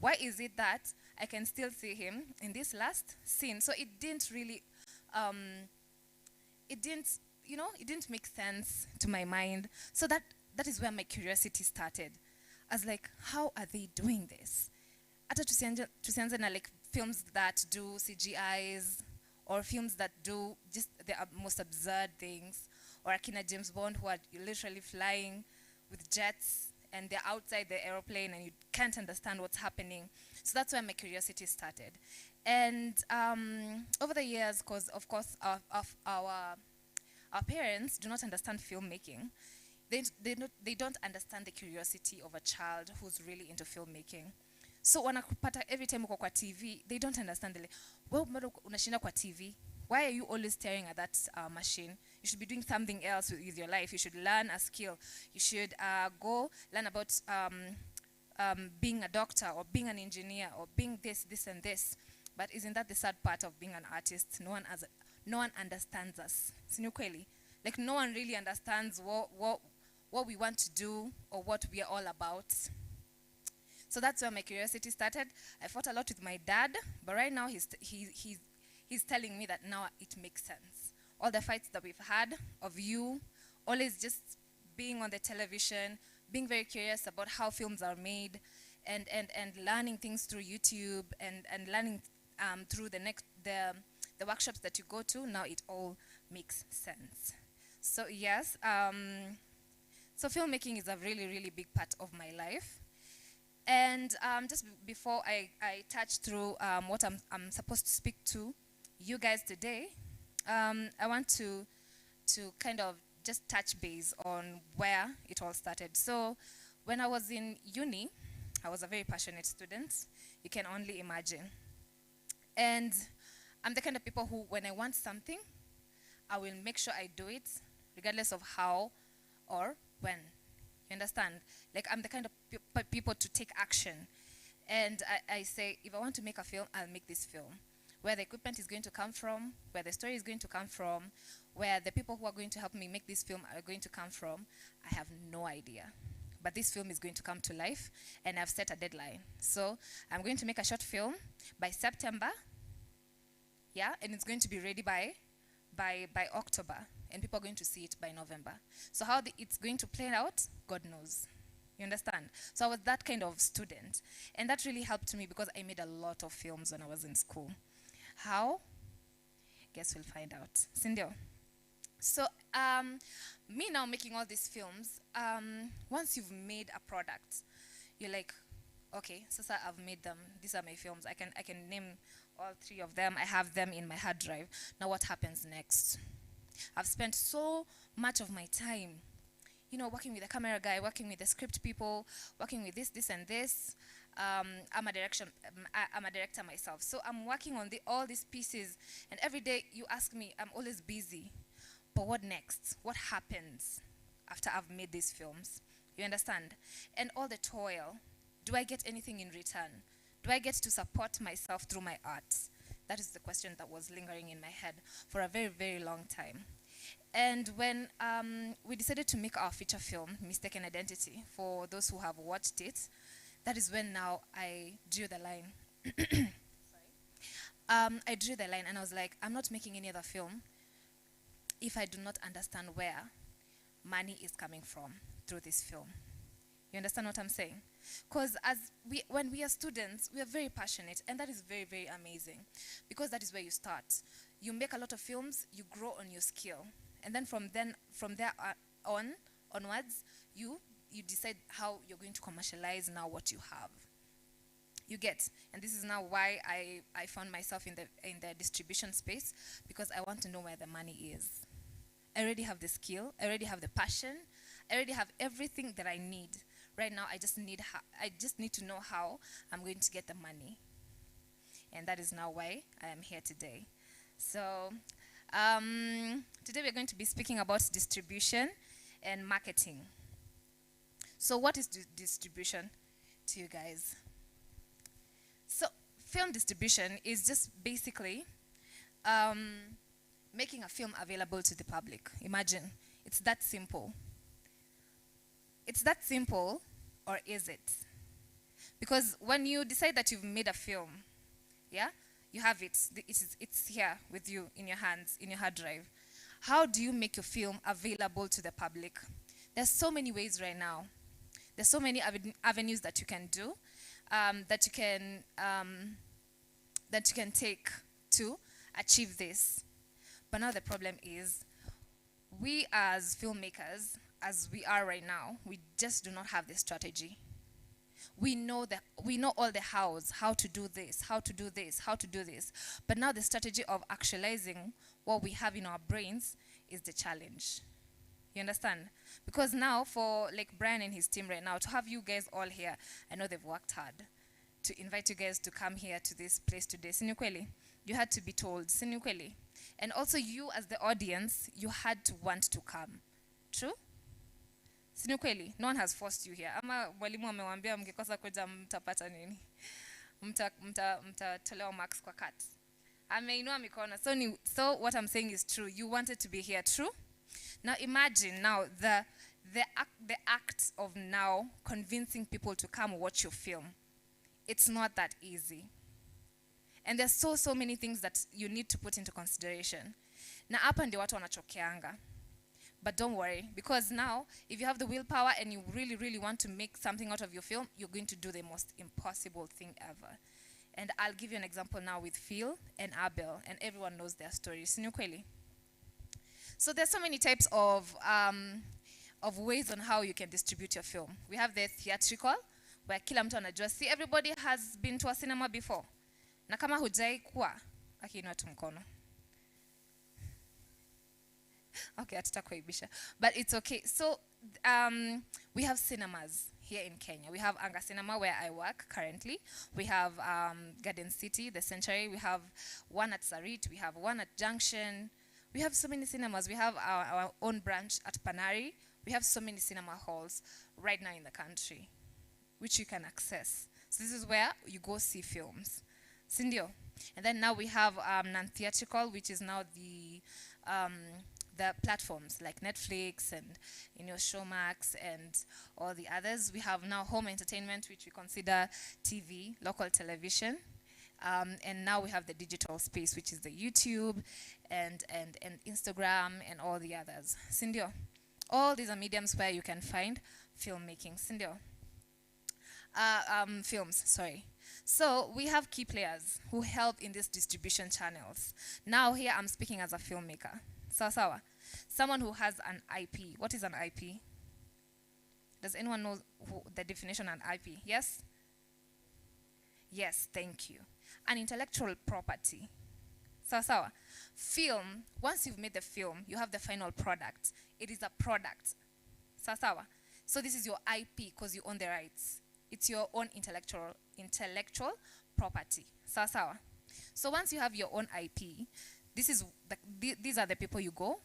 Why is it that I can still see him in this last scene? So it didn't really, it didn't make sense to my mind. So that is where my curiosity started. I was like, how are they doing this? Hata tusianze na like films that do CGIs, or films that do just the most absurd things, or akina James Bond, who are literally flying with jets and they're outside the aeroplane and you can't understand what's happening. So that's where my curiosity started. And over the years, because of course our parents do not understand filmmaking, they don't understand the curiosity of a child who's really into filmmaking. So wanakupata every time uko kwa TV, they don't understand. Well, unashinda kwa TV. Why are you always staring at that machine? You should be doing something else with your life. You should learn a skill. You should go learn about being a doctor or being an engineer or being this, and this. But isn't that the sad part of being an artist? No one understands us. Sinukweli. Like no one really understands what we want to do or what we are all about. So that's where my curiosity started. I fought a lot with my dad, but right now he's telling me that now it makes sense. All the fights that we've had of you, always just being on the television, being very curious about how films are made, and learning things through YouTube and learning through the workshops that you go to, now it all makes sense. So yes, so filmmaking is a really, really big part of my life. And just before I touch through what I'm supposed to speak to you guys today, I want to kind of just touch base on where it all started. So when I was in uni, I was a very passionate student. You can only imagine. And I'm the kind of people who, when I want something, I will make sure I do it, regardless of how or when. You understand? Like, I'm the kind of people to take action. And I say, if I want to make a film, I'll make this film. Where the equipment is going to come from, where the story is going to come from, where the people who are going to help me make this film are going to come from, I have no idea. But this film is going to come to life, and I've set a deadline. So I'm going to make a short film by September, yeah, and it's going to be ready by October, and people are going to see it by November. So how it's going to play out, God knows. You understand? So I was that kind of student, and that really helped me because I made a lot of films when I was in school. How? Guess we'll find out. Sindio. So me now making all these films, once you've made a product, you're like, okay, so I've made them. These are my films. I can name all 3 of them. I have them in my hard drive. Now what happens next? I've spent so much of my time, you know, working with the camera guy, working with the script people, working with this, and this. I'm a director myself. So I'm working on all these pieces. And every day you ask me, I'm always busy. But what next? What happens after I've made these films? You understand? And all the toil. Do I get anything in return? Do I get to support myself through my art? That is the question that was lingering in my head for a very, very long time. And when we decided to make our feature film, Mistaken Identity, for those who have watched it, that is when now I drew the line. I drew the line and I was like, I'm not making any other film if I do not understand where money is coming from through this film. You understand what I'm saying? Because when we are students, we are very passionate, and that is very, very amazing, because that is where you start. You make a lot of films, you grow on your skill, and then from there onwards, you decide how you're going to commercialize now what you have. You get, and this is now why I found myself in the distribution space, because I want to know where the money is. I already have the skill, I already have the passion, I already have everything that I need. Right now, I just need to know how I'm going to get the money. And that is now why I am here today. So today we're going to be speaking about distribution and marketing. So what is distribution to you guys? So film distribution is just basically making a film available to the public. Imagine, it's that simple. It's that simple, or is it? Because when you decide that you've made a film, yeah, you have it. It's here with you in your hands, in your hard drive. How do you make your film available to the public? There's so many ways right now. There's so many avenues that you can do, that you can take to achieve this. But now the problem is, we as filmmakers, as we are right now, we just do not have this strategy. We know all the hows, how to do this, how to do this, how to do this. But now the strategy of actualizing what we have in our brains is the challenge. You understand? Because now for like Brian and his team right now, to have you guys all here, I know they've worked hard to invite you guys to come here to this place today. Sinukweli, you had to be told. Sinukweli. And also you as the audience, you had to want to come. True? Sinukweli, no one has forced you here. Ama walimu wamewambia mkikosa kuja mtapata nini? Mtatolewa marks kwa cut. Ameinua mikono. So what I'm saying is true. You wanted to be here, true? Now imagine now the act of now convincing people to come watch your film. It's not that easy. And there's so many things that you need to put into consideration. Na hapa ndio watu wanachokeanga. But don't worry, because now, if you have the willpower and you really want to make something out of your film, you're going to do the most impossible thing ever. And I'll give you an example now with Phil and Abel, and everyone knows their stories. Sinukweli. So there's so many types of ways on how you can distribute your film. We have the theatrical, where kila mtu anajua. See, everybody has been to a cinema before. Na kama hujai kuwa, akiinua tu mkono. Okay, atutakuibisha. But it's okay. So we have cinemas here in Kenya. We have Anga Cinema, where I work currently. We have Garden City, the Century. We have one at Sarit. We have one at Junction. We have so many cinemas. We have our own branch at Panari. We have so many cinema halls right now in the country, which you can access. So this is where you go see films. Sindio. And then now we have non-theatrical, which is now the platforms like Netflix and Showmax and all the others. We have now home entertainment, which we consider TV, local television. And now we have the digital space, which is the YouTube and Instagram and all the others. Sindio. All these are mediums where you can find filmmaking. Sindio. Films, sorry. So we have key players who help in these distribution channels. Now here I'm speaking as a filmmaker. Sawa. Someone who has an IP. What is an IP? Does anyone know the definition of an IP? Yes? Yes, thank you. An intellectual property. Sawa. Film, once you've made the film, you have the final product. It is a product. Sawa. So this is your IP because you own the rights. It's your own intellectual property. Sawa. So once you have your own IP, these are the people you go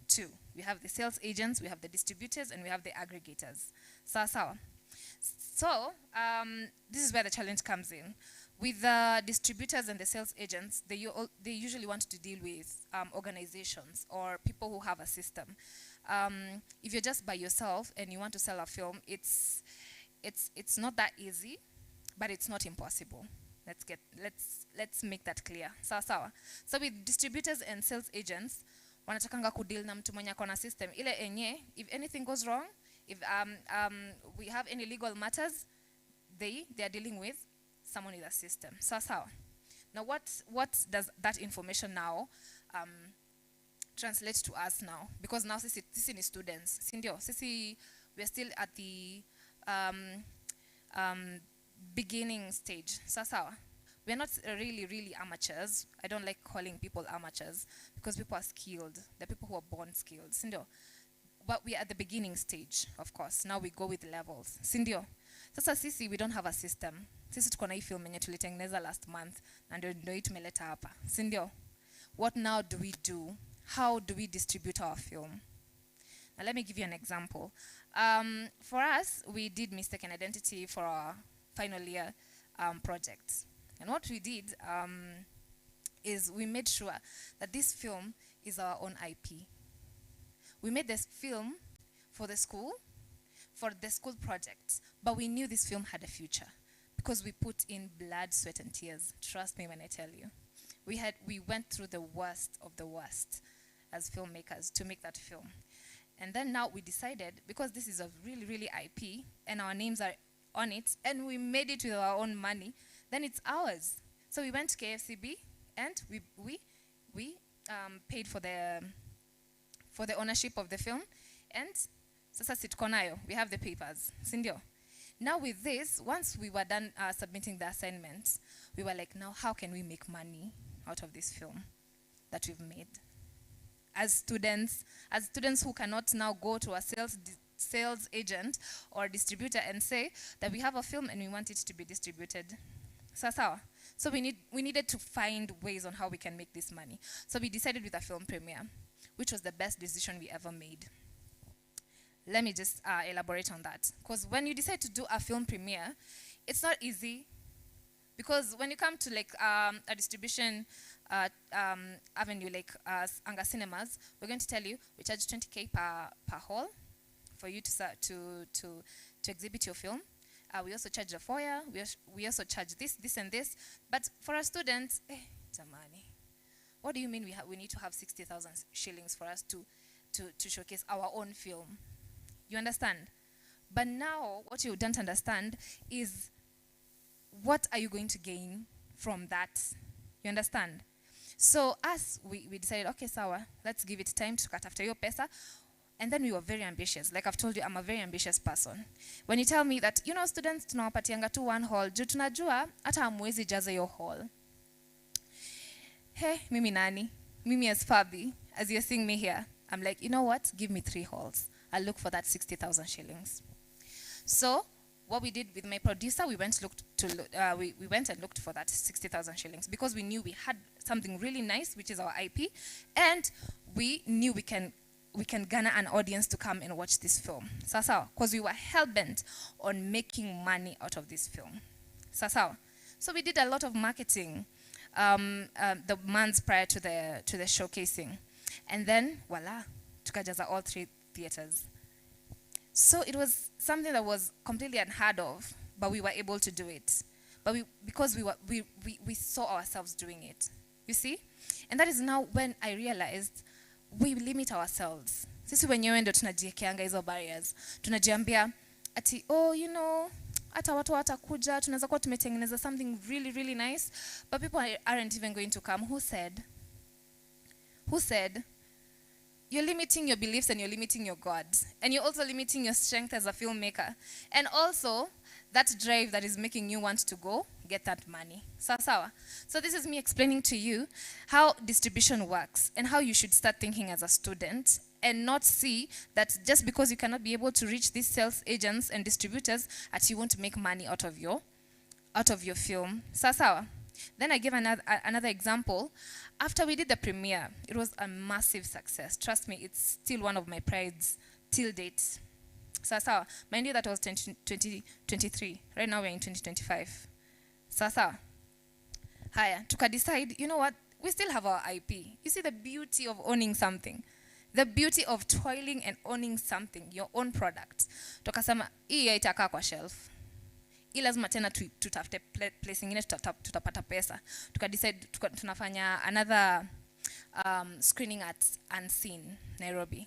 to. We have the sales agents, we have the distributors, and we have the aggregators. Sawa. So this is where the challenge comes in. With the distributors and the sales agents, they usually want to deal with organizations or people who have a system. If you're just by yourself and you want to sell a film, it's not that easy, but it's not impossible. Let's make that clear. Sawa. So with distributors and sales agents, wanatakanga kudeal na mtu mwenye akona system ile enye, if anything goes wrong, if we have any legal matters, they are dealing with someone with a system. Sawa. Now what does that information now translate to us now? Because now sisi ni students. Sindio, sisi we're still at the beginning stage. Sawa. We're not really amateurs. I don't like calling people amateurs because people are skilled. They're people who are born skilled. Sindio. But we're at the beginning stage, of course. Now we go with levels. Sindio. Sasa sisi, we don't have a system. Sisi tuko na hii film yenye tulitengeneza last month na ndio hii tumeleta hapa. Sindio. What now do we do? How do we distribute our film? Now let me give you an example. For us, we did Mistaken Identity for our final year project. And what we did is we made sure that this film is our own IP. We made this film for the school project, but we knew this film had a future because we put in blood, sweat, and tears. Trust me when I tell you. We went through the worst of the worst as filmmakers to make that film. And then now we decided, because this is a really, really IP, and our names are on it, and we made it with our own money, then it's ours. So we went to KFCB, and we paid for the ownership of the film, and sasa situko nayo, we have the papers, sindio? Now with this, once we were done submitting the assignments, we were like, now how can we make money out of this film that we've made? As students who cannot now go to a sales agent or distributor and say that we have a film and we want it to be distributed. So we needed to find ways on how we can make this money. So we decided with a film premiere, which was the best decision we ever made. Let me just elaborate on that. Because when you decide to do a film premiere, it's not easy. Because when you come to like a distribution avenue like Anga Cinemas, we're going to tell you we charge 20K per hall for you to exhibit your film. We also charge the foyer. We also charge this, and this. But for our students, jamani, what do you mean we need to have 60,000 shillings for us to showcase our own film? You understand? But now, what you don't understand is, what are you going to gain from that? You understand? So we decided, okay, sawa, let's give it time to cut after your pesa. And then we were very ambitious. Like I've told you, I'm a very ambitious person. When you tell me that, you know, students tunawapatianga tu one hall, juu tunajua hata hamwezi jaza your hall. Hey, mimi nani? Mimi as Fabi, as you're seeing me here, I'm like, you know what? Give me 3 halls. I'll look for that 60,000 shillings. So what we did with my producer, we went and looked for that 60,000 shillings because we knew we had something really nice, which is our IP, and we knew we can garner an audience to come and watch this film. Sasawa, because we were hell-bent on making money out of this film. Sasawa. So we did a lot of marketing the months prior to the showcasing. And then, voila, tukajaza all 3 theaters. So it was something that was completely unheard of, but we were able to do it. But because we saw ourselves doing it. You see? And that is now when I realized we limit ourselves. Sisi wenyewe ndo tunajiekeanga hizo barriers. Tunajiambia ati, oh, you know, hata watu watakuja, tunaweza kuwa tumetengeneza something really, really nice, but people aren't even going to come. Who said? You're limiting your beliefs and you're limiting your God. And you're also limiting your strength as a filmmaker. And also, that drive that is making you want to go get that money. Sawa. So this is me explaining to you how distribution works and how you should start thinking as a student and not see that just because you cannot be able to reach these sales agents and distributors that you won't make money out of your film. Sawa. Then I give another example. After we did the premiere, it was a massive success. Trust me, it's still one of my prides till date. Sawa. Mind you, that was 2023. Right now we're in 2025. Sawa. Haya, tuka decide, you know what? We still have our IP. You see the beauty of owning something. The beauty of toiling and owning something, your own product. Tukasema, hii haitakaa kwa shelf. Lazima tena tutafute place ingine tutapata pesa. Tukadecide tunafanya another screening at Unseen, Nairobi.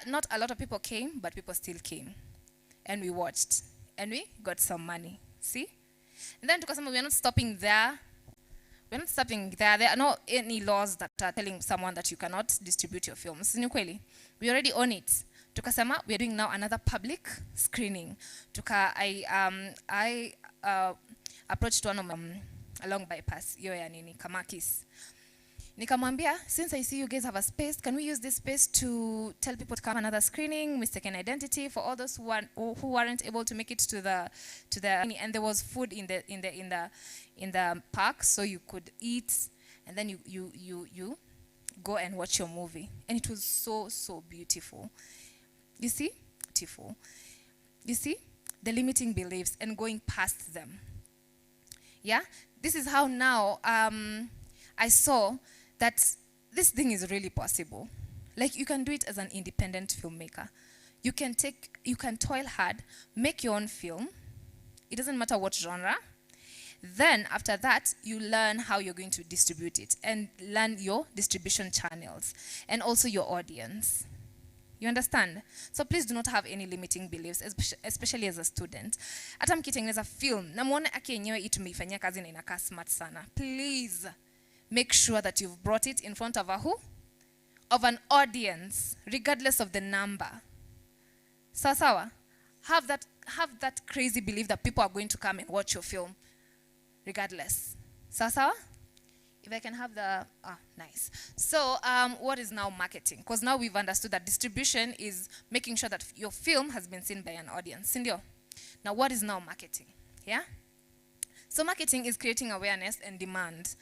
Not a lot of people came, but people still came. And we watched. And we got some money. See? And then tukasema, we're not stopping there. There are no any laws that are telling someone that you cannot distribute your films. Ni kweli. We already own it. Tukasema, we are doing now another public screening. I approached one of them along bypass, Kamakis. Nikamwambia, since I see you guys have a space, can we use this space to tell people to come another screening, mistaken identity for all those who weren't able to make it to the and there was food in the park, so you could eat and then you go and watch your movie, and it was so beautiful. You see? Beautiful. You see? The limiting beliefs and going past them. Yeah? This is how now I saw that this thing is really possible. Like, you can do it as an independent filmmaker. You can toil hard, make your own film. It doesn't matter what genre. Then after that, you learn how you're going to distribute it and learn your distribution channels and also your audience. You understand? So please do not have any limiting beliefs, especially as a student. Hata mkitengeneza film, na muone aki yenyewe hii tumeifanyia kazi na inakaa smart sana. Please make sure that you've brought it in front of a who? Of an audience, regardless of the number. Sawa? Have that crazy belief that people are going to come and watch your film, regardless. Sawa? If I can have the, nice. So what is now marketing? Because now we've understood that distribution is making sure that your film has been seen by an audience. Sindio? Now what is now marketing? Yeah? So marketing is creating awareness and demand.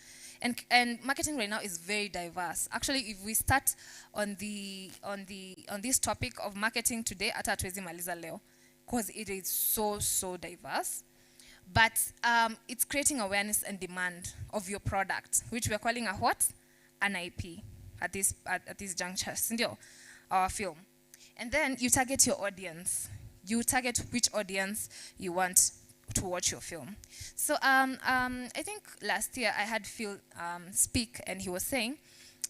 And marketing right now is very diverse. Actually, if we start on this topic of marketing today, ata hatuwezi maliza leo, because it is so diverse. But it's creating awareness and demand of your product, which we're calling a what? An IP at this juncture, sindio? Our film. And then you target your audience. You target which audience you want to watch your film. So I think last year I had Phil speak, and he was saying,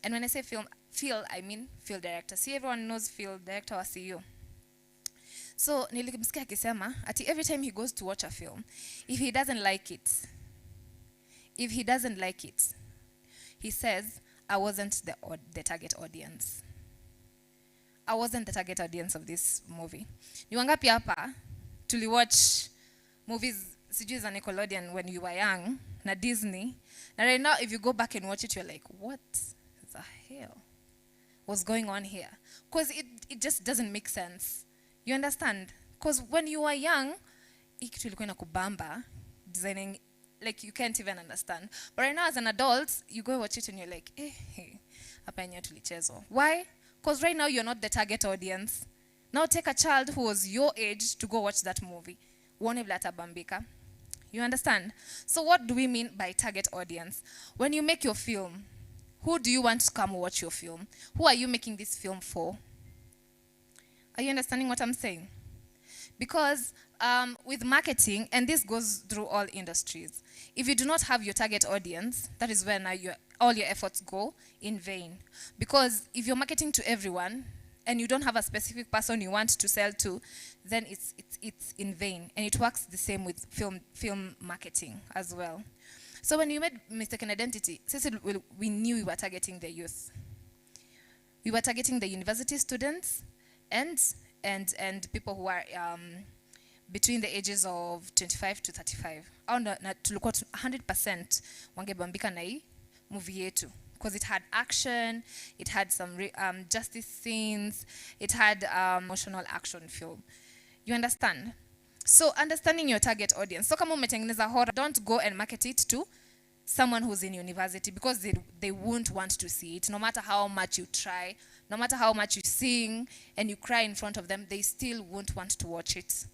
and when I say film, Phil, I mean field director. See, everyone knows field director or CEO. So nilimsikia akisema ati every time he goes to watch a film, if he doesn't like it, he says, I wasn't the target audience. I wasn't the target audience of this movie. Ni wangapi hapa tuliwatch movies sijui za Nickelodeon when you were young, na Disney. Na right now if you go back and watch it, you're like, what the hell was going on here? Because it just doesn't make sense. You understand? Because when you were young, ikitu ilikuwa inakubamba, designing, like you can't even understand. But right now as an adult, you go watch it and you're like, hapa yenyewe tulichezwa. Why? Because right now you're not the target audience. Now take a child who was your age to go watch that movie. Uone vile atabambika. You understand? So what do we mean by target audience? When you make your film, who do you want to come watch your film? Who are you making this film for? Are you understanding what I'm saying? Because with marketing, and this goes through all industries, if you do not have your target audience, that is where now all your efforts go in vain. Because if you're marketing to everyone, and you don't have a specific person you want to sell to, then it's in vain. And it works the same with film marketing as well. So when you made Mistaken Identity, we knew we were targeting the youth. We were targeting the university students, and people who are between the ages of 25 to 35. Tulikuwa 100% wangebambika na hii movie yetu, because it had action, it had some justice scenes, it had emotional action film. You understand? So understanding your target audience. So kama umetengeneza horror, don't go and market it to someone who's in university, because they won't want to see it. No matter how much you try, no matter how much you sing and you cry in front of them, they still won't want to watch it.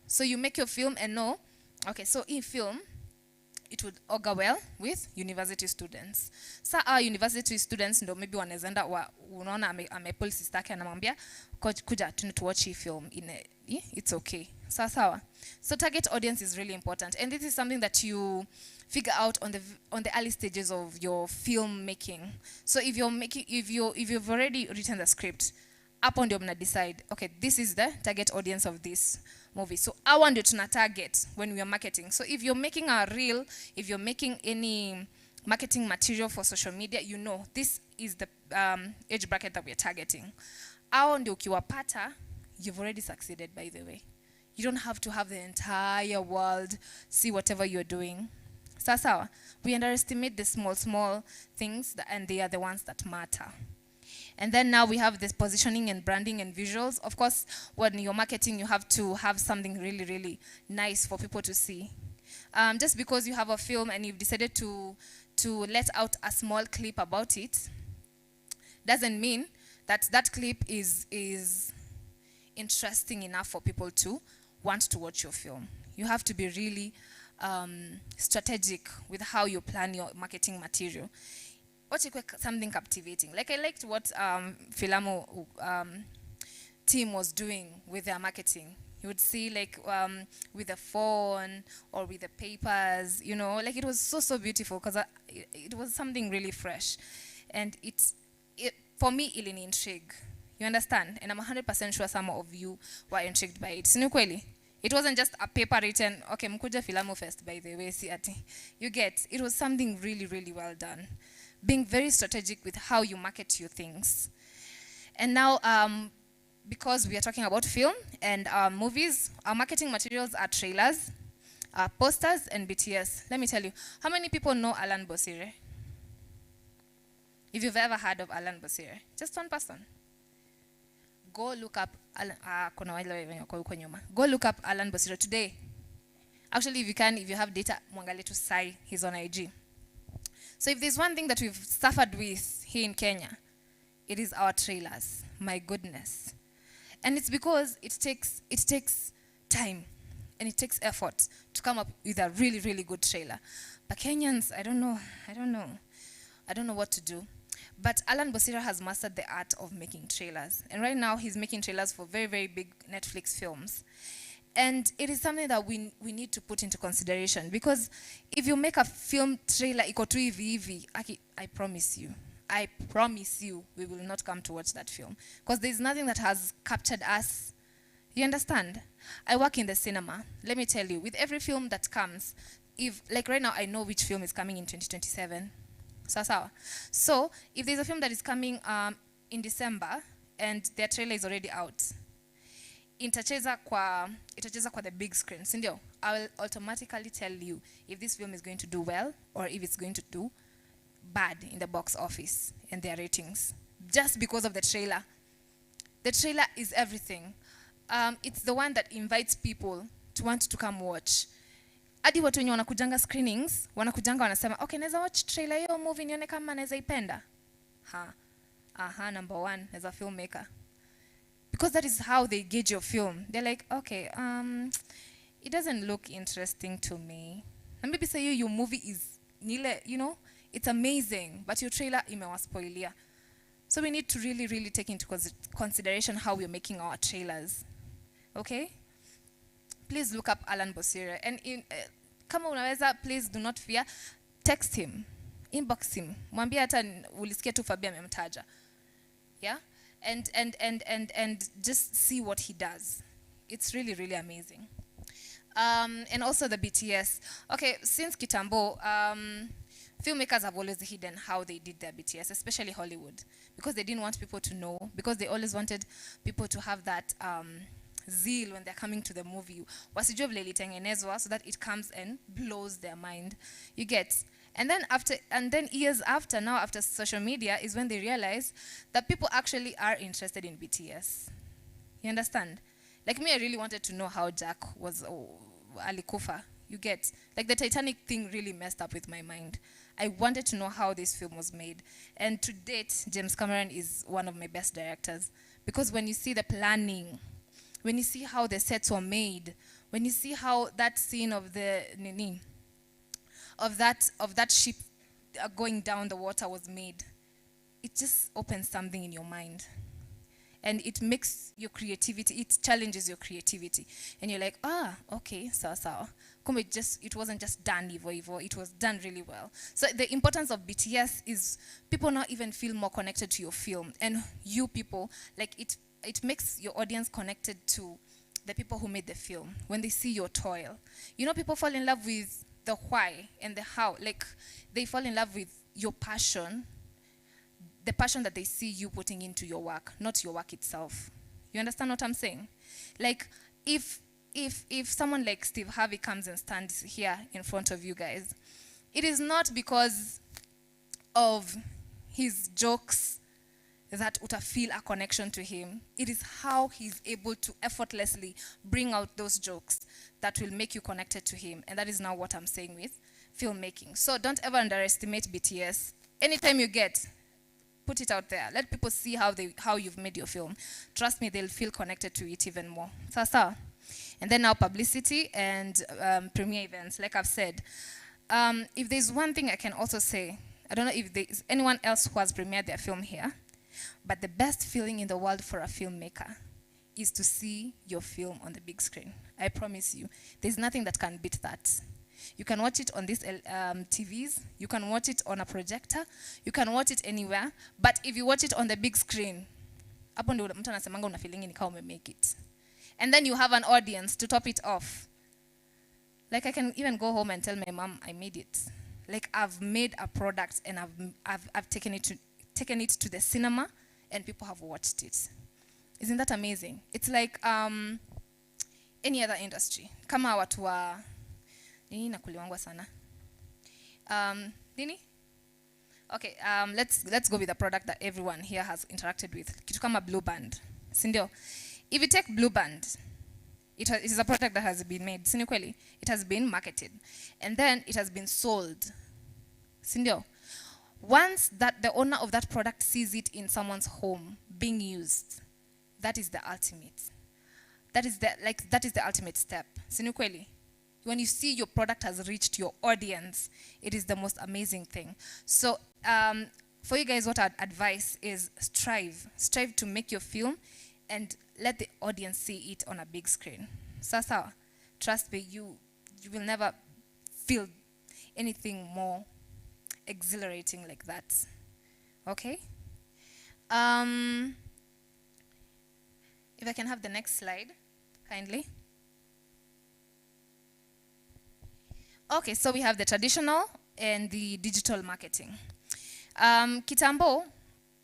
So you make your film and know, okay, so in film, it would augur well with university students. So our university students ndo maybe wanezenda unaona amepull sister yake anamwambia kuja to watch hii film it's okay. So target audience is really important, and this is something that you figure out on the early stages of your film making. So if you've already written the script, hapo ndio mna decide, okay, this is the target audience of this movie. So hawa ndio tuna target when we are marketing. So if you're making a reel, if you're making any marketing material for social media, you know this is the age bracket that we are targeting. Hao ndio ukiwapata, you've already succeeded, by the way. You don't have to have the entire world see whatever you're doing. Sawa, we underestimate the small things, and they are the ones that matter. And then now we have this positioning and branding and visuals. Of course, when you're marketing, you have to have something really, really nice for people to see. Just because you have a film and you've decided to let out a small clip about it, doesn't mean that that clip is interesting enough for people to want to watch your film. You have to be really strategic with how you plan your marketing material. What you call something captivating. Like I liked what Filamu team was doing with their marketing. You would see like with a phone or with the papers, you know, like it was so beautiful because it was something really fresh. And it for me, it intrigue. You understand? And I'm 100% sure some of you were intrigued by it. Sinu kweli? It wasn't just a paper written, okay, mkuja Filamu Fest, by the way, si ati. You get, it was something really well done. Being very strategic with how you market your things. And now, because we are talking about film and movies, our marketing materials are trailers, posters, and BTS. Let me tell you, how many people know Alan Bosire? If you've ever heard of Alan Bosire, just one person. Go look up Go look up Alan Bosire today. Actually, if you can, if you have data, Mwangale to Sai, he's on IG. So if there's one thing that we've suffered with here in Kenya, it is our trailers. My goodness. And it's because it takes time and it takes effort to come up with a really good trailer. But Kenyans, I don't know what to do. But Alan Bosira has mastered the art of making trailers. And right now he's making trailers for very big Netflix films. And it is something that we need to put into consideration. Because if you make a film trailer, iko tu hivi, I promise you, we will not come to watch that film. Because there's nothing that has captured us. You understand? I work in the cinema. Let me tell you, with every film that comes, if like right now I know which film is coming in 2027. So if there's a film that is coming in December and their trailer is already out, itacheza kwa the big screen, sindio? I will automatically tell you if this film is going to do well or if it's going to do bad in the box office and their ratings, just because of the trailer. The trailer is everything. It's the one that invites people to want to come watch. Adi watu wenye wanakujanga screenings, wanakujanga wanasema, okay, naweza watch trailer hiyo movie nione kama naweza ipenda. Number one, as a filmmaker. Because that is how they gauge your film. They're like, okay, it doesn't look interesting to me. And maybe say your movie is, you know, it's amazing, but your trailer imewaspoilia. So we need to really take into consideration how we're making our trailers. Okay? Please look up Alan Bosire. And kama unaweza, please do not fear. Text him. Inbox him. Mwambie hata ulisikia tu Fabia amemtaja. Yeah? And just see what he does. It's really amazing. And also the BTS. Okay, since Kitambo, filmmakers have always hidden how they did their BTS, especially Hollywood, because they didn't want people to know, because they always wanted people to have that zeal when they're coming to the movie. Wasijue vile ilitengenezwa, so that it comes and blows their mind. You get? And then years after, now after social media, is when they realize that people actually are interested in BTS. You understand? Like me, I really wanted to know how Jack was alikufa. You get? Like the Titanic thing really messed up with my mind. I wanted to know how this film was made. And to date, James Cameron is one of my best directors. Because when you see the planning, when you see how the sets were made, when you see how that scene of the of that ship going down the water was made, it just opens something in your mind. And it makes your creativity, it challenges your creativity. And you're like, okay, sawa. It wasn't just done evil, it was done really well. So the importance of BTS is people now even feel more connected to your film. And you people, like it makes your audience connected to the people who made the film when they see your toil. You know, people fall in love with the why and the how. Like, they fall in love with your passion, the passion that they see you putting into your work, not your work itself. You understand what I'm saying? Like, if someone like Steve Harvey comes and stands here in front of you guys, it is not because of his jokes that uta feel a connection to him. It is how he's able to effortlessly bring out those jokes that will make you connected to him. And that is now what I'm saying with filmmaking. So don't ever underestimate BTS. Anytime you get, put it out there. Let people see how you've made your film. Trust me, they'll feel connected to it even more. Sasa. And then now publicity and premiere events, like I've said. If there's one thing I can also say, I don't know if there's anyone else who has premiered their film here, but the best feeling in the world for a filmmaker is to see your film on the big screen. I promise you. There's nothing that can beat that. You can watch it on these TVs. You can watch it on a projector. You can watch it anywhere. But if you watch it on the big screen, hapo ndio mtu anasemanga una feeling ni kama umemake it. And then you have an audience to top it off. Like I can even go home and tell my mom I made it. Like I've made a product and I've taken it to the cinema and people have watched it. Isn't that amazing? It's like any other industry. Kama watu wa nini nakuliwangwa sana. Nini? Okay, let's go with a product that everyone here has interacted with. Kitu kama Blue Band. Sindio? If you take Blue Band, it is a product that has been made. Sindio kweli? It has been marketed. And then it has been sold. Sindio? Once that the owner of that product sees it in someone's home being used, that is the ultimate. That is the ultimate step. Sindio kweli? When you see your product has reached your audience, it is the most amazing thing. So for you guys, what I'd advise is strive to make your film and let the audience see it on a big screen. Sasa, trust me, you will never feel anything more exhilarating like that. Okay? If I can have the next slide, kindly. Okay, so we have the traditional and the digital marketing. Kitambo,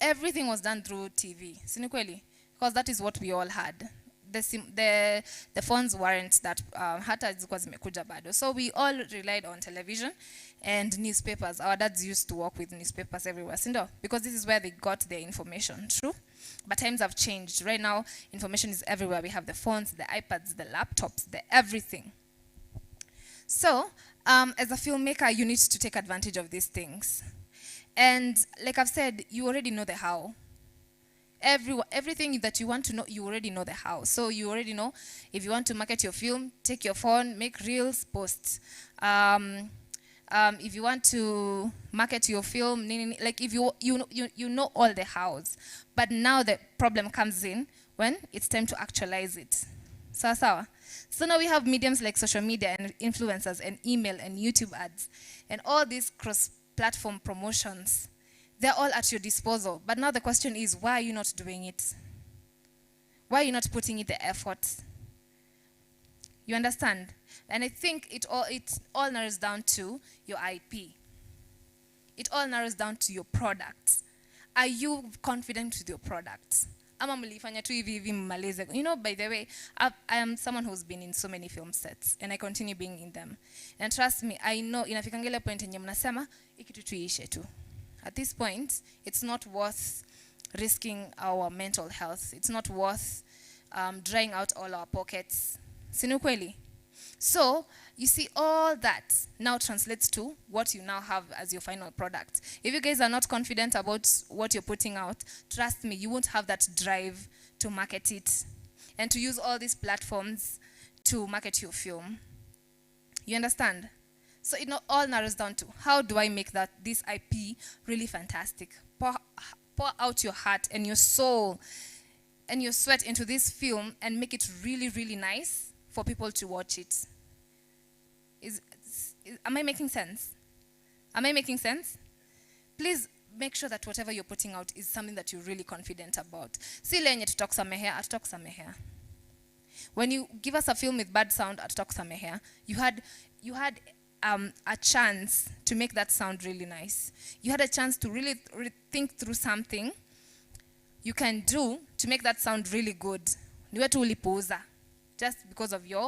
everything was done through TV. Sini kweli? Because that is what we all had. The phones weren't that hata zilikuwa zimekuja bado. So we all relied on television and newspapers. Our dads used to work with newspapers everywhere, sindo? Because this is where they got their information, true? But times have changed. Right now, information is everywhere. We have the phones, the iPads, the laptops, the everything. So, as a filmmaker, you need to take advantage of these things. And like I've said, you already know the how. Everything that you want to know, you already know the how. So you already know if you want to market your film, take your phone, make reels, post. If you want to market your film, like if you know all the hows. But now the problem comes in when it's time to actualize it. So now we have mediums like social media and influencers and email and YouTube ads and all these cross-platform promotions. They're all at your disposal. But now the question is, why are you not doing it? Why are you not putting in the effort? You understand? And I think it all narrows down to your IP. It all narrows down to your products. Are you confident with your products? Ama mlifanya tu hivi hivi mmalize. You know, by the way, I am someone who's been in so many film sets and I continue being in them. And trust me, I know inafikanga ile point yenye mnasema ikitu tuishe tu. At this point, it's not worth risking our mental health. It's not worth drying out all our pockets. Sinu kweli? So, you see, all that now translates to what you now have as your final product. If you guys are not confident about what you're putting out, trust me, you won't have that drive to market it and to use all these platforms to market your film. You understand? So it all narrows down to, how do I make this IP really fantastic? Pour out your heart and your soul and your sweat into this film and make it really, really nice for people to watch it. Am I making sense? Am I making sense? Please make sure that whatever you're putting out is something that you're really confident about. Si lenye tutoksamehea, atutoksamehea. When you give us a film with bad sound, atutoksamehea, you had a chance to make that sound really nice. You had a chance to really think through something you can do to make that sound really good. Niwe tu ulipuuza, just because of your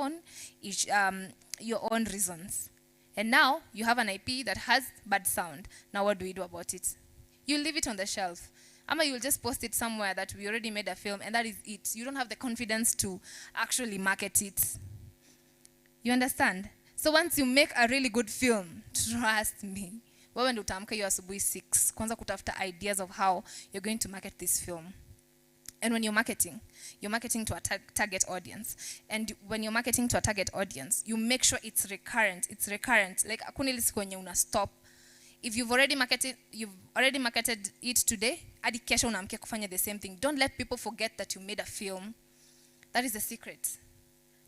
own reasons. And now you have an IP that has bad sound. Now what do we do about it? You leave it on the shelf. Ama you'll just post it somewhere that we already made a film and that is it. You don't have the confidence to actually market it. You understand? So once you make a really good film, trust me, wewe ndio utaamka hiyo asubuhi 6 kwanza kutafuta ideas of how you're going to market this film. And when you're marketing to a target audience. And when you're marketing to a target audience, you make sure it's recurrent. Like hakuna ile siku yenye una stop. If you've already marketed it today, hadi kesho unaamkia kufanya the same thing. Don't let people forget that you made a film. That is the secret.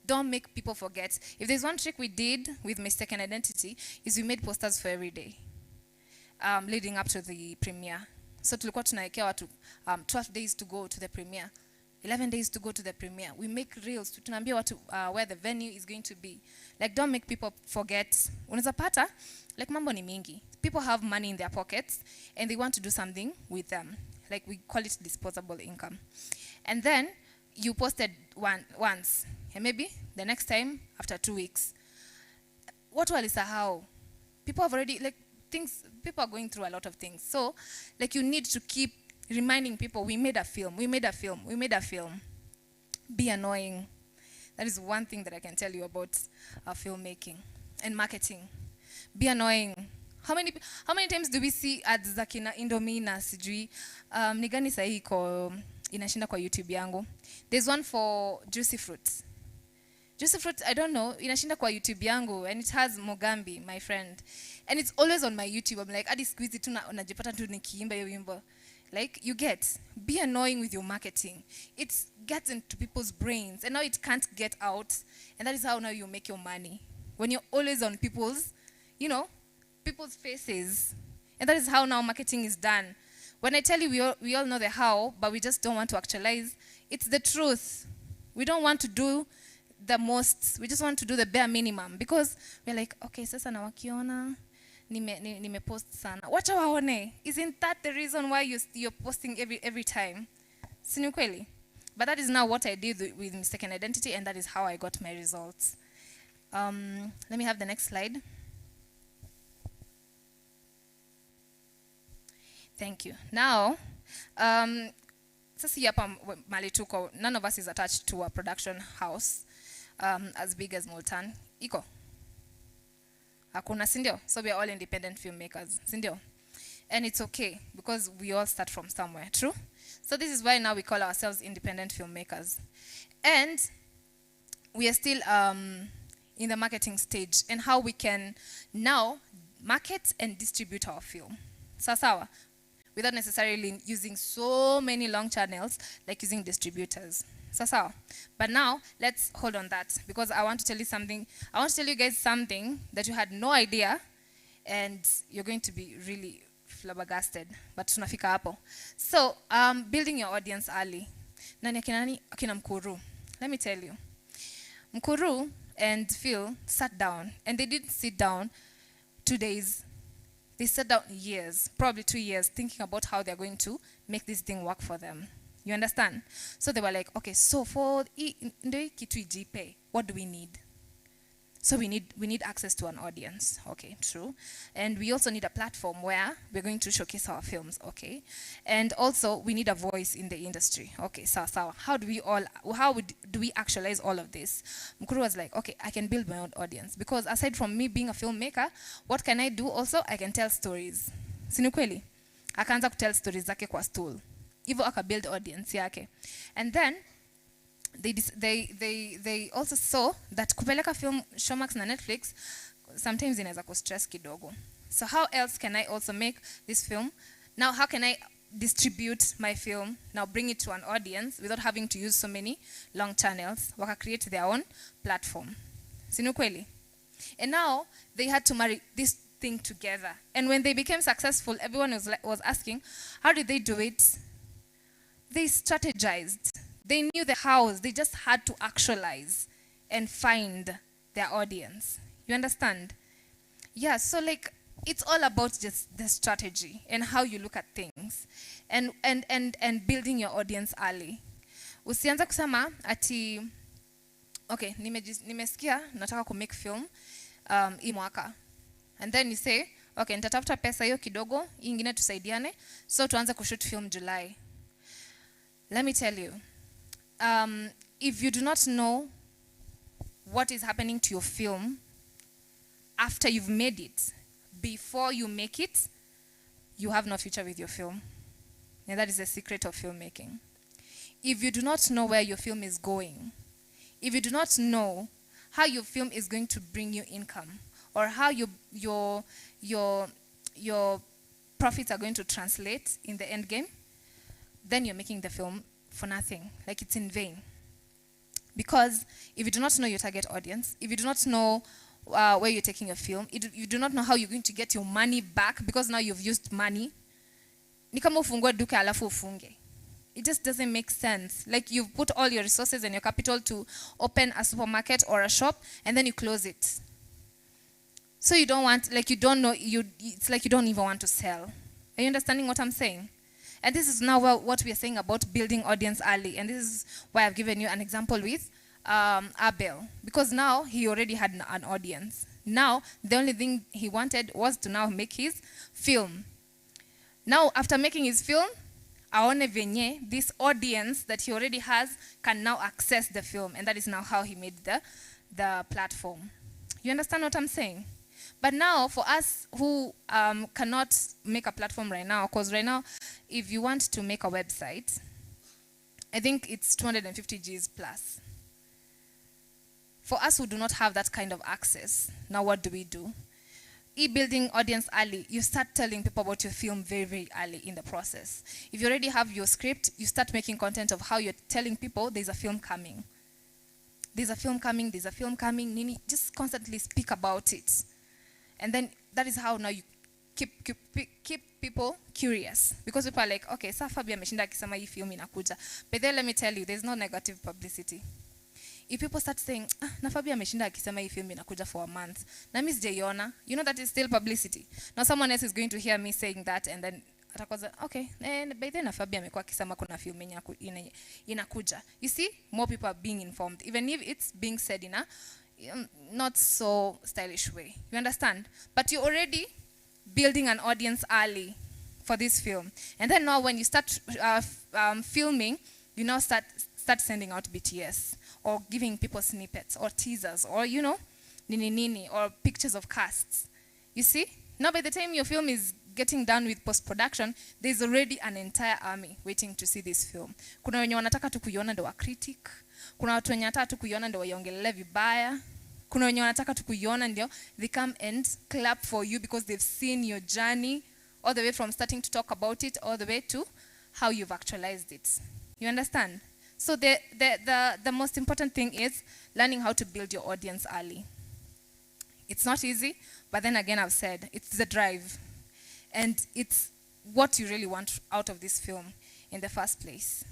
Don't make people forget. If there's one trick we did with Mistaken Identity, is we made posters for every day, leading up to the premiere. So tulikuwa tunaekea watu 12 days to go to the premiere, 11 days to go to the premiere. We make reels, tunaambia watu where the venue is going to be. Like, don't make people forget. Unaweza pata, like, mambo ni mingi. People have money in their pockets and they want to do something with them. Like, we call it disposable income. And then you posted once, and maybe the next time after 2 weeks. Watu walisahau. People have already, like, people are going through a lot of things. So, like, you need to keep reminding people, we made a film, we made a film, we made a film. Be annoying. That is one thing that I can tell you about filmmaking and marketing. Be annoying. How many times do we see ads za kina Indomie na sijui ni gani sahi iko inashinda kwa YouTube yangu? There's one for juicy fruits. Juicy fruit, I don't know, inashinda kwa YouTube yangu, and it has Mogambi, my friend. And it's always on my YouTube. I'm like, adi squeeze tu najipata tu nikiimba hiyo wimbo. Like, you get, be annoying with your marketing. It gets into people's brains, and now it can't get out. And that is how now you make your money. When you're always on people's, people's faces. And that is how now marketing is done. When I tell you we all know the how, but we just don't want to actualize, it's the truth. We don't want to do the most. We just want to do the bare minimum. Because we're like, okay, sasa na wakiona, nime post sana. Wacha waone. Isn't that the reason why you're posting every time? Sini kweli? But that is now what I did with Mistaken Identity, and that is how I got my results. Let me have the next slide. Thank you. Now, sasa hapa mali tuko, none of us is attached to a production house as big as Multan. Iko? Hakuna, sindio? So we are all independent filmmakers, sindio? And it's okay, because we all start from somewhere, true? So this is why now we call ourselves independent filmmakers. And we are still in the marketing stage, and how we can now market and distribute our film. Sawa? Without necessarily using so many long channels, like using distributors. Sawa? But now, let's hold on that, because I want to tell you something. I want to tell you guys something that you had no idea, and you're going to be really flabbergasted. But tunafika hapo. So, building your audience early. Nani akina Mkuru. Let me tell you. Mkuru and Phil sat down, and they didn't sit down 2 days. They sat down years, probably 2 years, thinking about how they're going to make this thing work for them. You understand? So they were like, okay, so for kitu ijipe, what do we need? So we need access to an audience. Okay, true. And we also need a platform where we're going to showcase our films. Okay. And also we need a voice in the industry. Okay, sawa. How do we actualize all of this? Mkuru was like, okay, I can build my own audience, because aside from me being a filmmaker, what can I do also? I can tell stories. Sini kweli? Akaanza kutell stories zake kwa stool. Hivyo akabuild audience yake. And then they also saw that kupeleka film Showmax na Netflix sometimes inaweza kustress kidogo. So how else can I also make this film? Now how can I distribute my film, now bring it to an audience without having to use so many long channels? Waka create their own platform. Sinu kweli? And now they had to marry this thing together. And when they became successful, everyone was asking, how did they do it? They strategized. They knew the hows. They just had to actualize and find their audience. You understand? Yeah, so like, it's all about just the strategy and how you look at things and building your audience early. Usianza kusema ati, okay, nimesikia nataka ku make film hii mwaka. And then you say, okay, nitatafuta pesa hiyo kidogo, hii ingine tusaidiane, so tuanze kushoot film July. Let me tell you, if you do not know what is happening to your film after you've made it, before you make it, you have no future with your film. And that is the secret of filmmaking. If you do not know where your film is going, if you do not know how your film is going to bring you income, or how your profits are going to translate in the end game, then you're making the film for nothing, like it's in vain. Because if you do not know your target audience, if you do not know where you're taking your film, you do not know how you're going to get your money back, because now you've used money. Ni kama ufungue duka alafu ufunge. It just doesn't make sense. Like, you've put all your resources and your capital to open a supermarket or a shop, and then you close it. So you don't want, like, you don't know, it's like you don't even want to sell. Are you understanding what I'm saying? And this is now what we are saying about building audience early. And this is why I've given you an example with Abel. Because now he already had an audience. Now, the only thing he wanted was to now make his film. Now, after making his film, aone venye, this audience that he already has can now access the film. And that is now how he made the platform. You understand what I'm saying? But now, for us who cannot make a platform right now, because right now, if you want to make a website, I think it's 250 Gs plus. For us who do not have that kind of access, now what do we do? Building audience early, you start telling people about your film very, very early in the process. If you already have your script, you start making content of how you're telling people there's a film coming. There's a film coming, there's a film coming. Nini, just constantly speak about it. And then that is how now you keep people curious. Because people are like, okay, sa Fabi ameshinda akisema hii film inakuja. But then let me tell you, there's no negative publicity. If people start saying, na Fabi ameshinda akisema hii film inakuja for a month, na mimi sijaiona, you know that is still publicity. Now someone else is going to hear me saying that, and then atakoza, okay, by then na Fabi amekuwa akisema kuna film inakuja. You see, more people are being informed, even if it's being said in a not so stylish way. You understand? But you're already building an audience early for this film. And then now when you start filming, you now start sending out BTS, or giving people snippets, or teasers, or, you know, nini, or pictures of casts. You see? Now by the time your film is getting done with post-production, there's already an entire army waiting to see this film. Kuna wenye wanataka tu kuiona ndo wa critic. Kuna watu wenye wanataka tu kuiona ndo waiongelele vibaya. Kuna wenye wanataka tu kuiona ndio they come and clap for you because they've seen your journey all the way from starting to talk about it all the way to how you've actualized it. You understand? So the most important thing is learning how to build your audience early. It's not easy, but then again I've said it's the drive. And it's what you really want out of this film in the first place.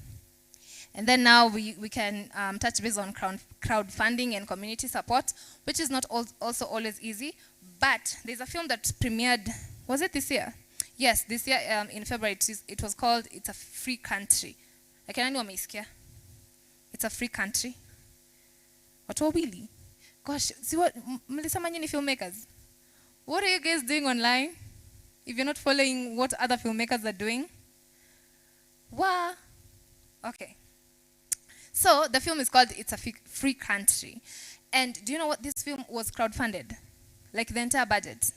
And then now we can touch base on crowdfunding and community support, which is not also always easy. But there's a film that premiered, was it this year? Yes, this year in February. It was called It's a Free Country. It's a Free Country. Watu wawili. Gosh, see what, mlisema nyinyi filmmakers? What are you guys doing online? If you're not following what other filmmakers are doing? Wow. Okay. So the film is called It's a Free Country. And do you know what? This film was crowdfunded? Like the entire budget.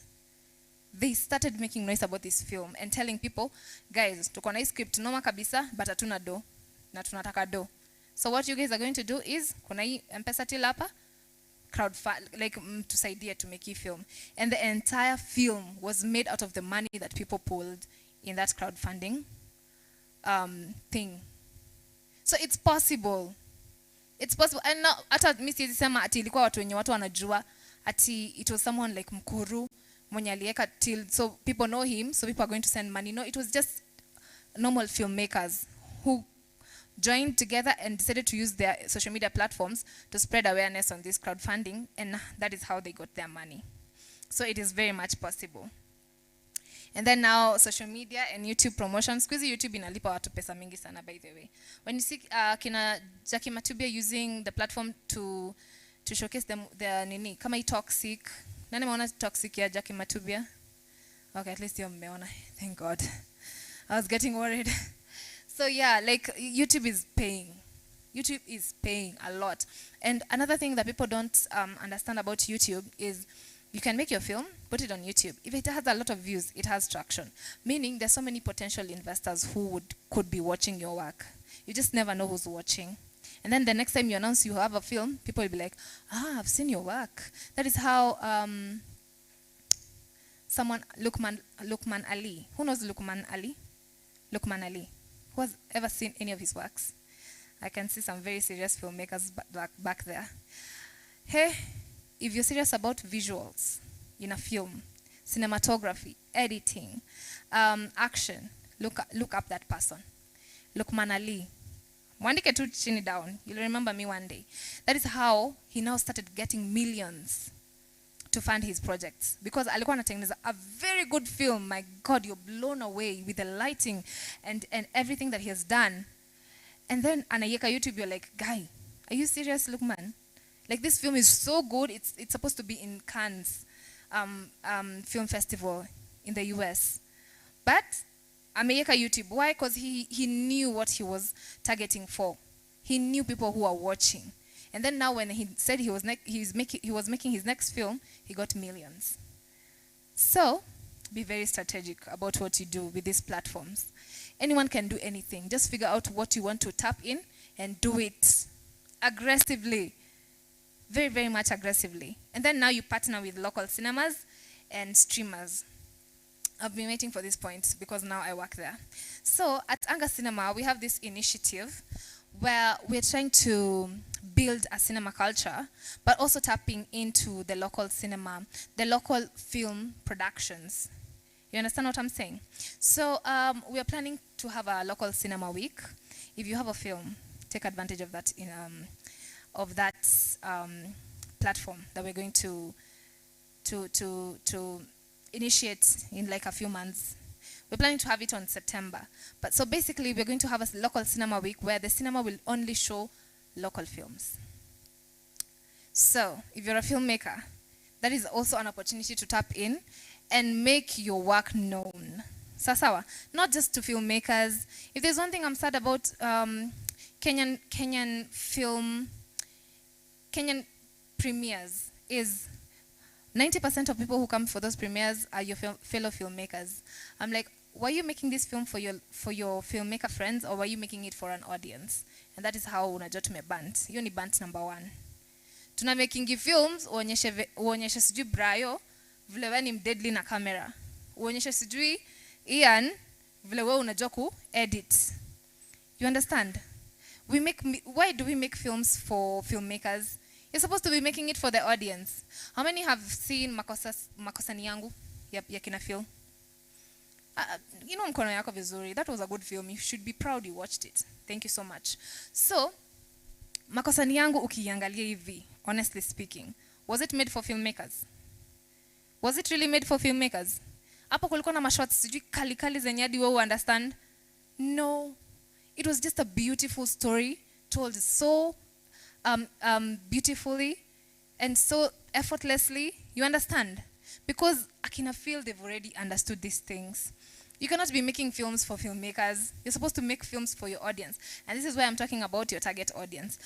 They started making noise about this film and telling people, guys, tuko na hii script noma kabisa, but hatuna do. Na tunataka do. So what you guys are going to do is, kuna hii M-Pesa till hapa, like tusaidie to make a film. And the entire film was made out of the money that people pulled in that crowdfunding thing. So it's possible. It's possible. And now, hata mimi siwezi sema ati ilikuwa watu wenye watu wanajua ati it was someone like Mkuru mwenye aliweka till so people know him, so people are going to send money. No, it was just normal filmmakers who joined together and decided to use their social media platforms to spread awareness on this crowdfunding, and that is how they got their money. So it is very much possible. And then now social media and YouTube promotions. Squeezy YouTube inalipa watu pesa mingi sana, by the way. When you see kina Jackie Matubia using the platform to showcase the nini, kama hii toxic. Nani meona toxic ya Jackie Matubia? Okay, at least you meona. Thank God. I was getting worried. So yeah, like YouTube is paying. YouTube is paying a lot. And another thing that people don't understand about YouTube is you can make your film, put it on YouTube. If it has a lot of views, it has traction. Meaning there's so many potential investors who could be watching your work. You just never know who's watching. And then the next time you announce you have a film, people will be like, I've seen your work. That is how Lukman Ali. Who knows Lukman Ali? Lukman Ali. Who has ever seen any of his works? I can see some very serious filmmakers back there. Hey, if you're serious about visuals in a film, cinematography, editing, action, look up that person. Lukman Ali. Mwandike tu chini down. You'll remember me one day. That is how he now started getting millions to fund his projects. Because alikuwa anatengeneza a very good film. My God, you're blown away with the lighting and everything that he has done. And then anayeka YouTube, you're like, guy, are you serious, Lukman? Like, this film is so good. It's supposed to be in Cannes Film Festival in the US. But ameyeka YouTube. Why? Because he knew what he was targeting for. He knew people who are watching. And then now when he said he was making his next film, he got millions. So, be very strategic about what you do with these platforms. Anyone can do anything. Just figure out what you want to tap in and do it aggressively. Very, very much aggressively. And then now you partner with local cinemas and streamers. I've been waiting for this point because now I work there. So at Anga Cinema, we have this initiative where we're trying to build a cinema culture, but also tapping into the local cinema, the local film productions. You understand what I'm saying? So we are planning to have a local cinema week. If you have a film, take advantage of that platform that we're going to initiate in like a few months. We're planning to have it on September. But so basically, we're going to have a local cinema week where the cinema will only show local films. So if you're a filmmaker, that is also an opportunity to tap in and make your work known. Sasawa, not just to filmmakers. If there's one thing I'm sad about Kenyan premieres is 90% of people who come for those premieres are your fellow filmmakers. I'm like, were you making this film for your filmmaker friends, or were you making it for an audience? And that is how unajua tumebant. Hiyo ni bant number 1. Tuna making films, uonyeshe sijui Brayo, vile wewe ni mdeadly na camera. Uonyeshe sijui Ian, vile wewe unajua ku edit. You understand? Why do we make films for filmmakers? You're supposed to be making it for the audience. How many have seen Makosani Yangu ya kina Phil? You know mkono yako vizuri. That was a good film. You should be proud you watched it. Thank you so much. So, Makosani Yangu ukiangalia hivi, honestly speaking, was it made for filmmakers? Was it really made for filmmakers? Hapo kulikuwa na mashots sijui kali zenye hadi wewe understand? No. It was just a beautiful story told so beautifully and so effortlessly. You understand? Because Akina feel they've already understood these things. You cannot be making films for filmmakers. You're supposed to make films for your audience. And this is why I'm talking about your target audience.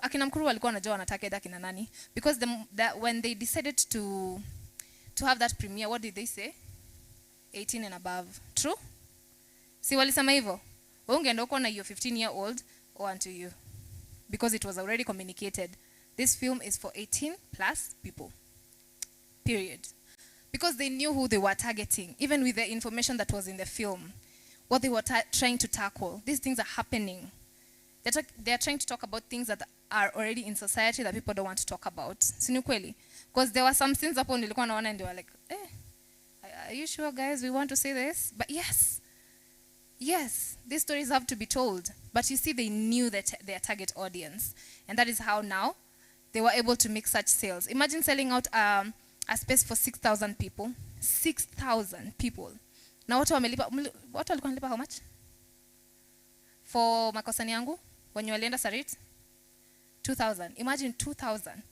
Akina Mkuru walikuwa wanajua wanatarget akina nani. Because when they decided to have that premiere, what did they say? 18 and above. True? Si walisema hivyo? Ungeenda uko na your 15-year-old or unto you. Because it was already communicated. This film is for 18 plus people. Period. Because they knew who they were targeting, even with the information that was in the film, what they were trying to tackle. These things are happening. They're trying to talk about things that are already in society that people don't want to talk about. Sinukweli. Because there were some scenes upon nilikuwa naona and they were like, are you sure guys we want to say this? But yes, these stories have to be told. But you see, they knew their target audience. And that is how now they were able to make such sales. Imagine selling out a space for 6,000 people. 6,000 people. Now watu walikuwa wanalipa how much? For Makosani Yangu, when you walienda Sarit? 2,000. Imagine 2,000.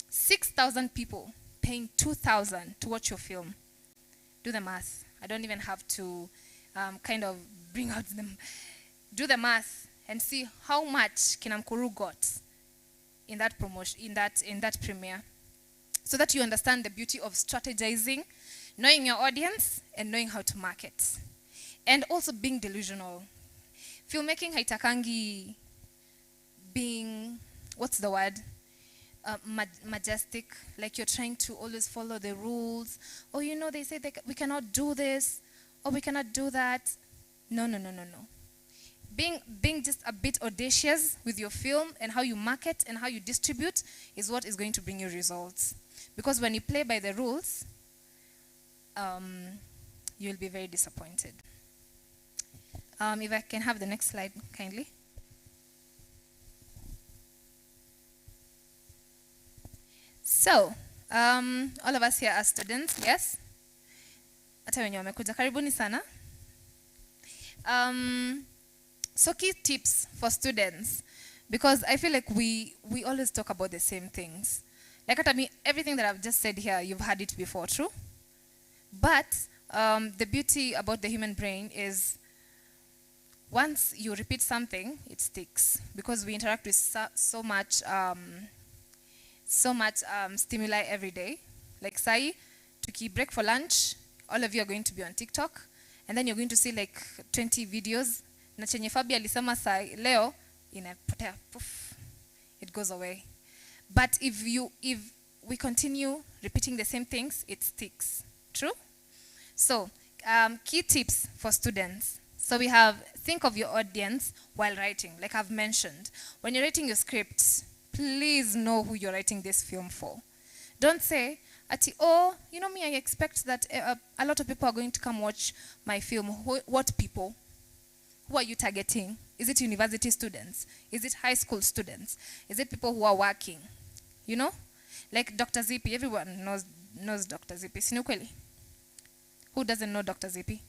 6,000 people paying 2,000 to watch your film. Do the math. I don't even have to kind of bring out them. Do the math and see how much Kinamkuru got in that promotion, in that premiere. So that you understand the beauty of strategizing, knowing your audience, and knowing how to market. And also being delusional. Filmmaking haitakangi being, what's the word? Majestic. Like you're trying to always follow the rules. Or you know, they say we cannot do this. Or we cannot do that. No. being just a bit audacious with your film and how you market and how you distribute is what is going to bring you results. Because when you play by the rules, you'll be very disappointed. If I can have the next slide, kindly. So, all of us here are students, yes? Hata wenye wamekuja, karibuni sana. So key tips for students, because I feel like we always talk about the same things. Like everything that I've just said here, you've heard it before, true? But the beauty about the human brain is once you repeat something, it sticks, because we interact with so much stimuli every day. Like sai, to break for lunch, all of you are going to be on TikTok, and then you're going to see like 20 videos. Na chenye Fabi alisema sai leo inapotea, poof, it goes away. But if we continue repeating the same things, it sticks. True? So, key tips for students. So we have, think of your audience while writing, like I've mentioned. When you're writing your script, please know who you're writing this film for. Don't say, oh, you know me, I expect that a lot of people are going to come watch my film. What people? Who are you targeting? Is it university students? Is it high school students? Is it people who are working? You know? Like Dr. Zippy, everyone knows Dr. Zippy. Sinukweli? Who doesn't know Dr. Zippy?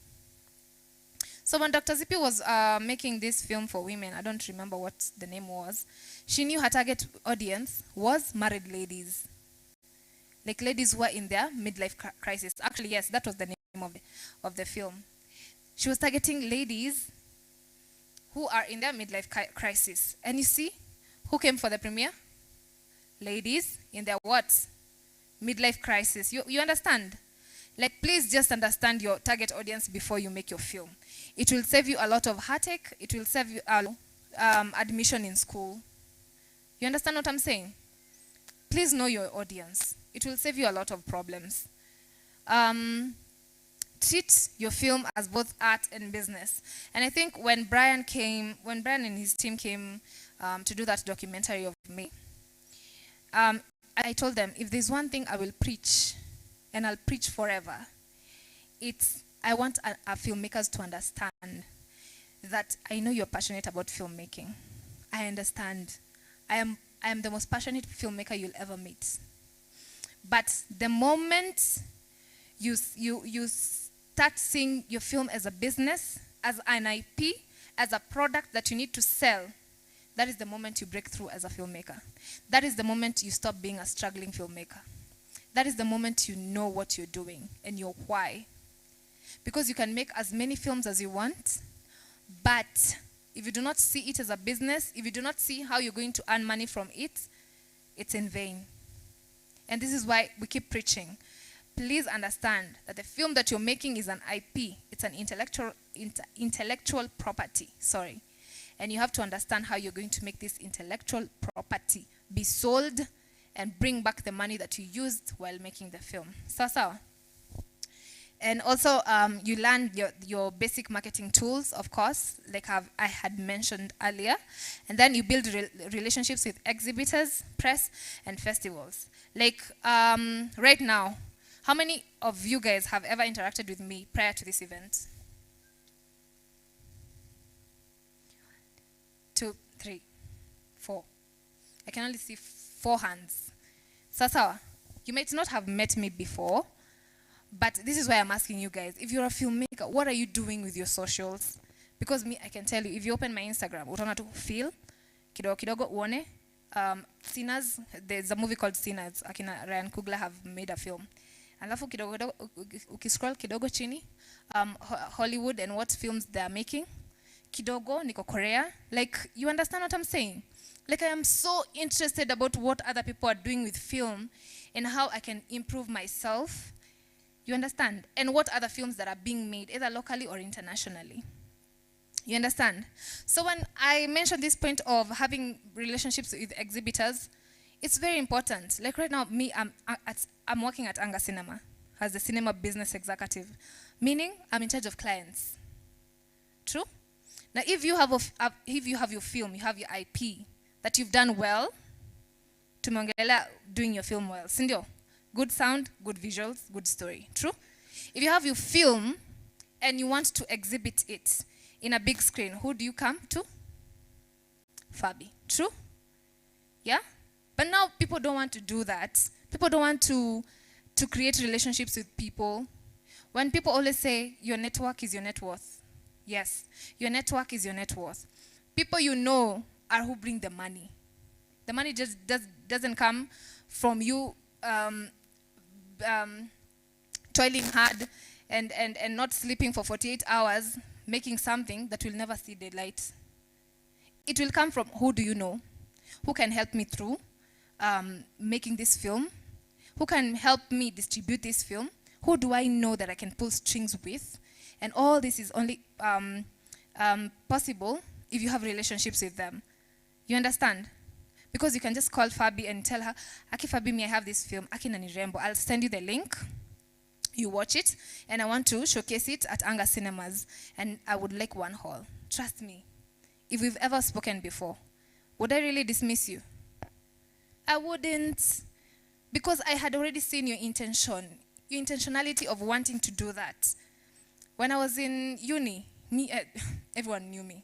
So when Dr. Zippy was making this film for women, I don't remember what the name was, she knew her target audience was married ladies. Like ladies who are in their midlife crisis. Actually, yes, that was the name of the film. She was targeting ladies who are in their midlife crisis. And you see, who came for the premiere? Ladies in their what? Midlife crisis. You understand? Like, please just understand your target audience before you make your film. It will save you a lot of heartache. It will save you admission in school. You understand what I'm saying? Please know your audience. It will save you a lot of problems. Treat your film as both art and business. And I think when Brian and his team came to do that documentary of me, I told them, if there's one thing I will preach, and I'll preach forever, I want our filmmakers to understand that I know you're passionate about filmmaking. I understand. I am the most passionate filmmaker you'll ever meet. But the moment you start seeing your film as a business, as an IP, as a product that you need to sell, that is the moment you break through as a filmmaker. That is the moment you stop being a struggling filmmaker. That is the moment you know what you're doing and your why. Because you can make as many films as you want, but if you do not see it as a business, if you do not see how you're going to earn money from it, it's in vain. And this is why we keep preaching. Please understand that the film that you're making is an IP. It's an intellectual property, sorry. And you have to understand how you're going to make this intellectual property be sold and bring back the money that you used while making the film. Sawa. And also, you learn your basic marketing tools, of course, like I had mentioned earlier. And then you build relationships with exhibitors, press, and festivals. Like right now, how many of you guys have ever interacted with me prior to this event? 2, 3, 4. I can only see 4 hands. Sawa, you might not have met me before, but this is why I'm asking you guys, if you're a filmmaker, what are you doing with your socials? Because me, I can tell you, if you open my Instagram, utaona tu feel, kidogo uone, Sinners, there's a movie called Sinners, akina Ryan Coogler have made a film. Alafu kidogo, ukiscroll kidogo chini, Hollywood and what films they are making, kidogo, niko Korea. Like, you understand what I'm saying? Like, I am so interested about what other people are doing with film and how I can improve myself. You understand? And what other films that are being made, either locally or internationally. You understand? So when I mentioned this point of having relationships with exhibitors, it's very important. Like right now, me, I'm working at Anga Cinema as the cinema business executive, meaning I'm in charge of clients. True? Now, if you have your film, you have your IP that you've done well, tumeongelea doing your film well, sindio? Good sound, good visuals, good story. True? If you have your film and you want to exhibit it in a big screen, who do you come to? Fabi. True? Yeah? But now people don't want to do that. People don't want to create relationships with people. When people always say, your network is your net worth. Yes, your network is your net worth. People you know are who bring the money. The money just doesn't come from you toiling hard and not sleeping for 48 hours, making something that will never see daylight. It will come from who do you know, who can help me through making this film, who can help me distribute this film, who do I know that I can pull strings with. And all this is only possible if you have relationships with them. You understand? Because you can just call Fabi and tell her, Aki Fabi, me, I have this film, Aki Nani Rembo. I'll send you the link. You watch it, and I want to showcase it at Anga Cinemas, and I would like one hall. Trust me. If we've ever spoken before, would I really dismiss you? I wouldn't. Because I had already seen your intentionality of wanting to do that. When I was in uni, everyone knew me.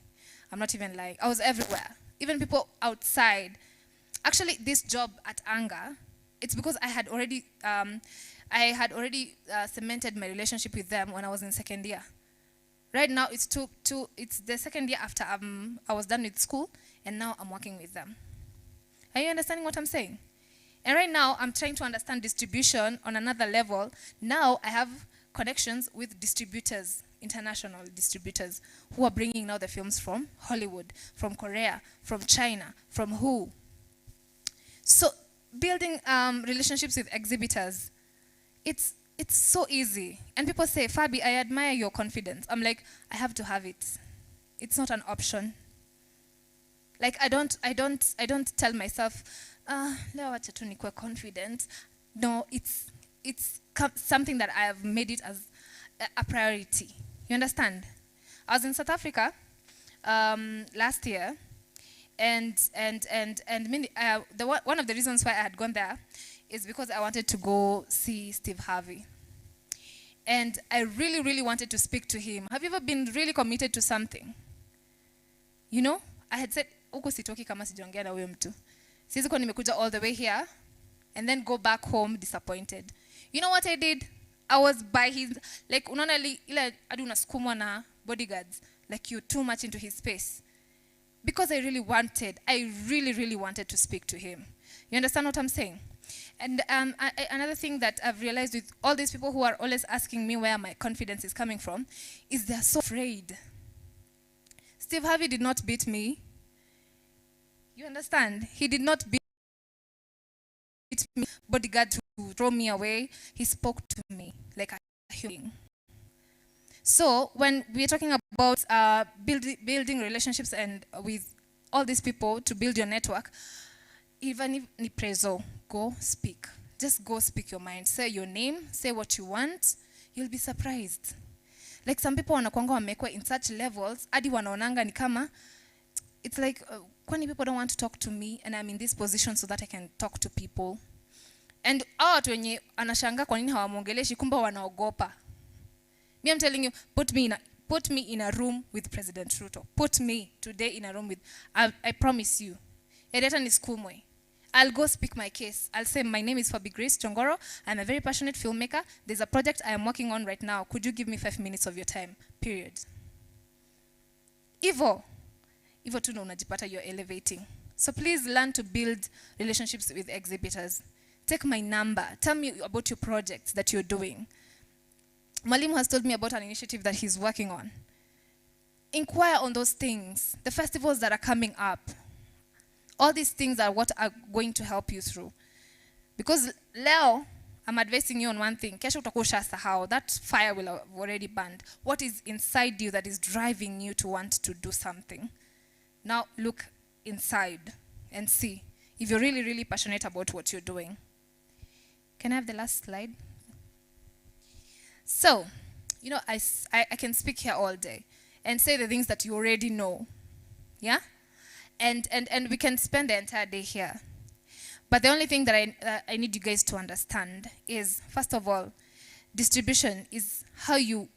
I'm not even lying. I was everywhere. Even people outside. Actually, this job at Anga, it's because I had already cemented my relationship with them when I was in second year. Right now, it's the second year after I was done with school, and now I'm working with them. Are you understanding what I'm saying? And right now, I'm trying to understand distribution on another level. Now, I have connections with distributors, international distributors, who are bringing now the films from Hollywood, from Korea, from China, from who. So building relationships with exhibitors, it's so easy. And people say, Fabi, I admire your confidence. I'm like, I have to have it. It's not an option. Like I don't tell myself, leo wacha tu nikuwe confident. No, it's something that I have made it as a priority. You understand? I was in South Africa last year, and one of the reasons why I had gone there is because I wanted to go see Steve Harvey. And I really, really wanted to speak to him. Have you ever been really committed to something? You know, I had said, uko sitoki kama sijaongea na huyo mtu. Siwezi kuwa nimekuja all the way here and then go back home disappointed. You know what I did? I was by his, like, unaona ile adi unasukumwa na bodyguards, like you're too much into his space. Because I really wanted to speak to him. You understand what I'm saying? And another thing that I've realized with all these people who are always asking me where my confidence is coming from is they're so afraid. Steve Harvey did not beat me. You understand? He did not beat me. Bodyguard to throw me away. He spoke to me like a human. So when we're talking about building relationships and with all these people to build your network, even if ni prezo, go speak. Just go speak your mind. Say your name, say what you want. You'll be surprised. Like some people wanakuanga wamekwa in such levels, hadi wanaonanga ni kama, it's like, kwani people don't want to talk to me and I'm in this position so that I can talk to people. And watu wenye anashanga kwa nini hawamuongeleshi kumbe wanaogopa. Me, I'm telling you, put me in a room with President Ruto. Put me today in a room with, I promise you. Edeta niskumwe. I'll go speak my case. I'll say, my name is Fabi Grace Chongoro. I'm a very passionate filmmaker. There's a project I am working on right now. Could you give me 5 minutes of your time? Period. Ivo tu na unajipata you're elevating. So please learn to build relationships with exhibitors. Take my number. Tell me about your projects that you're doing. Mwalimu has told me about an initiative that he's working on. Inquire on those things. The festivals that are coming up. All these things are what are going to help you through. Because leo, I'm advising you on one thing. Kesho utakuwa ushasahau. That fire will have already burned. What is inside you that is driving you to want to do something? Now look inside and see if you're really, really passionate about what you're doing. Can I have the last slide? So, you know, I can speak here all day. and say the things that you already know. Yeah? And we can spend the entire day here. But the only thing that I need you guys to understand is, first of all, distribution is how you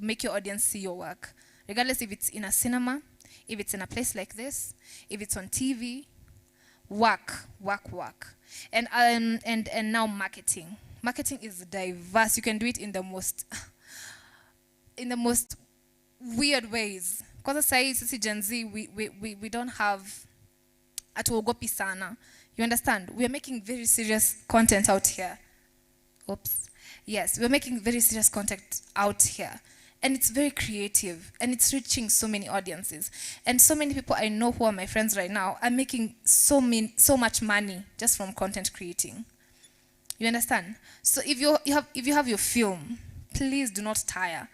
make your audience see your work. Regardless if it's in a cinema, if it's in a place like this, if it's on TV, work. And now marketing. Marketing is diverse. You can do it in the most weird ways. Because sisi Gen Z, we don't have atuogopi sana. You understand? We are making very serious content out here. Oops. Yes, we're making very serious content out here. And it's very creative. And it's reaching so many audiences. And so many people I know who are my friends right now are making so much money just from content creating. You understand? So if you have your film, please do not tire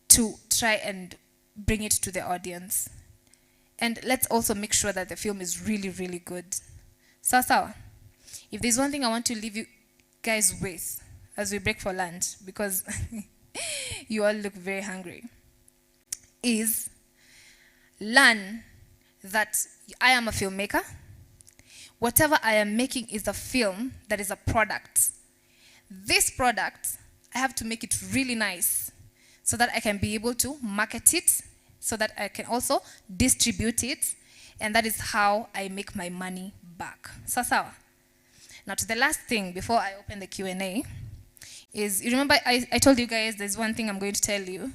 to try and bring it to the audience. And let's also make sure that the film is really, really good. Sawa. If there's one thing I want to leave you guys with as we break for lunch, because you all look very hungry, is learn that I am a filmmaker. Whatever I am making is a film that is a product. This product, I have to make it really nice so that I can be able to market it, so that I can also distribute it, and that is how I make my money back. Sawa. Now to the last thing before I open the Q&A is, you remember I told you guys there's one thing I'm going to tell you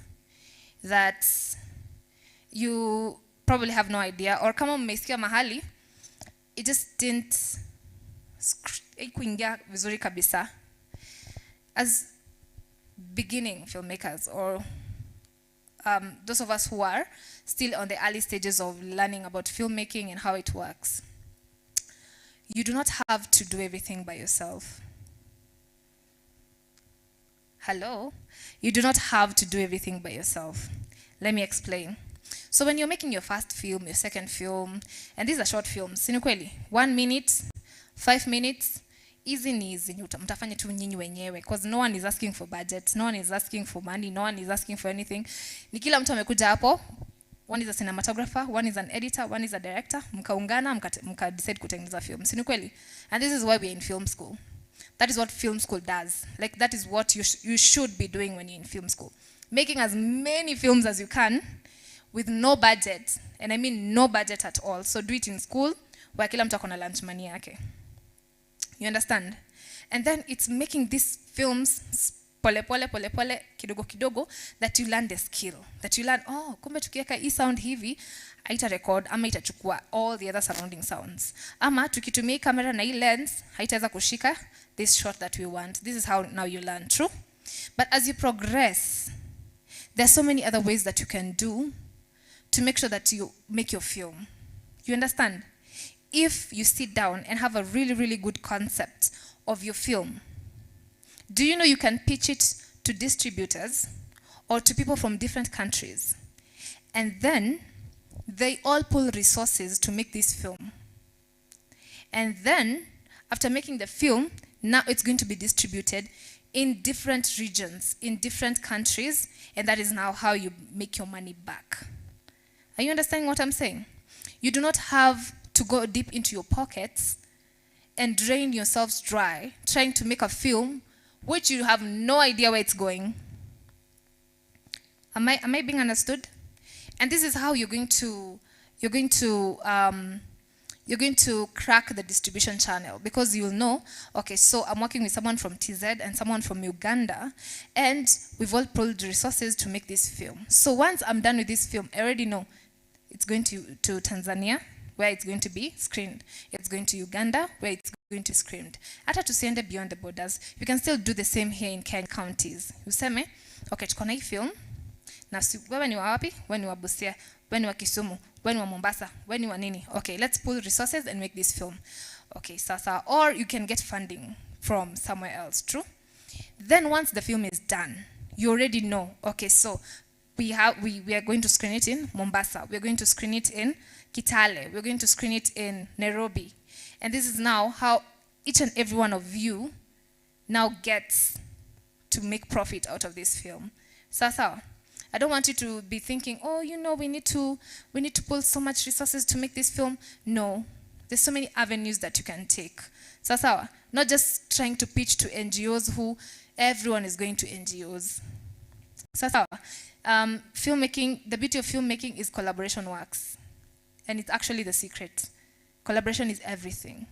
that you probably have no idea, or kama mmesikia mahali, it just didn't kuingia vizuri kabisa. As beginning filmmakers, or those of us who are still on the early stages of learning about filmmaking and how it works, you do not have to do everything by yourself. Hello? You do not have to do everything by yourself. Let me explain. So when you're making your first film, your second film, and these are short films, sini kweli, 1 minute, 5 minutes, easy ni easy, mtafanya tu nyinyi wenyewe, because no one is asking for budget, no one is asking for money, no one is asking for anything. Ni kila mtu amekuja hapo, one is a cinematographer, one is an editor, one is a director, mkaungana, mka decide kutengeneza film, sini kweli? And this is why we're in film school. That is what film school does. Like, that is what you should be doing when you're in film school. Making as many films as you can with no budget. And I mean no budget at all. So do it in school where kila mtu akona lunch money yake. You understand? And then it's making these films pole, kidogo kidogo, that you learn the skill. That you learn, oh, kumbe tukiweka hii sound hivi, haita record, ama itachukua all the other surrounding sounds. Ama tukitumia camera na hii lens, haitaweza kushika this shot that we want. This is how now you learn, true? But as you progress, there are so many other ways that you can do to make sure that you make your film. You understand? If you sit down and have a really, really good concept of your film, do you know you can pitch it to distributors or to people from different countries? And then they all pull resources to make this film. And then after making the film, now it's going to be distributed in different regions, in different countries, and that is now how you make your money back. Are you understanding what I'm saying? You do not have to go deep into your pockets and drain yourselves dry trying to make a film which you have no idea where it's going. Am I being understood? And this is how you're going to crack the distribution channel, because you'll know, okay, so I'm working with someone from TZ and someone from Uganda, and we've all pulled resources to make this film. So once I'm done with this film, I already know it's going to Tanzania, where it's going to be screened. It's going to Uganda, where it's going to be screened. Hata tusiende beyond the borders, you can still do the same here in Kenya counties. Useme, okay, tuko na hii film, na wewe ni wa wapi? Wewe ni wa Busia, wewe ni wa Kisumu, wewe ni wa Mombasa, wewe ni wa nini? Okay, let's pull resources and make this film. Okay, sasa. Or you can get funding from somewhere else, true? Then once the film is done, you already know, okay, so we are going to screen it in Mombasa, we're going to screen it in Kitale, we're going to screen it in Nairobi. And this is now how each and every one of you now gets to make profit out of this film. Sasa. I don't want you to be thinking, oh, we need to pull so much resources to make this film. No, there's so many avenues that you can take. Sasa, not just trying to pitch to NGOs who everyone is going to NGOs. Sasa, filmmaking, the beauty of filmmaking is collaboration works. And it's actually the secret. Collaboration is everything.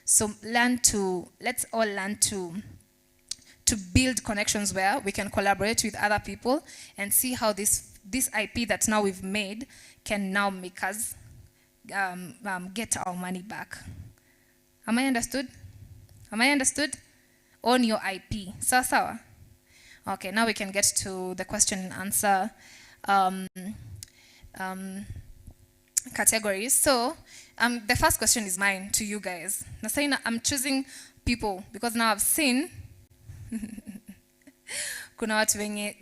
So let's all learn to build connections where we can collaborate with other people and see how this IP that now we've made can now make us get our money back. Am I understood? Am I understood? Own your IP. Sawa? Okay, now we can get to the question and answer categories. So the first question is mine to you guys. Now, I'm choosing people because now I've seen kuna watu wenye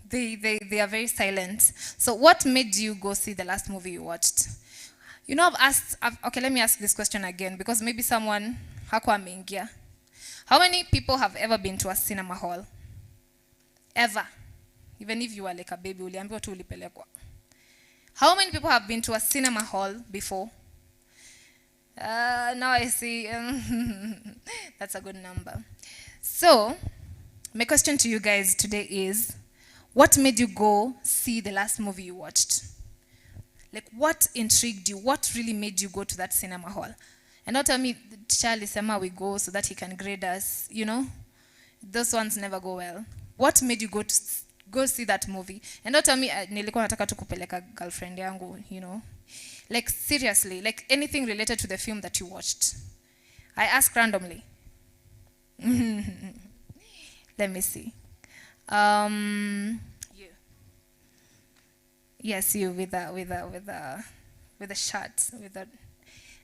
they are very silent. So what made you go see the last movie you watched? Okay, let me ask this question again because maybe someone hakuwa ameingia. How many people have ever been to a cinema hall? Ever? Even if you were like a baby, uliambiwa tu ulipelekwa. How many people have been to a cinema hall before? Now I see. That's a good number. So, my question to you guys today is, what made you go see the last movie you watched? Like, what intrigued you? What really made you go to that cinema hall? And not tell me, Charlie Sema, we go so that he can grade us, Those ones never go well. What made you go see that movie? And not tell me, nilikuwa nataka tu kupeleka girlfriend yangu, Like, seriously, like anything related to the film that you watched. I ask randomly. Let me see. You. Yes, you with a shirt,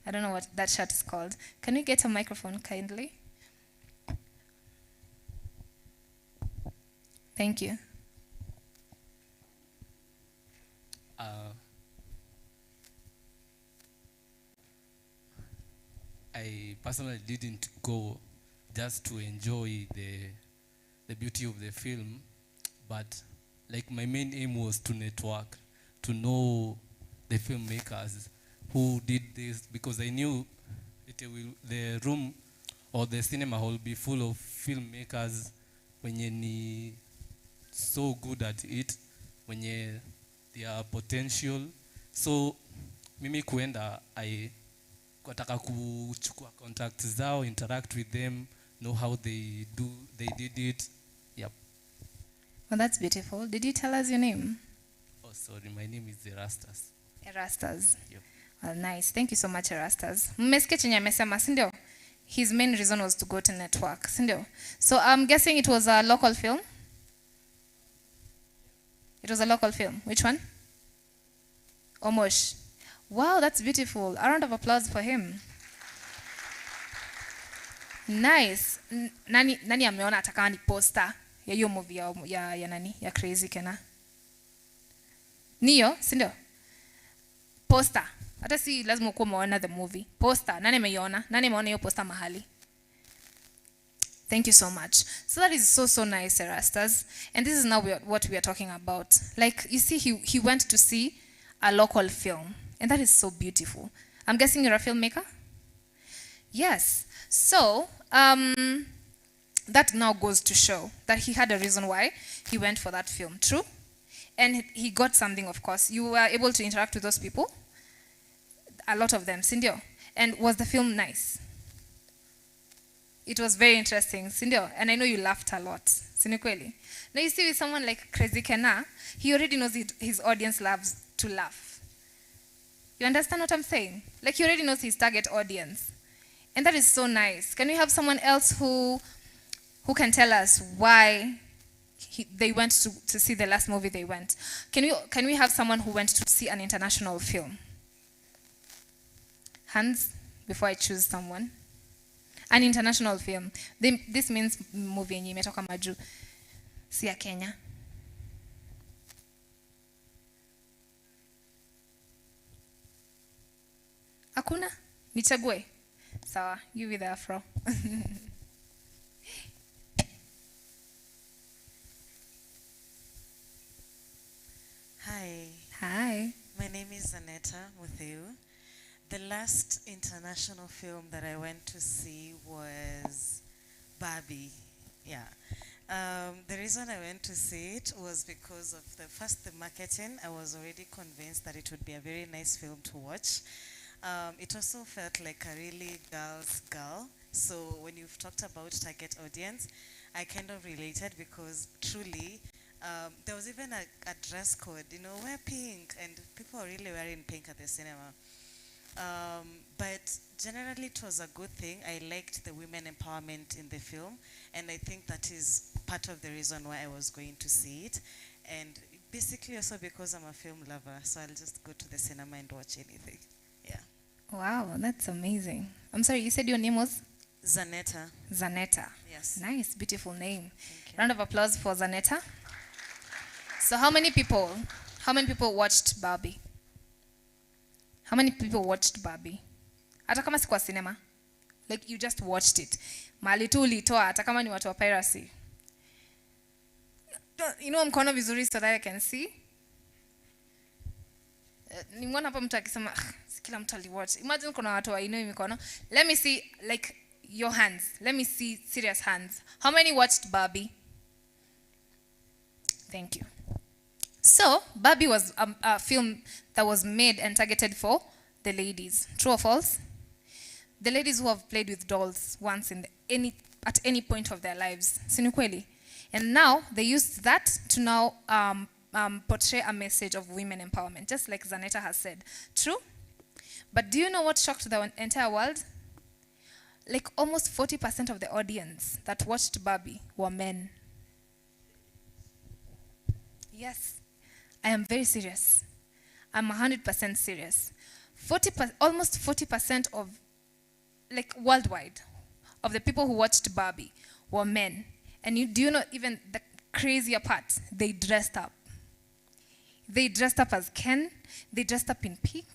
I don't know what that shirt is called. Can we get a microphone kindly? Thank you. I personally didn't go just to enjoy the beauty of the film, but like my main aim was to network, to know the filmmakers who did this, because I knew the room or the cinema hall will be full of filmmakers wenye ni so good at it, wenye their potential. So mimi kuenda, I kutaka kuchukua contacts zao, interact with them, know how they did it. Yep. Well, that's beautiful. Did you tell us your name? Oh, sorry, my name is Erastus. Erastus. Yep. Well, nice. Thank you so much, Erastus. Mmesikia chenye amesema, si ndio? His main reason was to go to network, si ndio? So I'm guessing it was a local film? It was a local film. Which one? Omosh. Wow, that's beautiful. A round of applause for him. Nice. Nani ameona atakawa ni poster ya hiyo movie ya nani? Ya Crazy Kena. Niyo, si ndio? Poster. Hata si lazima ukuwa umeona the movie. Poster. Nani ameiona? Nani ameona hiyo poster mahali? Thank you so much. So that is so nice, Erastus. And this is now what we are talking about. Like, you see, he went to see a local film. And that is so beautiful. I'm guessing you're a filmmaker? Yes. So, that now goes to show that he had a reason why he went for that film. True? And he got something, of course. You were able to interact with those people. A lot of them, Sindio. And was the film nice? It was very interesting, Sindio. And I know you laughed a lot. Sinikweli. Now you see with someone like Crazy Kena, he already knows his audience loves to laugh. You understand what I'm saying? Like he already knows his target audience. And that is so nice. Can we have someone else who can tell us why they went to see the last movie they went? Can we have someone who went to see an international film? Hands, before I choose someone. An international film. This means movie yenye imetoka maju. Si ya Kenya. Hakuna? Nichague? Sawa, you with the afro. is Aneta Mutheu. The last international film that I went to see was Barbie. Yeah. The reason I went to see it was because of the marketing. I was already convinced that it would be a very nice film to watch. It also felt like a really girl's girl. So when you've talked about target audience, I kind of related because truly, there was even a dress code, wear pink, and people are really wearing pink at the cinema. But generally it was a good thing. I liked the women empowerment in the film, and I think that is part of the reason why I was going to see it. And basically also because I'm a film lover, so I'll just go to the cinema and watch anything. Yeah. Wow, that's amazing. I'm sorry, you said your name was? Zanetta. Zanetta. Yes. Nice, beautiful name. Thank you. Round of applause for Zanetta. So how many people watched Barbie? How many people watched Barbie? Hata kama si kwa cinema. Like you just watched it. Mali tu ulitoa hata kama ni watu wa piracy. Mkono vizuri so that I can see. Nimeona hapa mtu akisema si kila mtu aliwatch. Imagine kuna watu wainui mikono. Let me see like your hands. Let me see serious hands. How many watched Barbie? Thank you. So, Barbie was a film that was made and targeted for the ladies. True or false? The ladies who have played with dolls once at any point of their lives. Sinukweli. And now they used that to now portray a message of women empowerment, just like Zanetta has said. True? But do you know what shocked the entire world? Like almost 40% of the audience that watched Barbie were men. Yes. I am very serious. I'm 100% serious. Almost 40% of, like worldwide, of the people who watched Barbie were men. And do you know even the crazier part? They dressed up. They dressed up as Ken. They dressed up in pink.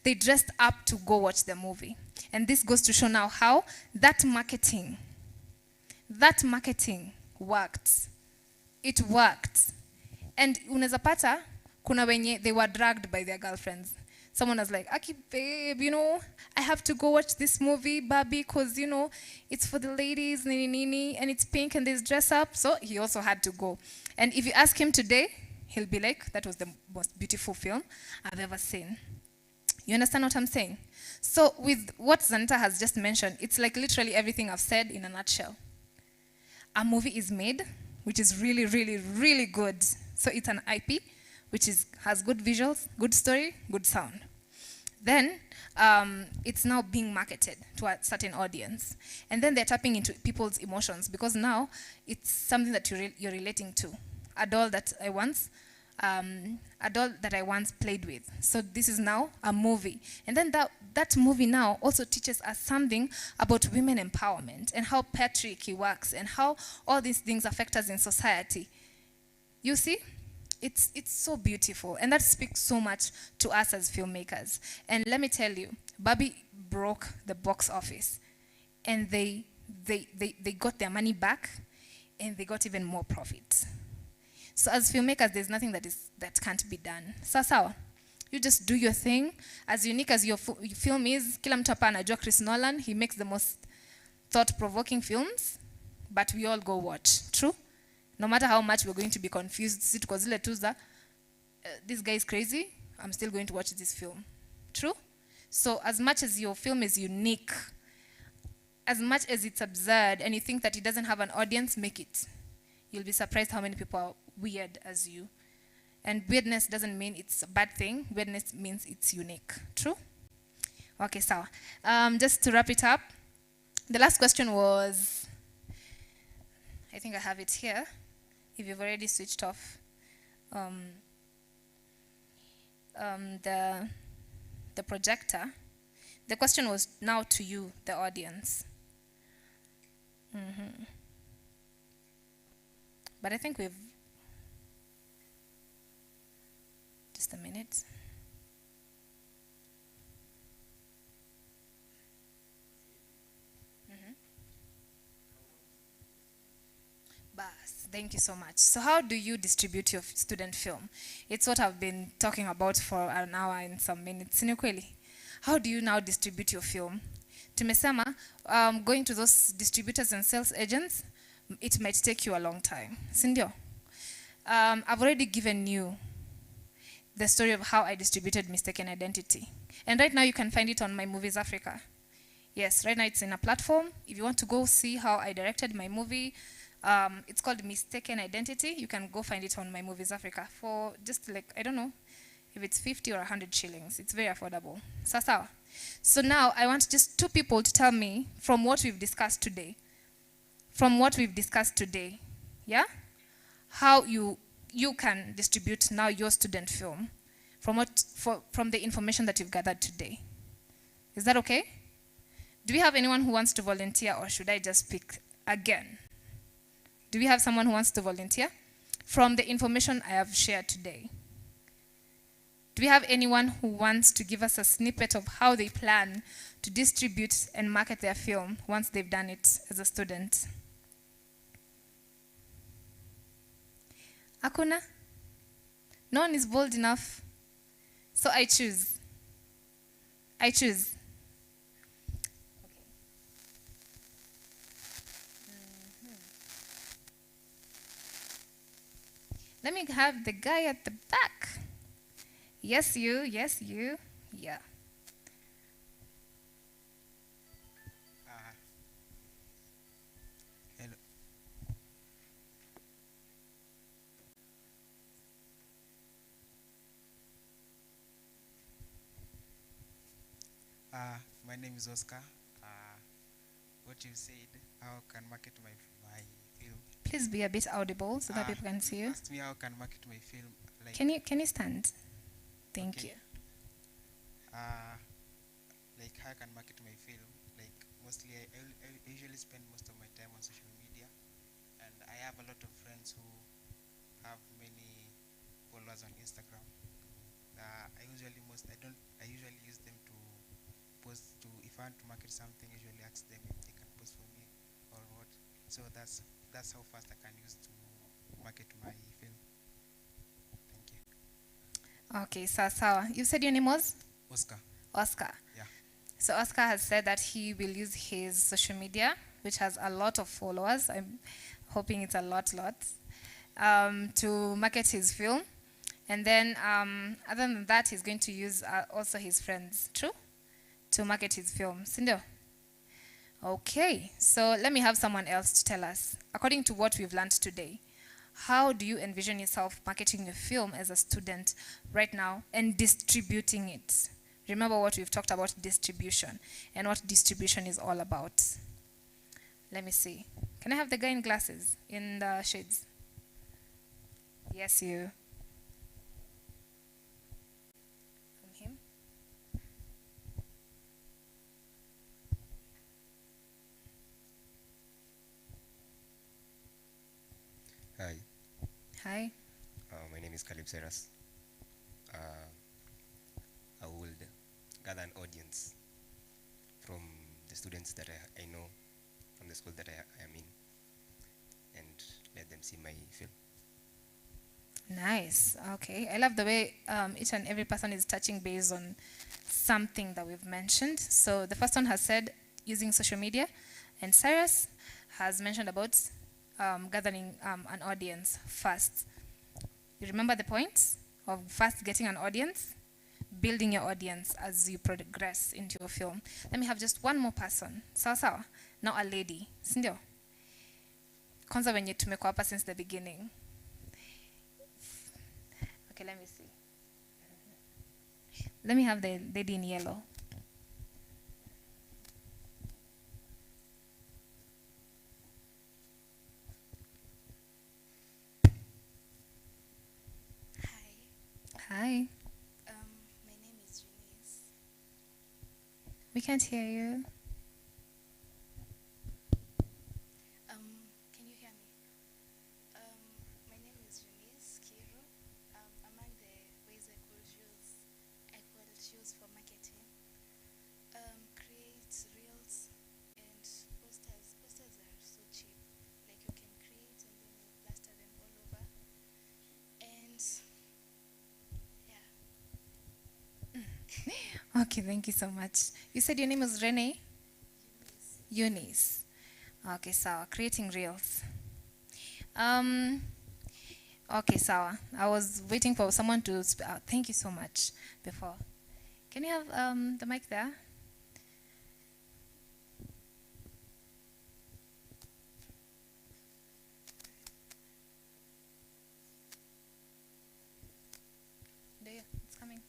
They dressed up to go watch the movie. And this goes to show now how that marketing worked. It worked. And unaweza pata, kuna wenye, they were dragged by their girlfriends. Someone was like, Aki, babe, I have to go watch this movie, Barbie, because, it's for the ladies, nini, and it's pink and there's dress up. So he also had to go. And if you ask him today, he'll be like, that was the most beautiful film I've ever seen. You understand what I'm saying? So with what Zanetta has just mentioned, it's like literally everything I've said in a nutshell. A movie is made, which is really, really, really good. So it's an IP, which has good visuals, good story, good sound. Then it's now being marketed to a certain audience. And then they're tapping into people's emotions because now it's something that you're relating to. A doll that I once played with. So this is now a movie. And then that movie now also teaches us something about women empowerment and how patriarchy works and how all these things affect us in society. You see? It's so beautiful. And that speaks so much to us as filmmakers. And let me tell you, Barbie broke the box office. And they got their money back and they got even more profit. So as filmmakers, there's nothing that can't be done. Sawa. You just do your thing. As unique as your film is, kila mtu hapa anajua Chris Nolan, he makes the most thought-provoking films, but we all go watch. True? No matter how much we're going to be confused, this guy is crazy, I'm still going to watch this film. True? So as much as your film is unique, as much as it's absurd, and you think that it doesn't have an audience, make it. You'll be surprised how many people are weird as you. And weirdness doesn't mean it's a bad thing. Weirdness means it's unique. True? Okay, so just to wrap it up, the last question was, I think I have it here, if you've already switched off the projector. The question was now to you, the audience. But I think we've, just a minute. Bye. Thank you so much. So how do you distribute your student film? It's what I've been talking about for an hour and some minutes. Ni kweli? How do you now distribute your film? Tumesema, going to those distributors and sales agents, it might take you a long time. Sindio? I've already given you the story of how I distributed Mistaken Identity. And right now you can find it on My Movies Africa. Yes, right now it's in a platform. If you want to go see how I directed my movie, it's called Mistaken Identity. You can go find it on My Movies Africa for just like, I don't know, if it's 50 or 100 shillings. It's very affordable. Sawa. So now I want just two people to tell me from what we've discussed today. Yeah? How you can distribute now your student film from the information that you've gathered today. Is that okay? Do we have anyone who wants to volunteer, or should I just speak again? Do we have someone who wants to volunteer from the information I have shared today? Do we have anyone who wants to give us a snippet of how they plan to distribute and market their film once they've done it as a student? Akuna? No one is bold enough. So I choose. Let me have the guy at the back. Yes, you. Yeah. Hello. My name is Oscar. What you said, how can market my film? Please be a bit audible so that people can see you. Asked me how can market my film. Like, Can you stand? Thank you. Like how I can market my film. Like mostly I usually spend most of my time on social media, and I have a lot of friends who have many followers on Instagram. I usually use them to post to, if I want to market something, I usually ask them if they can post for me or what. So that's how fast I can use to market my film. Thank you. Okay, sawa. You said your name was? Oscar. Yeah. So Oscar has said that he will use his social media, which has a lot of followers. I'm hoping it's a lot, to market his film. And then other than that, he's going to use also his friends, true? To market his film. Sindo? Okay, so let me have someone else to tell us. According to what we've learned today, how do you envision yourself marketing your film as a student right now and distributing it? Remember what we've talked about, distribution, and what distribution is all about. Let me see. Can I have the guy in glasses, in the shades? Yes, you. From him? Hi, Hi. my name is Caleb Seras. I will gather an audience from the students that I know from the school that I am in, and let them see my film. Nice. Okay. I love the way each and every person is touching base on something that we've mentioned. So the first one has said using social media, and Cyrus has mentioned about gathering an audience first. You remember the point of first getting an audience? Building your audience as you progress into your film. Let me have just one more person. Sawa. Now a lady. Sindio? Kwanza wenye tumekuwa hapa since the beginning. Okay, let me see. Let me have the lady in yellow. Hi. My name is Eunice. We can't hear you. Can you hear me? My name is Eunice Kiro. Among the ways I could choose for marketing, create reels and posters. Posters are so cheap. Like you can create and then you Okay, thank you so much. You said your name was Renee? Eunice. Okay, sawa. Creating reels. Okay, sawa. I was waiting for someone to thank you so much before. Can you have the mic there? There, it's coming.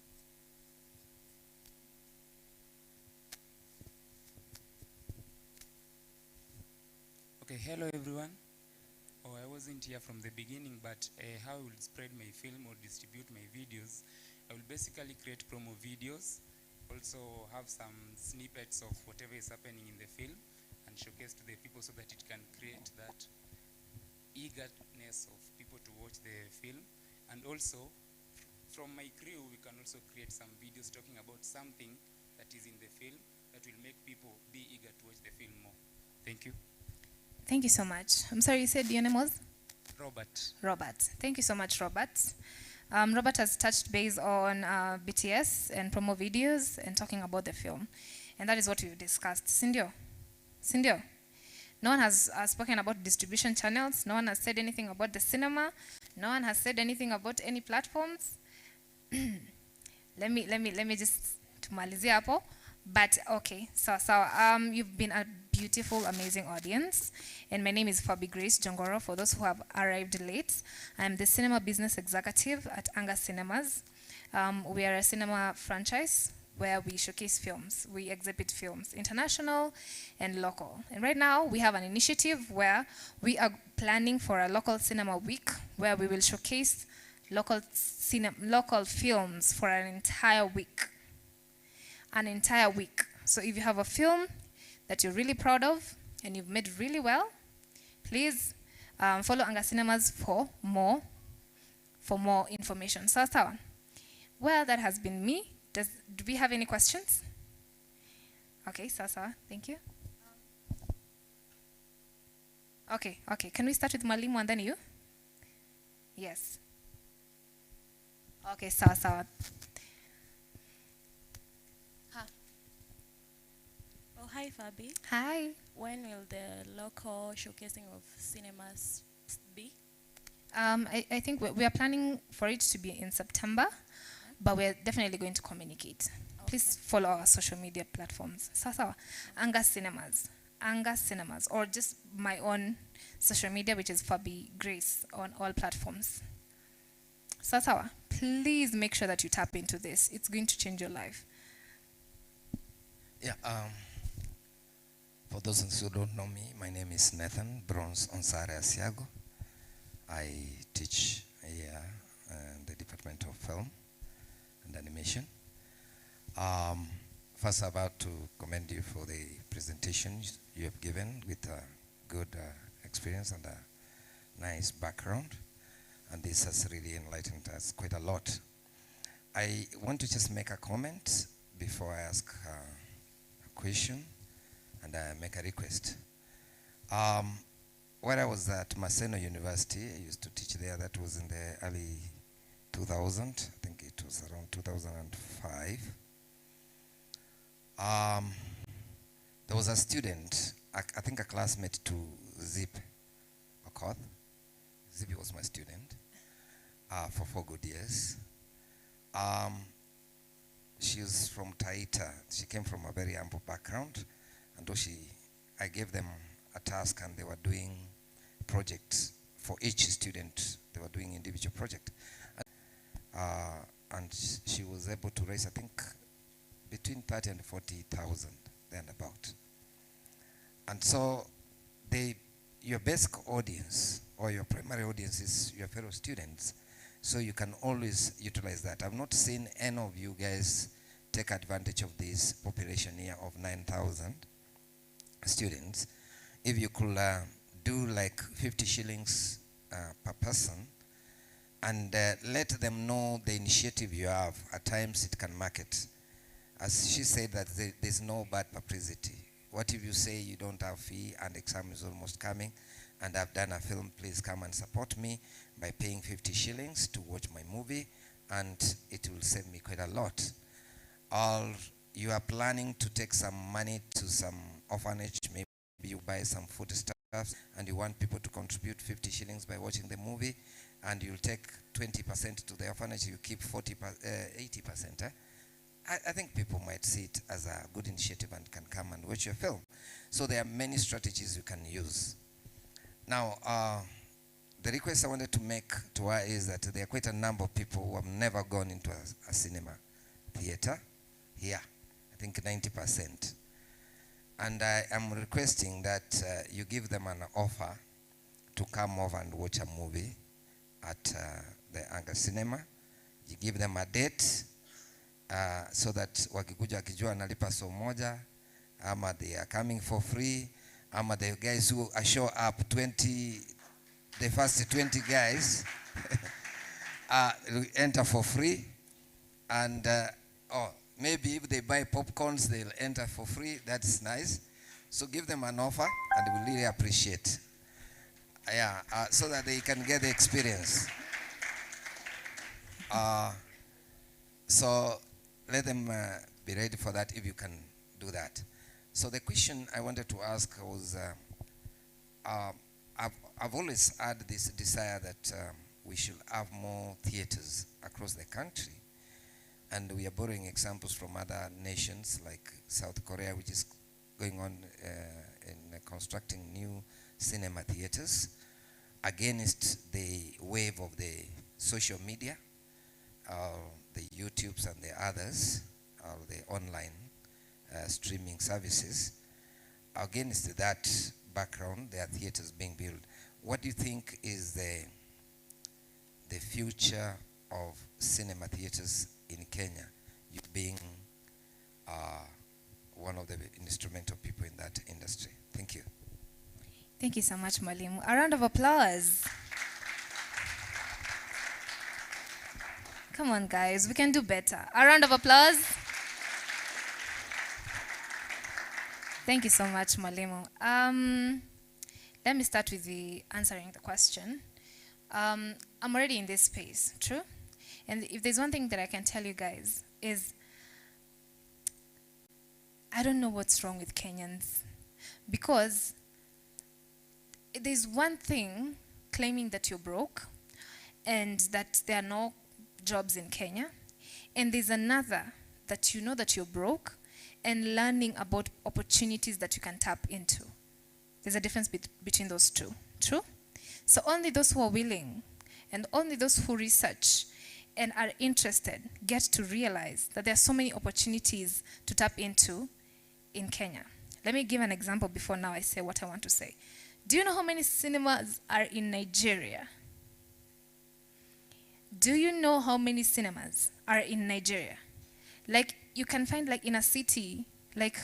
Okay, hello everyone. Oh, I wasn't here from the beginning, but how I will spread my film or distribute my videos, I will basically create promo videos, also have some snippets of whatever is happening in the film and showcase to the people so that it can create that eagerness of people to watch the film. And also, from my crew, we can also create some videos talking about something that is in the film that will make people be eager to watch the film more. Thank you. Thank you so much. I'm sorry, you said your name was? Robert. Robert. Thank you so much, Robert. Robert has touched base on BTS and promo videos and talking about the film. And that is what we've discussed. Sindio? Sindio? No one has spoken about distribution channels. No one has said anything about the cinema. No one has said anything about any platforms. let me just tumalizie hapo. But okay, so you've been a beautiful, amazing audience. And my name is Fabi Grace Jongoro. For those who have arrived late, I'm the cinema business executive at Anga Cinemas. We are a cinema franchise where we showcase films. We exhibit films, international and local. And right now, we have an initiative where we are planning for a local cinema week where we will showcase local films for an entire week. An entire week. So if you have a film that you're really proud of and you've made really well, please follow Anga Cinemas for more information. So, well, that has been me. Do we have any questions? Okay, Sasa, thank you. Okay. Can we start with Malimu and then you? Yes. Okay, Sasa. Oh, hi, Fabi. Hi. When will the local showcasing of cinemas be? I think we are planning for it to be in September, but we're definitely going to communicate. Okay. Please follow our social media platforms. Sawa. Anga Cinemas, or just my own social media, which is Fabi Grace on all platforms. Sawa. Please make sure that you tap into this. It's going to change your life. Yeah. For those who don't know me, my name is Nathan Bronze Onsare Asiago. I teach here in the Department of Film and Animation. First, I'm about to commend you for the presentation you have given with a good experience and a nice background. And this has really enlightened us quite a lot. I want to just make a comment before I ask a question and make a request. When I was at Maseno University, I used to teach there. That was in the early 2000. I think it was around 2005. There was a student, I think a classmate to Zip Okoth. Zip was my student for 4 good years. She was from Taita. She came from a very humble background. And I gave them a task and they were doing projects for each student. They were doing individual project. And she was able to raise, I think, between 30 and 40,000 then about. And so your basic audience or your primary audience is your fellow students. So you can always utilize that. I've not seen any of you guys take advantage of this population here of 9,000 students. If you could do like 50 shillings per person and let them know the initiative you have, at times it can market. As she said that there's no bad publicity. What if you say you don't have fee and exam is almost coming and I've done a film, please come and support me by paying 50 shillings to watch my movie and it will save me quite a lot. Or you are planning to take some money to some orphanage, maybe you buy some foodstuffs and you want people to contribute 50 shillings by watching the movie, and you'll take 20% to the orphanage, you keep 80%. I think people might see it as a good initiative and can come and watch your film. So there are many strategies you can use. Now, the request I wanted to make to her is that there are quite a number of people who have never gone into a cinema theater here. I think 90%. And I am requesting that you give them an offer to come over and watch a movie at the Anga Cinema. You give them a date so that wakikuja wakijua analipa so moja, ama they are coming for free, ama the guys who show up, the first 20 guys enter for free, and maybe if they buy popcorns, they'll enter for free. That's nice. So give them an offer, and we'll really appreciate. So that they can get the experience. So let them be ready for that if you can do that. So the question I wanted to ask was, I've always had this desire that we should have more theaters across the country. And we are borrowing examples from other nations like South Korea, which is going on in constructing new cinema theaters against the wave of the social media, the YouTubes and the others, the online streaming services. Against that background, there are theaters being built. What do you think is the future of cinema theaters in Kenya, you being one of the instrumental people in that industry? Thank you. Thank you so much, Mwalimu. A round of applause. Come on, guys, we can do better. A round of applause. Thank you so much, Mwalimu. Let me start with answering the question. I'm already in this space, true? And if there's one thing that I can tell you guys is, I don't know what's wrong with Kenyans. Because there's one thing claiming that you're broke and that there are no jobs in Kenya. And there's another that you know that you're broke and learning about opportunities that you can tap into. There's a difference between those two, true? So only those who are willing and only those who research and are interested get to realize that there are so many opportunities to tap into in Kenya. Let me give an example before now I say what I want to say. Do you know how many cinemas are in Nigeria? Do you know how many cinemas are in Nigeria? Like, you can find, like, in a city like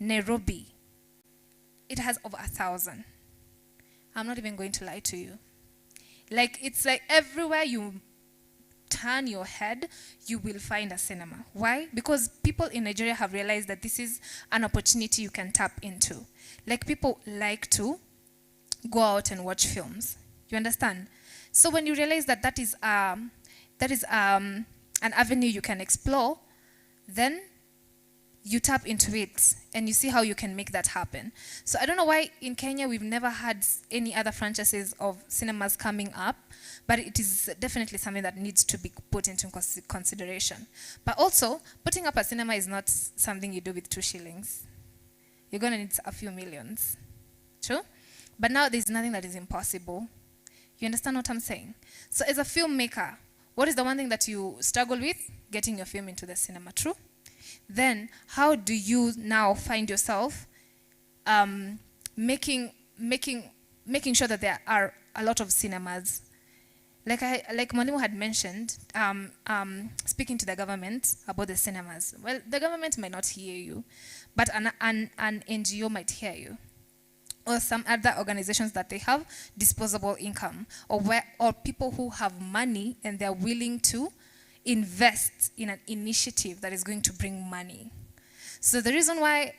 Nairobi, it has over 1,000. I'm not even going to lie to you. Like, it's like everywhere you turn your head, you will find a cinema. Why? Because people in Nigeria have realized that this is an opportunity you can tap into. Like, people like to go out and watch films. You understand? So when you realize that that is an avenue you can explore, then you tap into it and you see how you can make that happen. So I don't know why in Kenya we've never had any other franchises of cinemas coming up, but it is definitely something that needs to be put into consideration. But also, putting up a cinema is not something you do with 2 shillings. You're going to need a few millions. True? But now there's nothing that is impossible. You understand what I'm saying? So as a filmmaker, what is the one thing that you struggle with? Getting your film into the cinema, true? Then how do you now find yourself making sure that there are a lot of cinemas? Like Mwalimu had mentioned, speaking to the government about the cinemas. Well, the government might not hear you, but an NGO might hear you. Or some other organizations that they have disposable income, or people who have money and they're willing to invest in an initiative that is going to bring money. So the reason why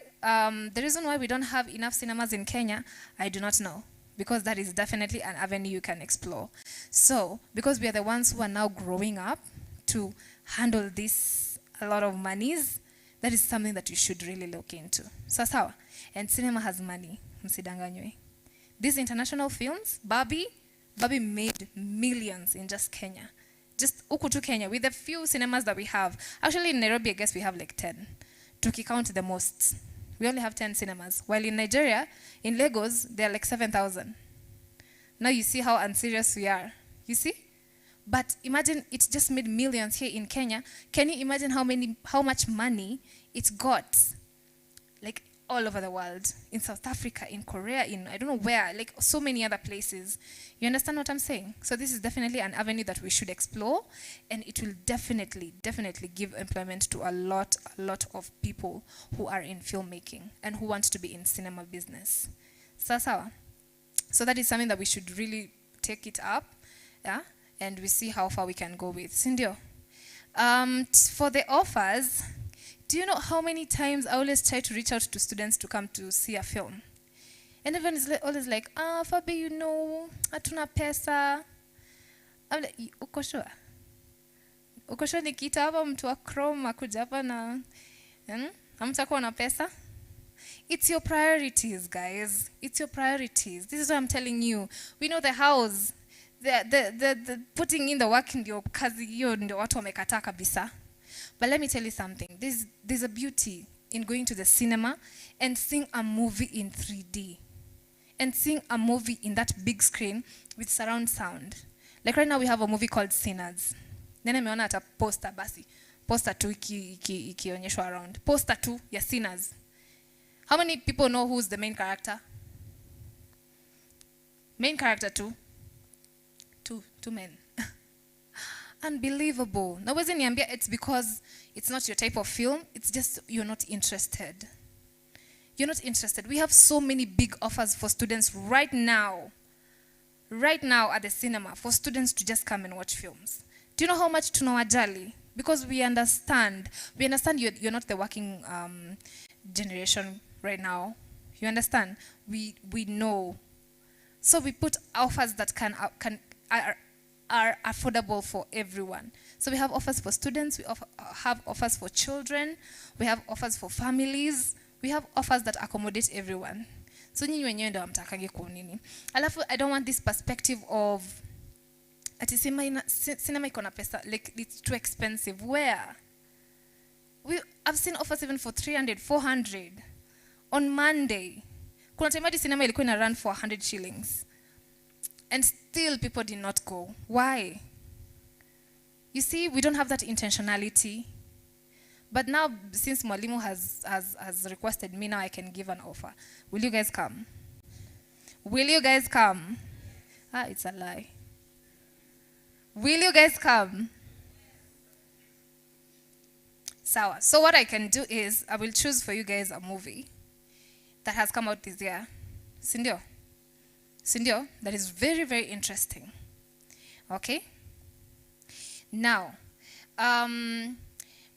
we don't have enough cinemas in Kenya, I do not know, because that is definitely an avenue you can explore. So because we are the ones who are now growing up to handle this, a lot of monies, that is something that you should really look into. Sawa. And cinema has money. Msidanganywe. These international films, Barbie made millions in just Kenya. Just ukutu Kenya, with the few cinemas that we have. Actually, in Nairobi, I guess we have like 10. To count the most. We only have 10 cinemas. While in Nigeria, in Lagos, there are like 7,000. Now you see how unserious we are. You see? But imagine it just made millions here in Kenya. Can you imagine how much money it got? Like all over the world. In South Africa, in Korea, in I don't know where, like so many other places. You understand what I'm saying? So this is definitely an avenue that we should explore, and it will definitely give employment to a lot of people who are in filmmaking and who want to be in cinema business. Sawa. So that is something that we should really take it up, yeah, and we see how far we can go with. Sindio. For the offers, do you know how many times I always try to reach out to students to come to see a film? And everyone is always like, Fabi, you know, hatuna pesa. I'm like, uko sure? Uko sure nikiita hapa mtu wa Chrome akuja hapa na hamtakuwa na pesa? It's your priorities, guys. It's your priorities. This is what I'm telling you. We know the house. The putting in the work ndio kazi hiyo ndio watu wamekataa kabisa. But let me tell you something. There's a beauty in going to the cinema and seeing a movie in 3D. And seeing a movie in that big screen with surround sound. Like right now we have a movie called Sinners. Then nimeona ata poster basi. Poster 2 ikionyeshwa around. Poster 2 ya Sinners. How many people know who's the main character? Main character 2? Two men. Unbelievable. Now wasn't niambia it's because it's not your type of film, it's just you're not interested. You're not interested. We have so many big offers for students right now at the cinema for students to just come and watch films. Do you know how much tunawajali? Because we understand you're not the working generation right now. You understand? We know. So we put offers that are affordable for everyone. So we have offers for students, we have offers for children, we have offers for families, we have offers that accommodate everyone. So nyinyi wenyewe ndio mtakange kwa nini. Alafu I don't want this perspective of ati cinema iko na pesa, like it's too expensive. Where? I've seen offers even for 300, 400 on Monday. Kuna time hadi cinema ilikuwa ina run for 100 shillings. And still people did not go. Why? You see, we don't have that intentionality. But now, since Mwalimu has requested me, now I can give an offer. Will you guys come? Will you guys come? It's a lie. Will you guys come? Sawa. So what I can do is, I will choose for you guys a movie that has come out this year. Sindio? That is very, very interesting. Okay? Now,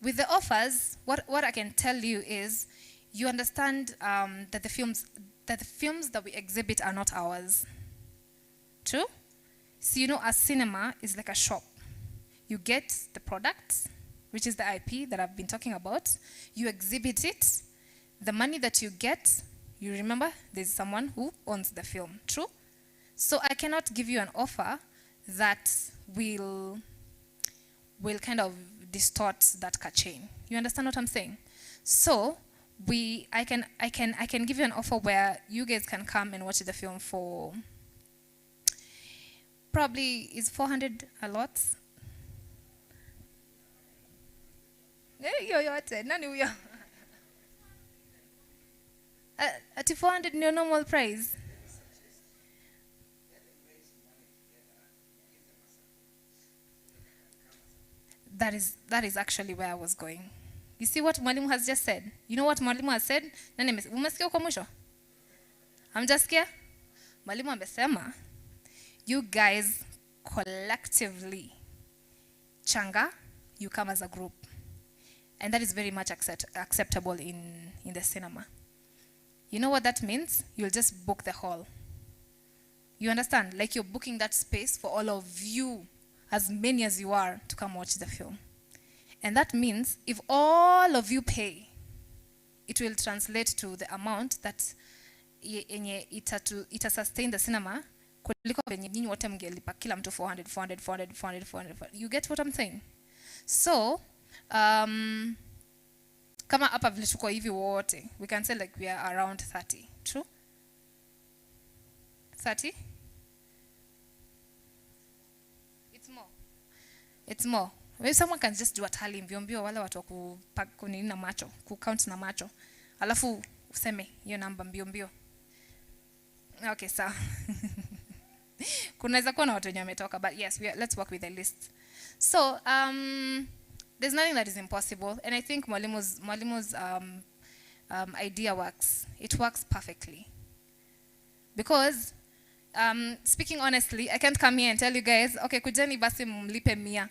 with the offers, what I can tell you is, you understand that the films that we exhibit are not ours. True? So you know, a cinema is like a shop. You get the product, which is the IP that I've been talking about. You exhibit it. The money that you get, you remember, there's someone who owns the film. True? So I cannot give you an offer that will kind of distort that chain. You understand what I'm saying? So I can give you an offer where you guys can come and watch the film for probably is 400 a lot. Nani huyo? At 400 no normal price. That is actually where I was going. You see what Mwalimu has just said? You know what Mwalimu has said? Umesikia kwa mwisho? Hamjasikia? Mwalimu amesema, you guys collectively changa, you come as a group. And that is very much acceptable in the cinema. You know what that means? You'll just book the hall. You understand? Like you're booking that space for all of you, as many as you are, to come watch the film. And that means if all of you pay it will translate to the amount that yenye ita sustain the cinema kuliko venye nyinyi wote mngelipa kila mtu 400. You get what I'm saying? So kama hapa vile tuko hivi wote, we can say like we are around 30. True? 30? It's more. Maybe someone can just do a tally mbio wale watu wa kunini na macho, count na macho. Alafu useme hiyo namba mbio. Okay, so kunaweza kuwa na watu wenye wametoka, but yes, let's work with the list. So, there's nothing that is impossible, and I think Mwalimu's idea works. It works perfectly. Because speaking honestly, I can't come here and tell you guys, okay, kujeni basi mlipe 100.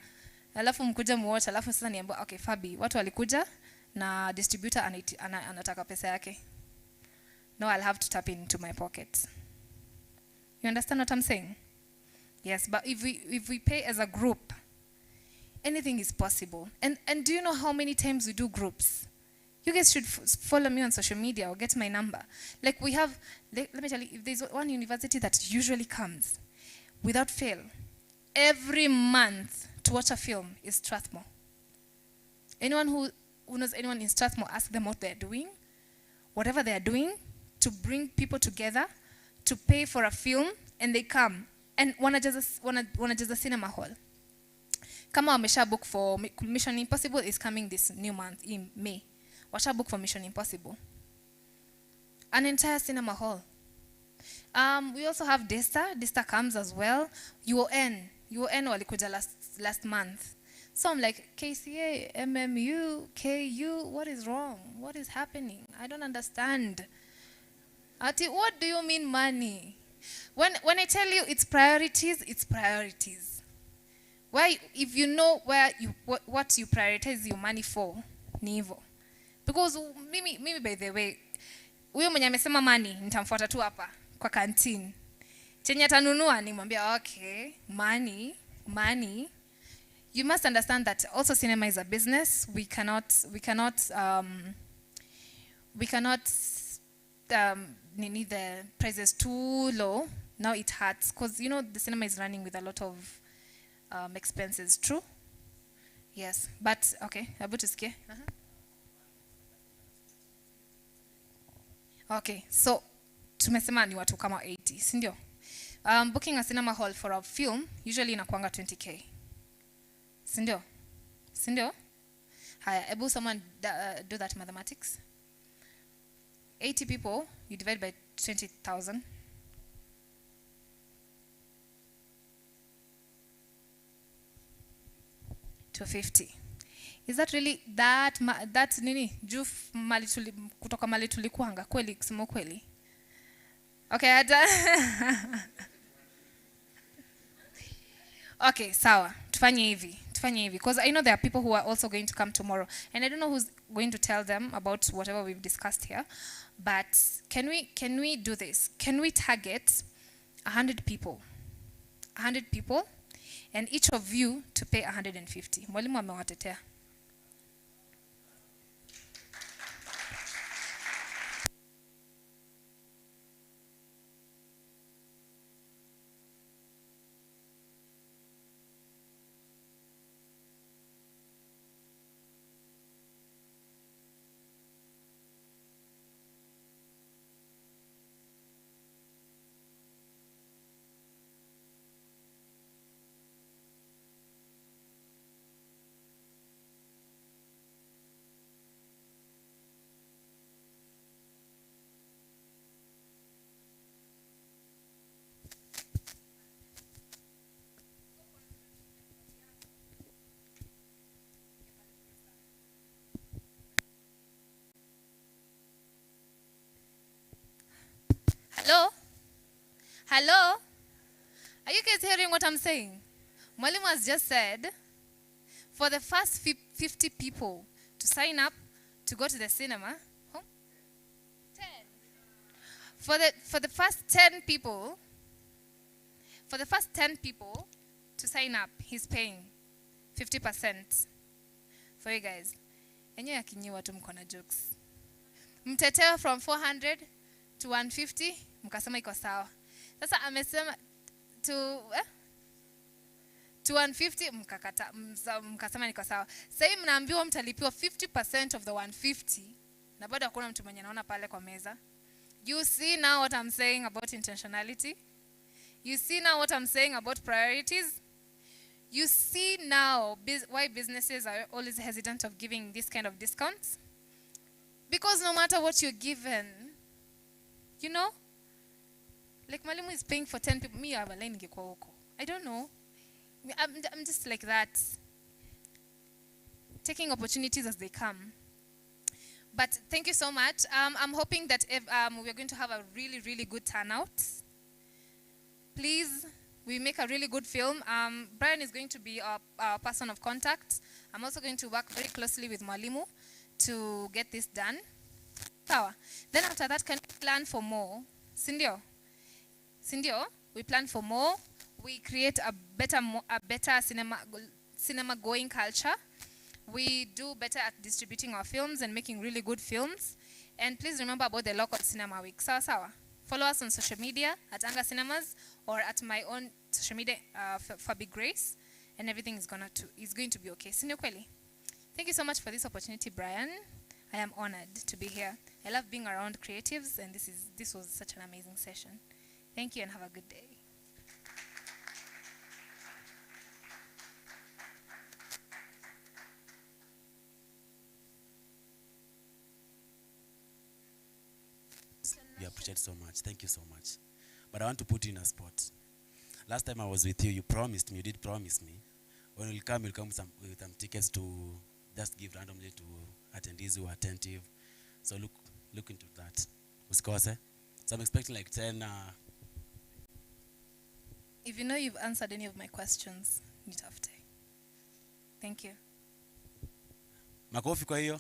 Alafu mkuja muwatch, alafu sasa niambia, okay, Fabi, watu walikuja na distributor anataka pesa yake. No, I'll have to tap into my pocket. You understand what I'm saying? Yes, but if we pay as a group, anything is possible. And do you know how many times we do groups? You guys should follow me on social media or get my number. Like we have, let me tell you, if there's one university that usually comes, without fail, every month to watch a film is Strathmore. Anyone who knows anyone in Strathmore, ask them what they're doing. Whatever they're doing to bring people together, to pay for a film, and they come. And wanajaza cinema hall. Kama wamesha book for Mission Impossible is coming this new month in May. Washa book for Mission Impossible. An entire cinema hall. We also have DISTA. DISTA comes as well. UON walikuja last month. So I'm like, KCA, MMU, KU, what is wrong? What is happening? I don't understand. Ati, what do you mean money? When I tell you it's priorities, it's priorities. Why, if you know what you prioritize your money for, ni hivyo. Because mimi by the way, huyo mwenye amesema money, nitamfuata tu hapa kwa canteen. Chenye atanunua nimwambia, okay, money. You must understand that also cinema is a business. We cannot need the prices too low. Now it hurts because you know the cinema is running with a lot of expenses. True? Yes, but okay. About to scare. Okay, so tumesema ni watu kama 80, si ndio? Booking a cinema hall for a film usually inakuanga 20k. Si ndio? Haya, ebu someone do that mathematics. 80 people, you divide by 20,000. To 50. Is that really that nini? Juu kutoka mali tulikuanga kweli kusema kweli. Okay, okay, sawa. Tufanye hivi because I know there are people who are also going to come tomorrow and I don't know who's going to tell them about whatever we've discussed here, but can we do this? Can we target 100 people? 100 people and each of you to pay 150. Mwalimu amewatetea. Hello? Are you guys hearing what I'm saying? Mwalimu has just said, for the first 50 people to sign up to go to the cinema, 10. For the first 10 people, to sign up, he's paying 50% for you guys. Enyewe akinyi watu mko na jokes. Mtetewa from 400 to 150, mkasema iko sawa. Sasa amesema to 150, mkasema niko sawa. Sasa hivi mnaambiwa mtalipiwa 50% of the 150 na bado hakuna mtu mwenye anaona pale kwa meza. You see now what I'm saying about intentionality? You see now what I'm saying about priorities? You see now why businesses are always hesitant of giving this kind of discounts? Because no matter what you're given, you know, like Malimu is paying for 10 people. Me, I have a line ngekuwa huko. I don't know. I'm just like that. Taking opportunities as they come. But thank you so much. I'm hoping that we're going to have a really, really good turnout. Please, we make a really good film. Brian is going to be our person of contact. I'm also going to work very closely with Mwalimu to get this done. Power. Then after that, can we plan for more? Sindio? We plan for more. We create a better cinema going culture. We do better at distributing our films and making really good films. And please remember about the local cinema week. Sawa sawa. Follow us on social media at Anga Cinemas or at my own social media, Fabi Grace, and everything is going to be okay. Sindio kweli? Thank you so much for this opportunity, Brian. I am honored to be here. I love being around creatives, and this was such an amazing session. Thank you and have a good day. We appreciate so much. Thank you so much. But I want to put you in a spot. Last time I was with you, you promised me, you did promise me. When you'll come with some tickets to just give randomly to attendees who are attentive. So look into that. Usikose. So I'm expecting like 10. If you know you've answered any of my questions, nitafute. Thank you. Makofi kwa hiyo.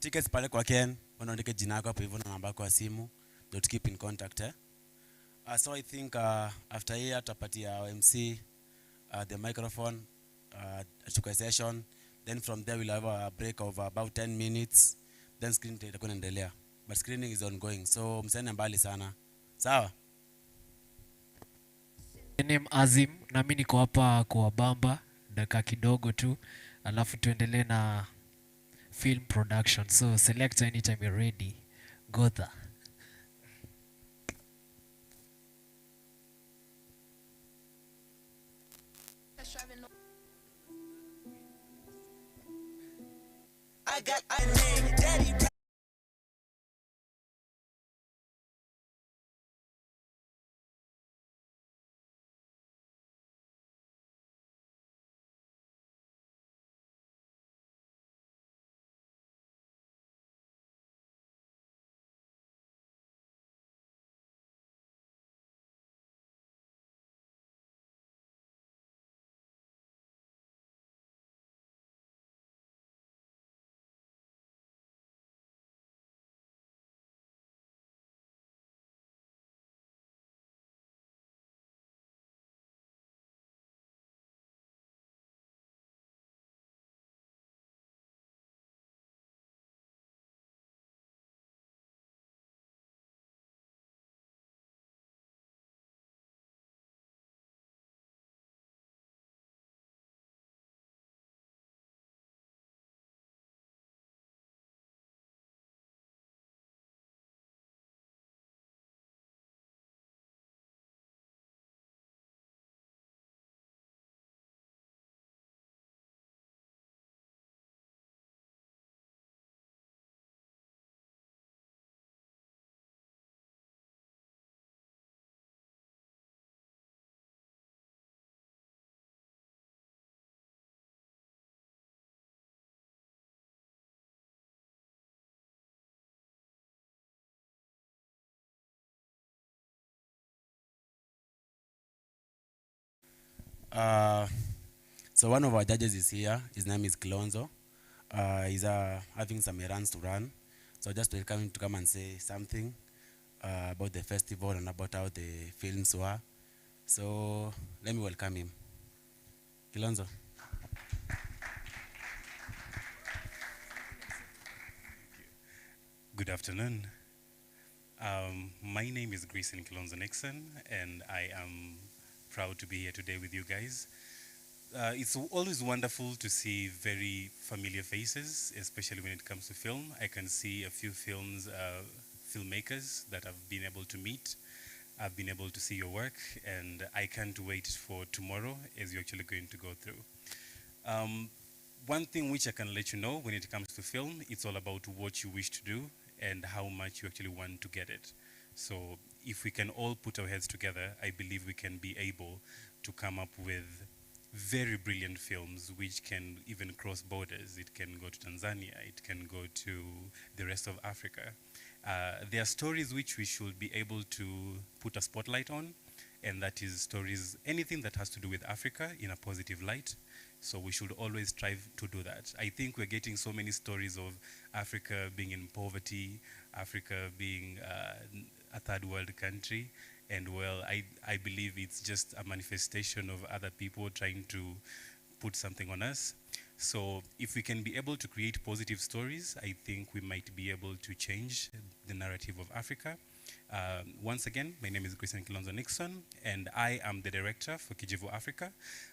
Tickets pale kwa Ken, unaandika jina lako hapo hivyo na namba yako ya simu, to keep in contact. So I think after here tutapatia MC the microphone, a session. Then from there we'll have a break of about 10 minutes. Then screening itakuwa inaendelea. But screening is ongoing. So msene mbali sana. Sawa? Name Azim, na mimi niko hapa kwa Bamba dakika kidogo tu, alafu tuendelee na film production. So select anytime you're ready. Go there. I got a name, Daddy. So one of our judges is here. His name is Kilonzo. He's having some errands to run. So just welcome him to come and say something about the festival and about how the films were. So let me welcome him. Kilonzo. Good afternoon. My name is Grayson Kilonzo Nixon, and I am proud to be here today with you guys. It's always wonderful to see very familiar faces, especially when it comes to film. I can see a few filmmakers that I've been able to meet. I've been able to see your work, and I can't wait for tomorrow as you're actually going to go through. One thing which I can let you know when it comes to film, it's all about what you wish to do and how much you actually want to get it. So if we can all put our heads together, I believe we can be able to come up with very brilliant films which can even cross borders. It can go to Tanzania, it can go to the rest of Africa. There are stories which we should be able to put a spotlight on, and that is stories, anything that has to do with Africa in a positive light. So we should always strive to do that. I think we're getting so many stories of Africa being in poverty, Africa being a third world country, and well, I believe it's just a manifestation of other people trying to put something on us. So if we can be able to create positive stories, I think we might be able to change the narrative of Africa. Once again, my name is Grayson Kilonzo Nixon, and I am the director for Kijivu Africa,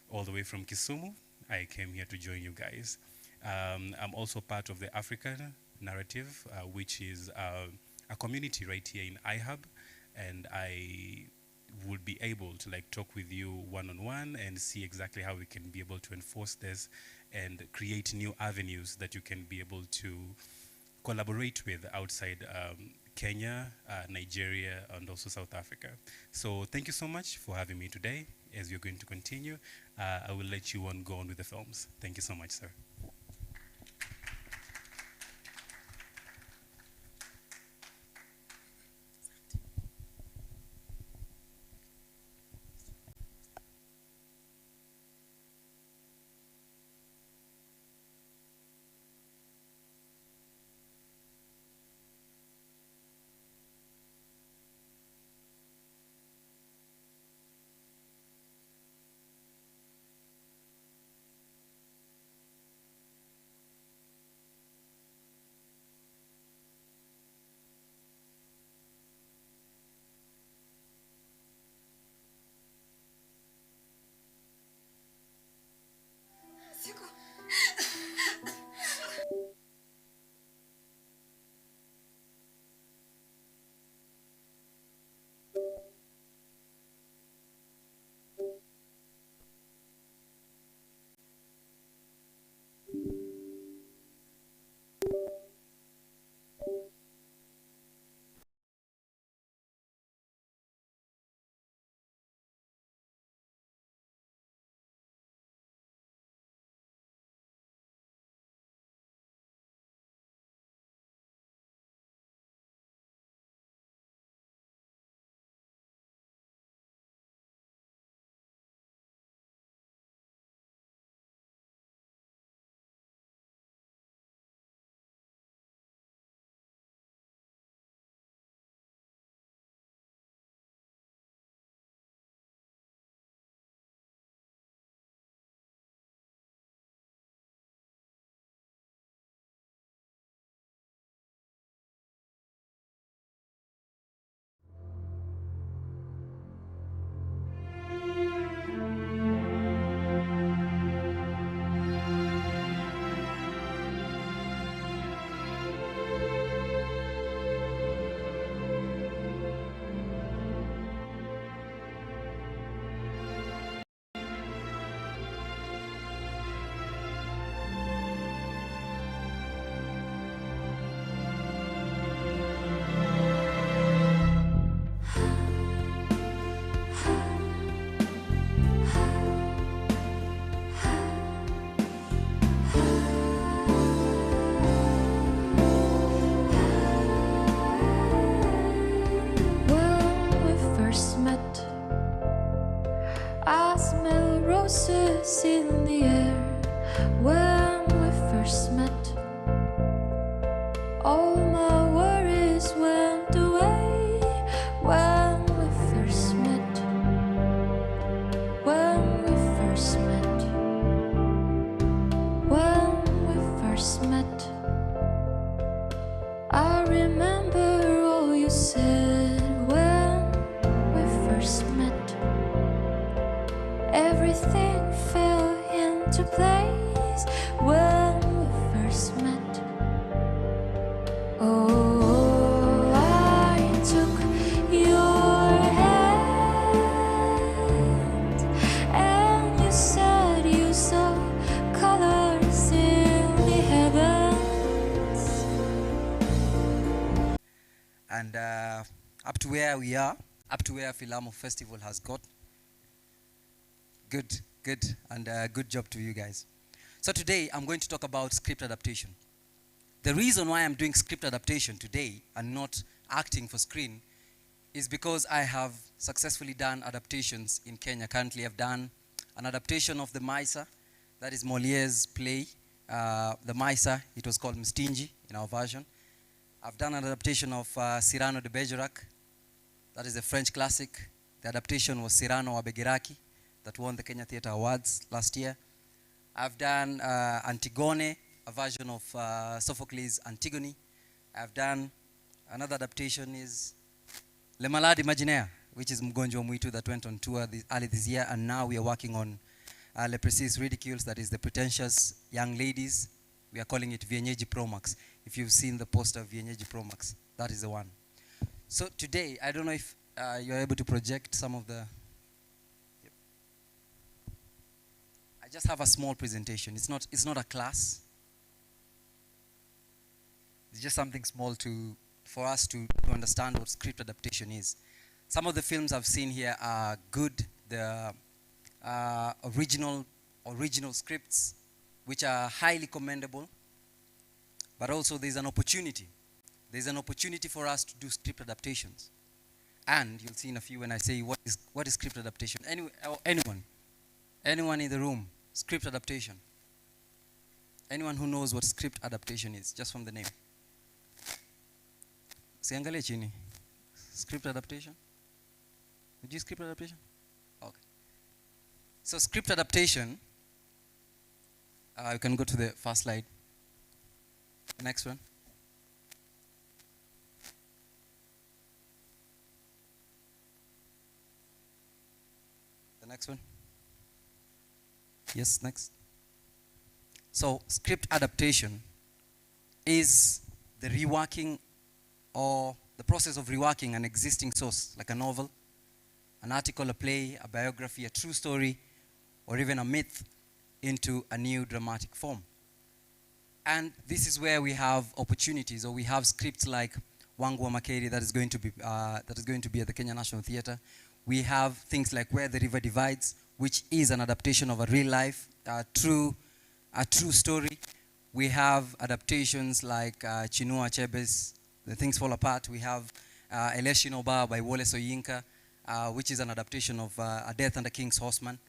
all the way from Kisumu. I came here to join you guys. I'm also part of the African narrative, which is a community right here in iHub, and I would be able to like talk with you one-on-one and see exactly how we can be able to enforce this and create new avenues that you can be able to collaborate with outside Kenya, Nigeria, and also South Africa. So thank you so much for having me today. As you're going to continue, I will let you go on with the films. Thank you so much, sir. Oh, I took your hand, and you said you saw colors in the heavens. And up to where we are, up to where Filamu Festival has got. Good, and good job to you guys. So today I'm going to talk about script adaptation. The reason why I'm doing script adaptation today and not acting for screen is because I have successfully done adaptations in Kenya. Currently I've done an adaptation of The Miser, that is Moliere's play, The Miser. It was called Mstingi in our version. I've done an adaptation of Cyrano de Bergerac, that is a French classic. The adaptation was Cyrano wa Bergerac, that won the Kenya Theatre Awards last year. I've done Antigone, a version of Sophocles' Antigone. I've done another adaptation is Le Malade Imaginaire, which is Mgonjwa Mwitu, that went on tour early this year, and now we are working on Le Précis Ridicules, that is the pretentious young ladies. We are calling it Vienyeji Pro Max. If you've seen the poster of Vienyeji Pro Max, that is the one. So today, I don't know if you're able to project some of the... I just have a small presentation. It's not a class. It's just something small for us to understand what script adaptation is. Some of the films I've seen here are good. The original scripts, which are highly commendable. But also there's an opportunity. There's an opportunity for us to do script adaptations. And you'll see in a few when I say what is script adaptation. Anyone in the room, script adaptation. Anyone who knows what script adaptation is, just from the name. Siangalie chini. Script adaptation? Did you script adaptation? Okay. So script adaptation, you can go to the first slide. Next one. The next one. Yes, next. So script adaptation is the reworking or the process of reworking an existing source, like a novel, an article, a play, a biography, a true story, or even a myth into a new dramatic form. And this is where we have opportunities, or we have scripts like Wangu wa Makeri that is going to be at the Kenya National Theatre. We have things like Where the River Divides, which is an adaptation of a real life, a true story. We have adaptations like Chinua Achebe's The Things Fall Apart. We have Eleshi Noba by Wole Soyinka, which is an adaptation of A Death and a King's Horseman.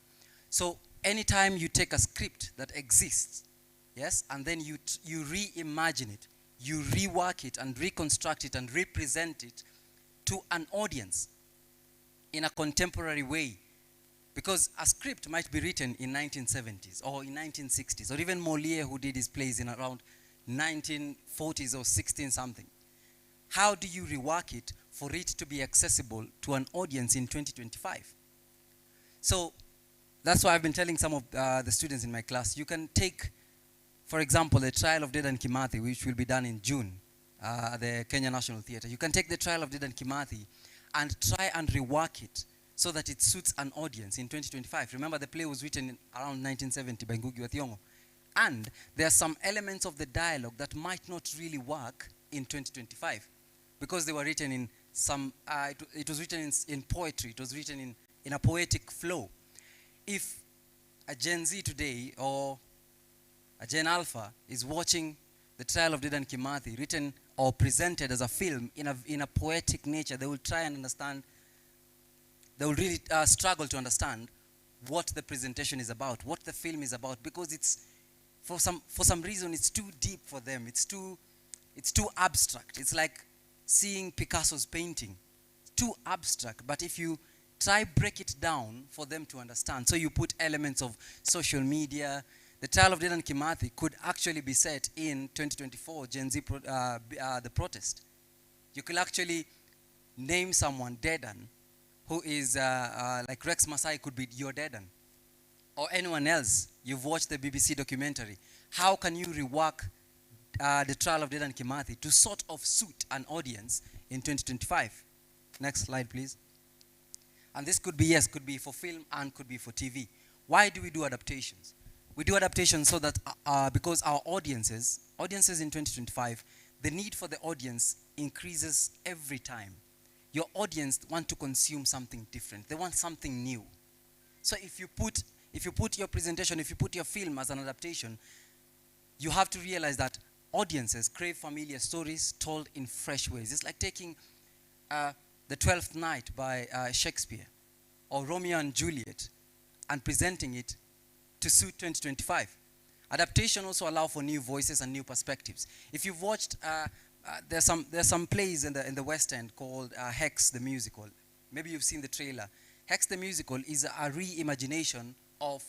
So anytime you take a script that exists, yes, and then you reimagine it, you rework it and reconstruct it and represent it to an audience in a contemporary way. Because a script might be written in 1970s or in 1960s, or even Moliere, who did his plays in around 1940s or 16 something. How do you rework it for it to be accessible to an audience in 2025? So that's why I've been telling some of the students in my class, you can take, for example, the Trial of Dedan Kimathi, which will be done in June at the Kenya National Theatre. You can take the Trial of Dedan Kimathi and try and rework it so that it suits an audience in 2025. Remember, the play was written in around 1970 by Ngugi wa Thiong'o. And there are some elements of the dialogue that might not really work in 2025 because they were written in some, it was written in poetry, it was written in a poetic flow. If a Gen Z today or a Gen Alpha is watching the Trial of Dedan Kimathi written or presented as a film in a poetic nature, they will try and understand, they will really struggle to understand what the presentation is about, what the film is about, because it's, for some reason, it's too deep for them. It's too abstract. It's like seeing Picasso's painting. It's too abstract. But if you try break it down for them to understand, so you put elements of social media. The Trial of Dedan Kimathi could actually be set in 2024, Gen Z, the protest. You could actually name someone Dedan, who is like Rex Masai could be your Dedan. Or anyone else. You've watched the BBC documentary. How can you rework The Trial of Dedan Kimathi to sort of suit an audience in 2025. Next slide, please. And this could be, yes, could be for film and could be for TV. Why do we do adaptations? We do adaptations so that, because our audiences in 2025, the need for the audience increases every time. Your audience want to consume something different. They want something new. So if you put your presentation, if you put your film as an adaptation, you have to realize that audiences crave familiar stories told in fresh ways. It's like taking The Twelfth Night by Shakespeare or Romeo and Juliet and presenting it to suit 2025. Adaptation also allow for new voices and new perspectives. If you've watched, there's some plays in the West End called Hex the Musical. Maybe you've seen the trailer. Hex the Musical is a reimagination of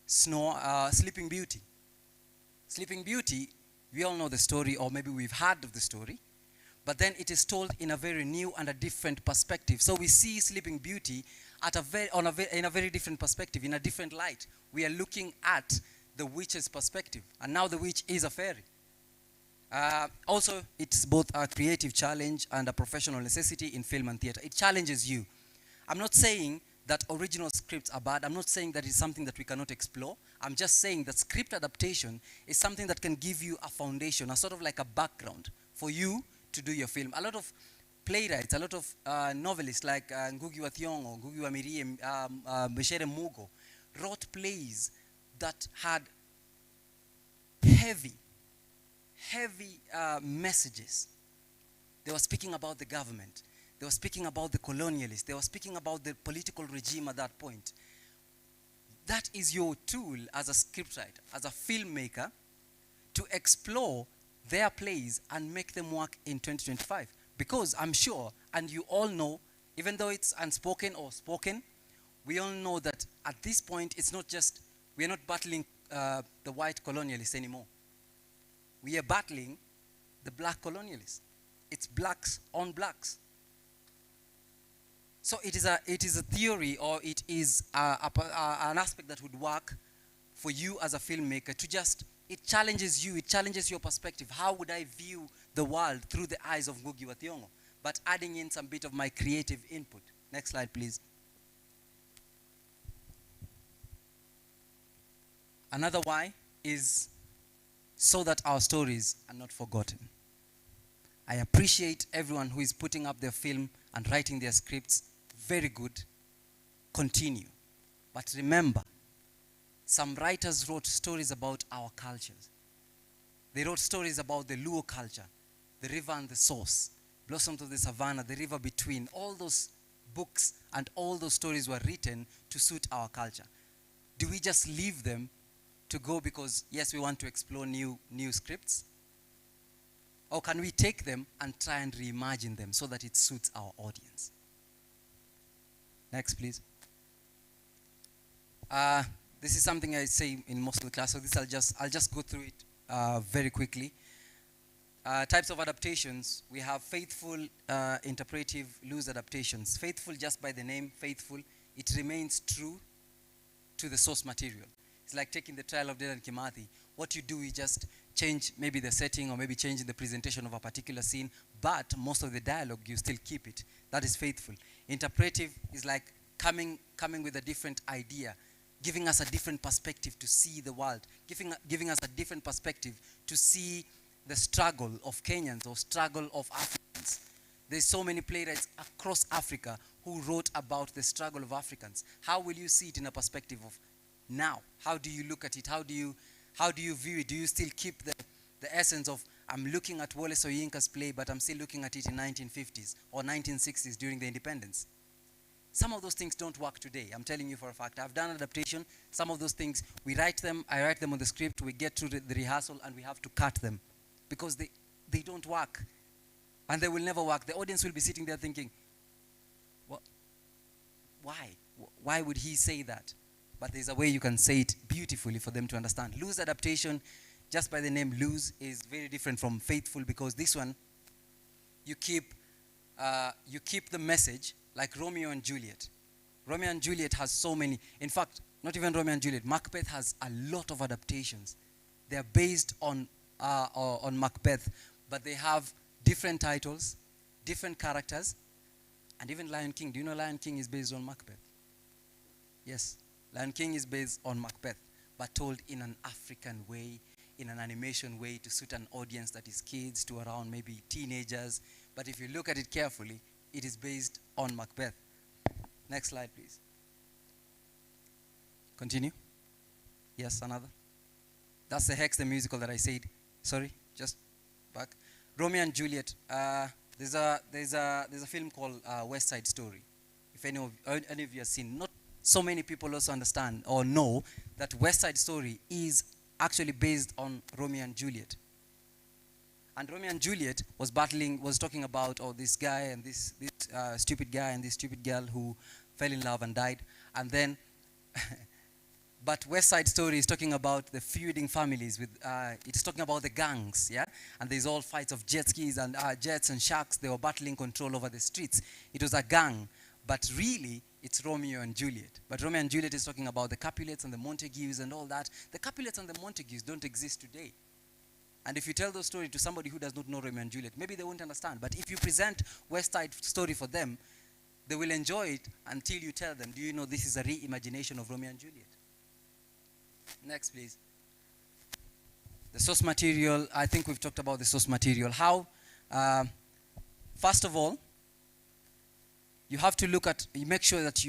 Sleeping Beauty. Sleeping Beauty, we all know the story, or maybe we've heard of the story, but then it is told in a very new and a different perspective. So we see Sleeping Beauty in a very different perspective, in a different light. We are looking at the witch's perspective, and now the witch is a fairy. Also, it's both a creative challenge and a professional necessity in film and theater. It challenges you. I'm not saying that original scripts are bad. I'm not saying that it's something that we cannot explore. I'm just saying that script adaptation is something that can give you a foundation, a sort of like a background for you to do your film. A lot of playwrights, a lot of novelists like Ngugi wa Thiong'o, Ngugi wa Mirie, Meshere Mugo, wrote plays that had heavy messages. They were speaking about the government. They were speaking about the colonialists. They were speaking about the political regime at that point. That is your tool as a scriptwriter, as a filmmaker, to explore their plays and make them work in 2025. Because I'm sure, and you all know, even though it's unspoken or spoken, we all know that at this point, it's not just, we're not battling the white colonialists anymore. We are battling the black colonialists. It's blacks on blacks. So it is a theory, or it is an aspect that would work for you as a filmmaker to just, it challenges you, it challenges your perspective. How would I view the world through the eyes of Ngugi wa Thiong'o? But adding in some bit of my creative input. Next slide, please. Another why is so that our stories are not forgotten. I appreciate everyone who is putting up their film and writing their scripts. Very good. Continue. But remember, some writers wrote stories about our cultures. They wrote stories about the Luo culture, the river and the source, Blossoms of the Savannah, the river between. All those books and all those stories were written to suit our culture. Do we just leave them to go because, yes, we want to explore new scripts? Or can we take them and try and reimagine them so that it suits our audience? Next, please. This is something I say in most of the class, so this I'll just go through it very quickly. Types of adaptations, we have faithful, interpretive, loose adaptations. Faithful, just by the name, faithful, it remains true to the source material. It's like taking the Trial of Dedan Kimathi. What you do is just change maybe the setting or maybe changing the presentation of a particular scene, but most of the dialogue, you still keep it. That is faithful. Interpretive is like coming with a different idea, giving us a different perspective to see the world, giving us a different perspective to see the struggle of Kenyans or struggle of Africans. There's so many playwrights across Africa who wrote about the struggle of Africans. How will you see it in a perspective of now? How do you look at it? How do you view it? Do you still keep the essence of, I'm looking at Wole Soyinka's play, but I'm still looking at it in 1950s or 1960s during the independence? Some of those things don't work today. I'm telling you for a fact. I've done adaptation. Some of those things, I write them on the script, we get to the rehearsal, and we have to cut them because they don't work. And they will never work. The audience will be sitting there thinking, what? Why? Why would he say that? But there's a way you can say it beautifully for them to understand. Loose adaptation, just by the name loose, is very different from faithful, because this one, you keep the message, like Romeo and Juliet. Romeo and Juliet has so many. In fact, not even Romeo and Juliet. Macbeth has a lot of adaptations. They are based on or on Macbeth, but they have different titles, different characters, and even Lion King. Do you know Lion King is based on Macbeth? Yes, Lion King is based on Macbeth, but told in an African way, in an animation way to suit an audience that is kids to around maybe teenagers. But if you look at it carefully, it is based on Macbeth. Next slide, please. Continue. Yes, another. That's the Hex, the musical that I said. Sorry, just back. Romeo and Juliet. There's a film called West Side Story. If any of you have seen, not so many people also understand or know that West Side Story is actually based on Romeo and Juliet. And Romeo and Juliet was talking about this guy and this stupid guy and this stupid girl who fell in love and died. And then, but West Side Story is talking about the feuding families. It's talking about the gangs, yeah? And there's all fights of jet skis and jets and sharks. They were battling control over the streets. It was a gang, but really, it's Romeo and Juliet. But Romeo and Juliet is talking about the Capulets and the Montagues and all that. The Capulets and the Montagues don't exist today. And if you tell those stories to somebody who does not know Romeo and Juliet, maybe they won't understand. But if you present West Side Story for them, they will enjoy it until you tell them, do you know this is a reimagination of Romeo and Juliet? Next, please. The source material, I think we've talked about the source material. How? First of all, you have to you make sure that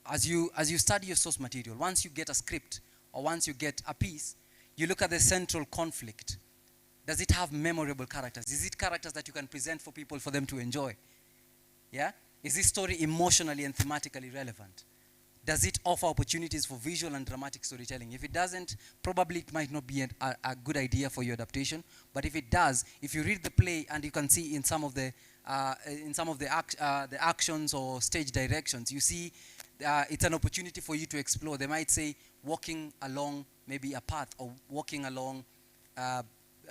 as you study your source material, once you get a script or once you get a piece, you look at the central conflict. Does it have memorable characters? Is it characters that you can present for people for them to enjoy? Yeah? Is this story emotionally and thematically relevant? Does it offer opportunities for visual and dramatic storytelling? If it doesn't, probably it might not be a good idea for your adaptation. But if it does, if you read the play and you can see in some of the actions or stage directions, you see it's an opportunity for you to explore. They might say walking along maybe a path or walking along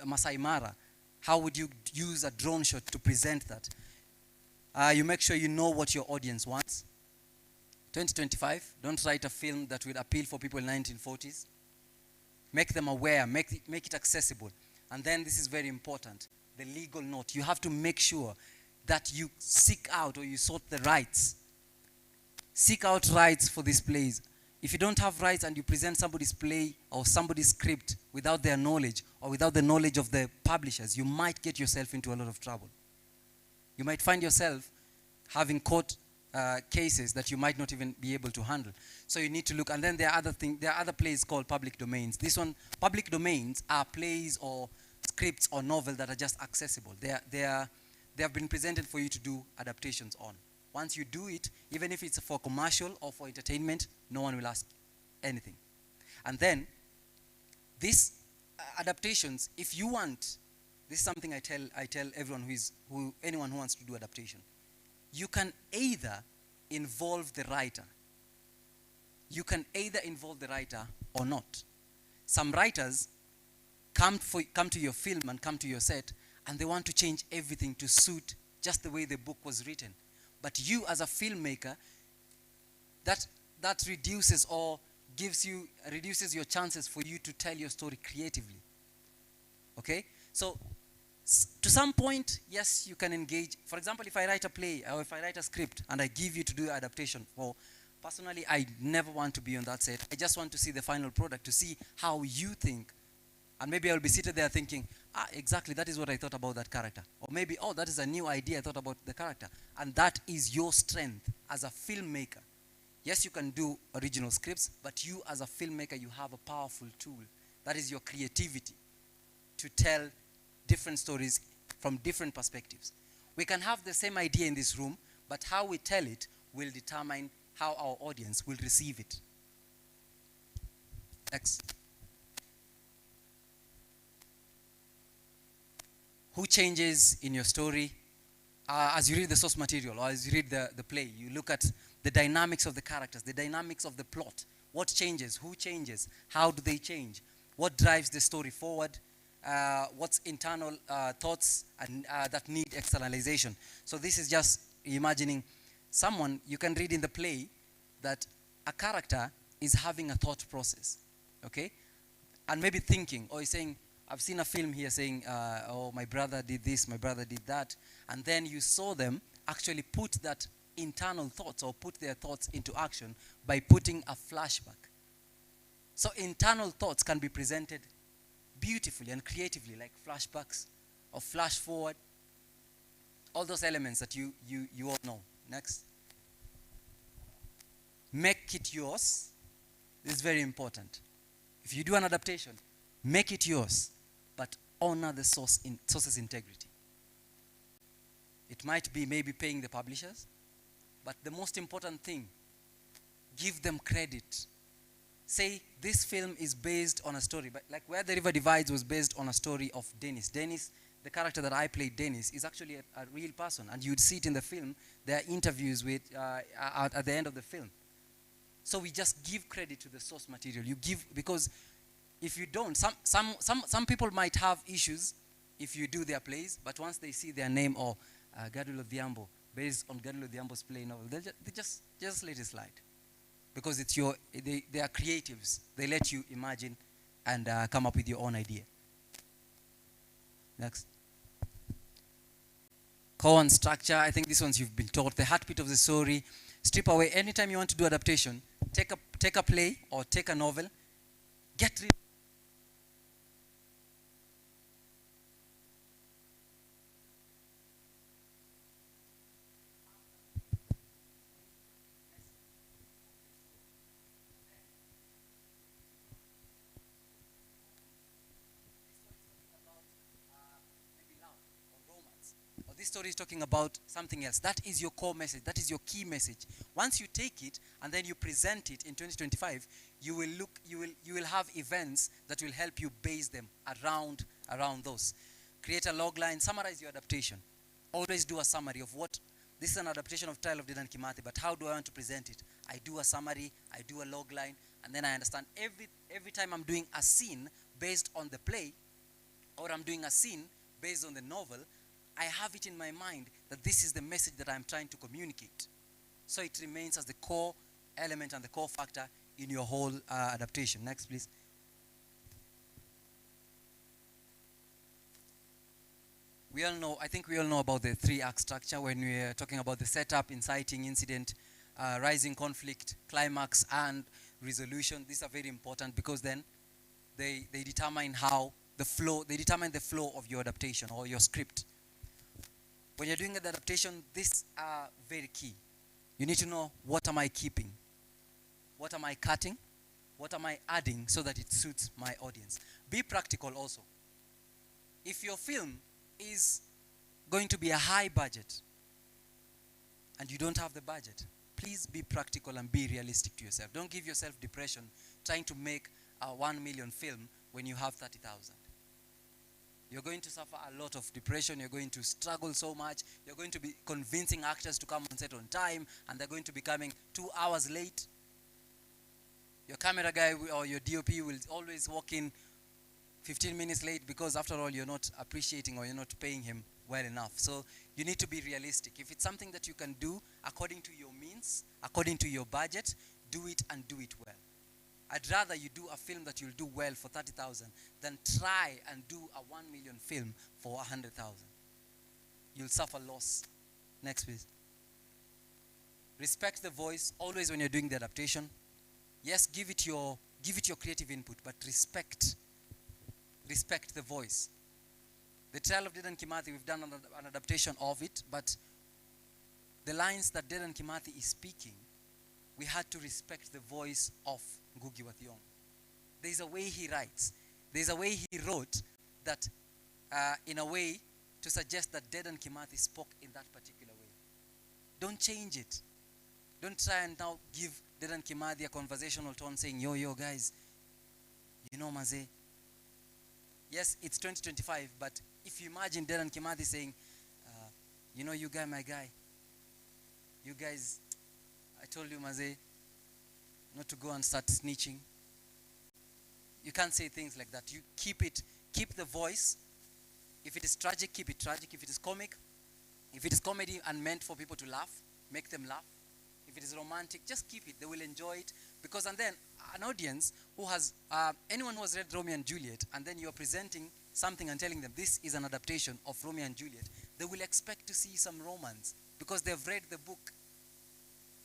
Masai Mara. How would you use a drone shot to present that? You make sure you know what your audience wants. 2025, don't write a film that will appeal for people in 1940s. Make them aware, make it accessible. And then this is very important, the legal note. You have to make sure that you seek out or you sort the rights. Seek out rights for these plays. If you don't have rights and you present somebody's play or somebody's script without their knowledge or without the knowledge of the publishers, you might get yourself into a lot of trouble. You might find yourself having court cases that you might not even be able to handle. So you need to look, and then there are other plays called public domains. This one, public domains are plays or scripts or novels that are just accessible. They have been presented for you to do adaptations on. Once you do it, even if it's for commercial or for entertainment, no one will ask anything. And then, these adaptations, if you want, this is something I tell everyone anyone who wants to do adaptation. You can either involve the writer. You can either involve the writer or not. Some writers come to your film and come to your set and they want to change everything to suit just the way the book was written. But you as a filmmaker, that reduces or reduces your chances for you to tell your story creatively. Okay? So to some point, yes, you can engage. For example, if I write a play or if I write a script and I give you to do adaptation, well, personally, I never want to be on that set. I just want to see the final product, to see how you think. And maybe I'll be seated there thinking, exactly, that is what I thought about that character. Or maybe, that is a new idea I thought about the character. And that is your strength as a filmmaker. Yes, you can do original scripts, but you as a filmmaker, you have a powerful tool. That is your creativity to tell different stories from different perspectives. We can have the same idea in this room, but how we tell it will determine how our audience will receive it. Next. Who changes in your story? As you read the source material or as you read the play, you look at the dynamics of the characters, the dynamics of the plot. What changes? Who changes? How do they change? What drives the story forward? What's internal thoughts and that need externalization. So this is just imagining someone, you can read in the play that a character is having a thought process, okay? And maybe thinking, or he's saying, I've seen a film here saying, oh, my brother did this, my brother did that. And then you saw them actually put that internal thoughts or put their thoughts into action by putting a flashback. So internal thoughts can be presented beautifully and creatively, like flashbacks or flash forward. All those elements that you all know. Next. Make it yours. This is very important. If you do an adaptation, make it yours, but honor the source's integrity. It might be maybe paying the publishers, but the most important thing, give them credit. Say this film is based on a story, but like Where the River Divides was based on a story of Dennis. Dennis, the character that I played, Dennis, is actually a real person, and you'd see it in the film. There are interviews with at the end of the film. So we just give credit to the source material. You give, because if you don't, some people might have issues if you do their plays, but once they see their name or Gadulo Odhiambo, based on Gadulo Odhiambo's play novel, they just let it slide. Because it's they are creatives. They let you imagine and come up with your own idea. Next. Core and structure, I think these ones you've been taught. The heartbeat of the story. Strip away. Anytime you want to do adaptation, take a play or take a novel, get rid. This story is talking about something else. That is your core message. That is your key message. Once you take it and then you present it in 2025, you will have events that will help you base them around those. Create a log line, summarize your adaptation. Always do a summary of what, this is an adaptation of Trial of Dedan Kimathi, but how do I want to present it? I do a summary, I do a log line, and then I understand every time I'm doing a scene based on the play, or I'm doing a scene based on the novel, I have it in my mind that this is the message that I'm trying to communicate. So it remains as the core element and the core factor in your whole adaptation. Next, please. I think we all know about the 3-act structure when we are talking about the setup, inciting incident, rising conflict, climax, and resolution. These are very important because then they determine the flow of your adaptation or your script. When you're doing the adaptation, these are very key. You need to know, what am I keeping? What am I cutting? What am I adding so that it suits my audience? Be practical also. If your film is going to be a high budget and you don't have the budget, please be practical and be realistic to yourself. Don't give yourself depression trying to make a 1 million film when you have 30,000. You're going to suffer a lot of depression. You're going to struggle so much. You're going to be convincing actors to come on set on time, and they're going to be coming 2 hours late. Your camera guy or your DOP will always walk in 15 minutes late because, after all, you're not appreciating or you're not paying him well enough. So you need to be realistic. If it's something that you can do according to your means, according to your budget, do it and do it well. I'd rather you do a film that you'll do well for 30,000 than try and do a 1 million film for 100,000. You'll suffer loss. Next, please. Respect the voice always when you're doing the adaptation. Yes, give it your creative input, but respect the voice. The Trial of Dedan Kimathi, we've done an adaptation of it, but the lines that Dedan Kimathi is speaking, we had to respect the voice of Ngugi wa Thiong'o. There's a way he writes. There's a way he wrote that in a way to suggest that Dedan Kimathi spoke in that particular way. Don't change it. Don't try and now give Dedan Kimathi a conversational tone saying, yo, guys, you know, Maze. Yes, it's 2025, but if you imagine Dedan Kimathi saying, you know, you guy, my guy, you guys, I told you, Maze, not to go and start snitching. You can't say things like that. You keep the voice. If it is tragic, keep it tragic. If it is comic, if it is comedy and meant for people to laugh, make them laugh. If it is romantic, just keep it. They will enjoy it. Because, and then an audience who has, anyone who has read Romeo and Juliet, and then you're presenting something and telling them this is an adaptation of Romeo and Juliet, they will expect to see some romance because they've read the book.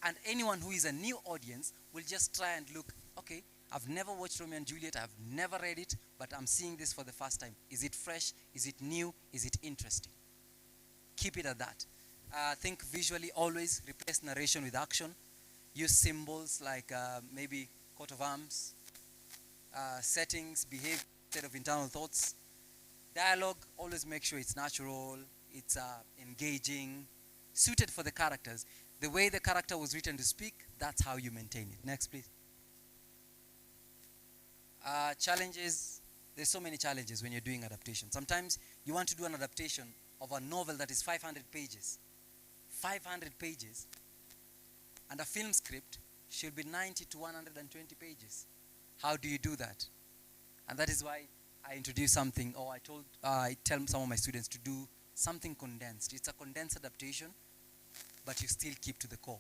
And anyone who is a new audience will just try and look, okay, I've never watched Romeo and Juliet, I've never read it, but I'm seeing this for the first time. Is it fresh? Is it new? Is it interesting? Keep it at that. Think visually always, replace narration with action. Use symbols like maybe coat of arms, settings, behavior instead of internal thoughts. Dialogue, always make sure it's natural, it's engaging, suited for the characters. The way the character was written to speak, that's how you maintain it. Next, please. Challenges, there's so many challenges when you're doing adaptation. Sometimes you want to do an adaptation of a novel that is 500 pages. 500 pages. And a film script should be 90 to 120 pages. How do you do that? And that is why I introduce something, or I tell some of my students to do something condensed. It's a condensed adaptation, but you still keep to the core.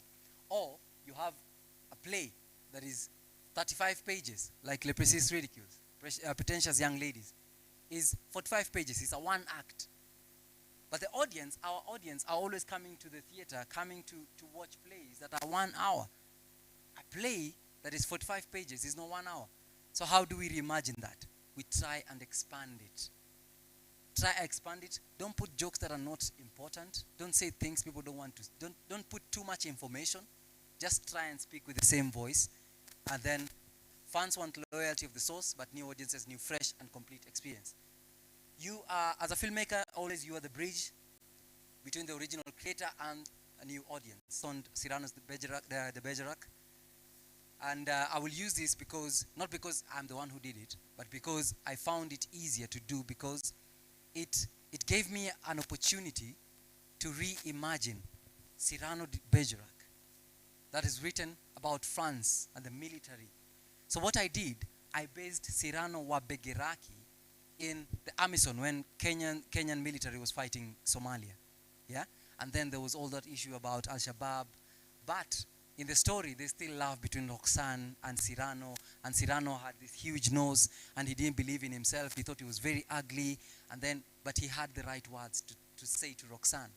Or you have a play that is 35 pages, like Les Précieuses Ridicules, Pretentious Young Ladies, is 45 pages. It's a one act. But the audience, our audience, are always coming to the theater, coming to watch plays that are 1 hour. A play that is 45 pages is not 1 hour. So how do we reimagine that? We try and expand it. Try and expand it. Don't put jokes that are not important. Don't say things people don't want to. Don't put too much information. Just try and speak with the same voice. And then fans want loyalty of the source, but new audiences, new, fresh, and complete experience. You are, as a filmmaker, always you are the bridge between the original creator and a new audience. On Cyrano's the Bergerac. And I will use this because, not because I'm the one who did it, but because I found it easier to do, because it gave me an opportunity to reimagine Cyrano de Bergerac. That is written about France and the military. So what I did, I based Cyrano wa Bergerac in the Amazon when Kenyan military was fighting Somalia. Yeah? And then there was all that issue about Al-Shabaab. But in the story, there's still love between Roxanne and Cyrano had this huge nose, and he didn't believe in himself. He thought he was very ugly, but he had the right words to say to Roxanne.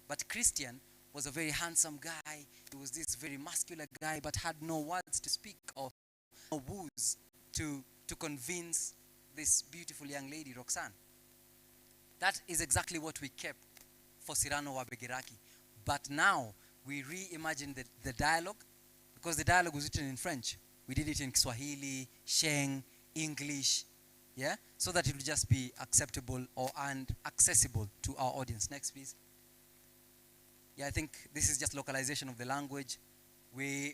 But Christian was a very handsome guy. He was this very muscular guy, but had no words to speak or no woos to convince this beautiful young lady, Roxanne. That is exactly what we kept for Cyrano wa Bergerac. But now, we reimagined the dialogue, because the dialogue was written in French. We did it in Swahili, Sheng, English, yeah? So that it would just be acceptable and accessible to our audience. Next, please. Yeah, I think this is just localization of the language. We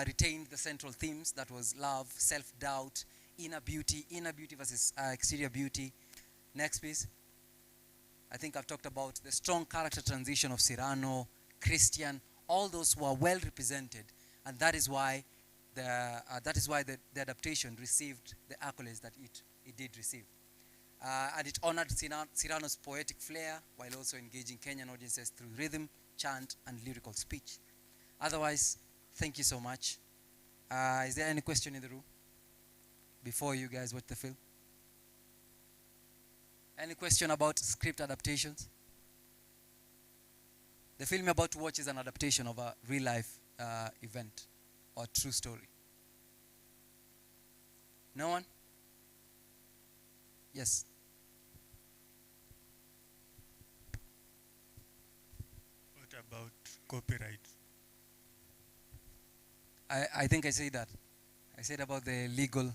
retained the central themes, that was love, self-doubt, inner beauty versus exterior beauty. Next, please. I think I've talked about the strong character transition of Cyrano, Christian, all those who are well represented, and that is why the adaptation received the accolades that it did receive. And it honored Cyrano's poetic flair while also engaging Kenyan audiences through rhythm, chant, and lyrical speech. Otherwise, thank you so much. Is there any question in the room before you guys watch the film? Any question about script adaptations? The film you're about to watch is an adaptation of a real-life event or true story. No one? Yes. What about copyright? I think I said that. I said about the legal.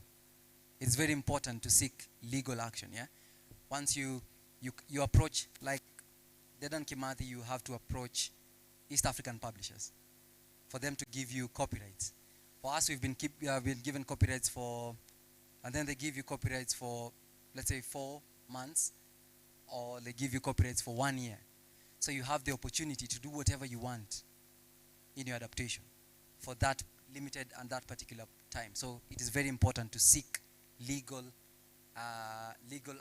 It's very important to seek legal action, yeah? Once you approach, like Dedan Kimathi, you have to approach East African publishers for them to give you copyrights. For us, we've been given copyrights and then they give you copyrights for, let's say, 4 months, or they give you copyrights for 1 year. So you have the opportunity to do whatever you want in your adaptation for that limited and that particular time. So it is very important to seek legal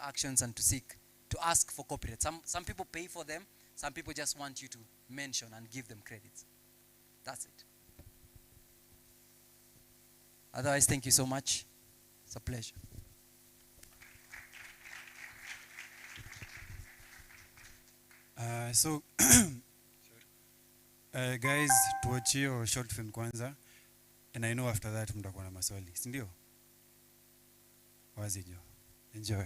actions and to ask for copyright. Some people pay for them. Some people just want you to mention and give them credits. That's it. Otherwise, thank you so much. It's a pleasure. So guys, tuachie hiyo short film kwanza, and I know after that mtakuwa na maswali, si ndio? Wazi jo. Enjoy.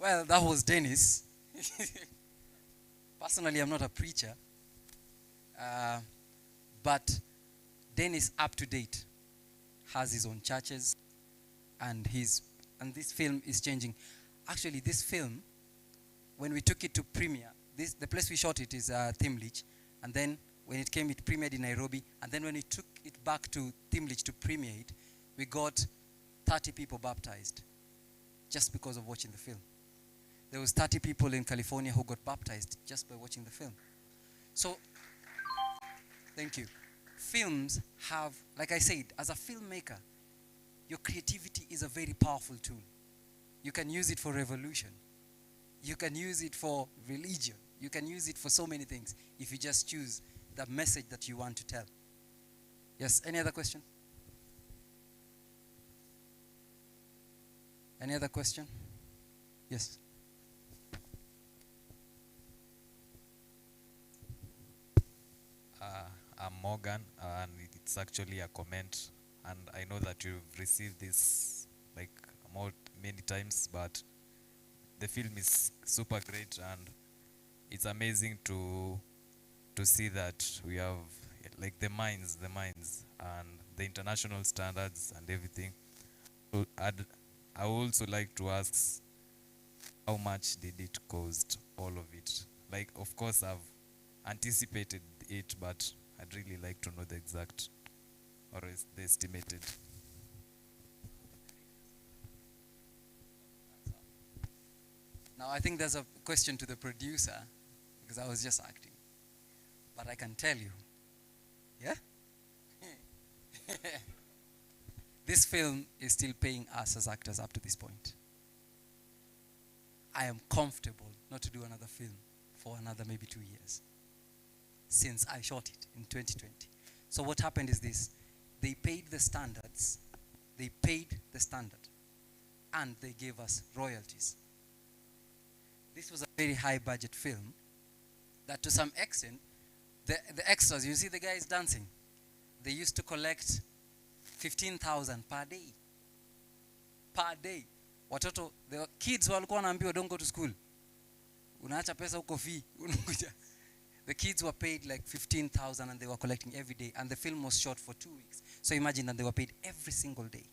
Well, that was Dennis. Personally, I'm not a preacher, but Dennis, up to date, has his own churches, and this film is changing. Actually, this film, when we took it to premiere, the place we shot it is Thimlich, and then when it came, it premiered in Nairobi, and then when we took it back to Thimlich to premiere it, we got 30 people baptized just because of watching the film. There was 30 people in California who got baptized just by watching the film. So, thank you. Films have, like I said, as a filmmaker, your creativity is a very powerful tool. You can use it for revolution. You can use it for religion. You can use it for so many things if you just choose the message that you want to tell. Yes, any other question? Any other question? Yes. I'm Morgan, and it's actually a comment, and I know that you've received this like many times, but the film is super great, and it's amazing to see that we have like the minds and the international standards and everything. So I also like to ask, how much did it cost, all of it? Like, of course, I've anticipated it, but I'd really like to know the exact or the estimated. Now, I think there's a question to the producer, because I was just acting. But I can tell you, yeah? This film is still paying us as actors up to this point. I am comfortable not to do another film for another maybe 2 years, since I shot it in 2020. So what happened is this: they paid the standards, and they gave us royalties. This was a very high budget film that to some extent, the extras, you see the guys dancing, they used to collect 15,000 per day. Per day. Watoto, the kids walikuwa wanaambiwa don't go to school. Unaacha pesa huko fee. The kids were paid like 15,000 and they were collecting every day, and the film was shot for 2 weeks. So imagine that they were paid every single day.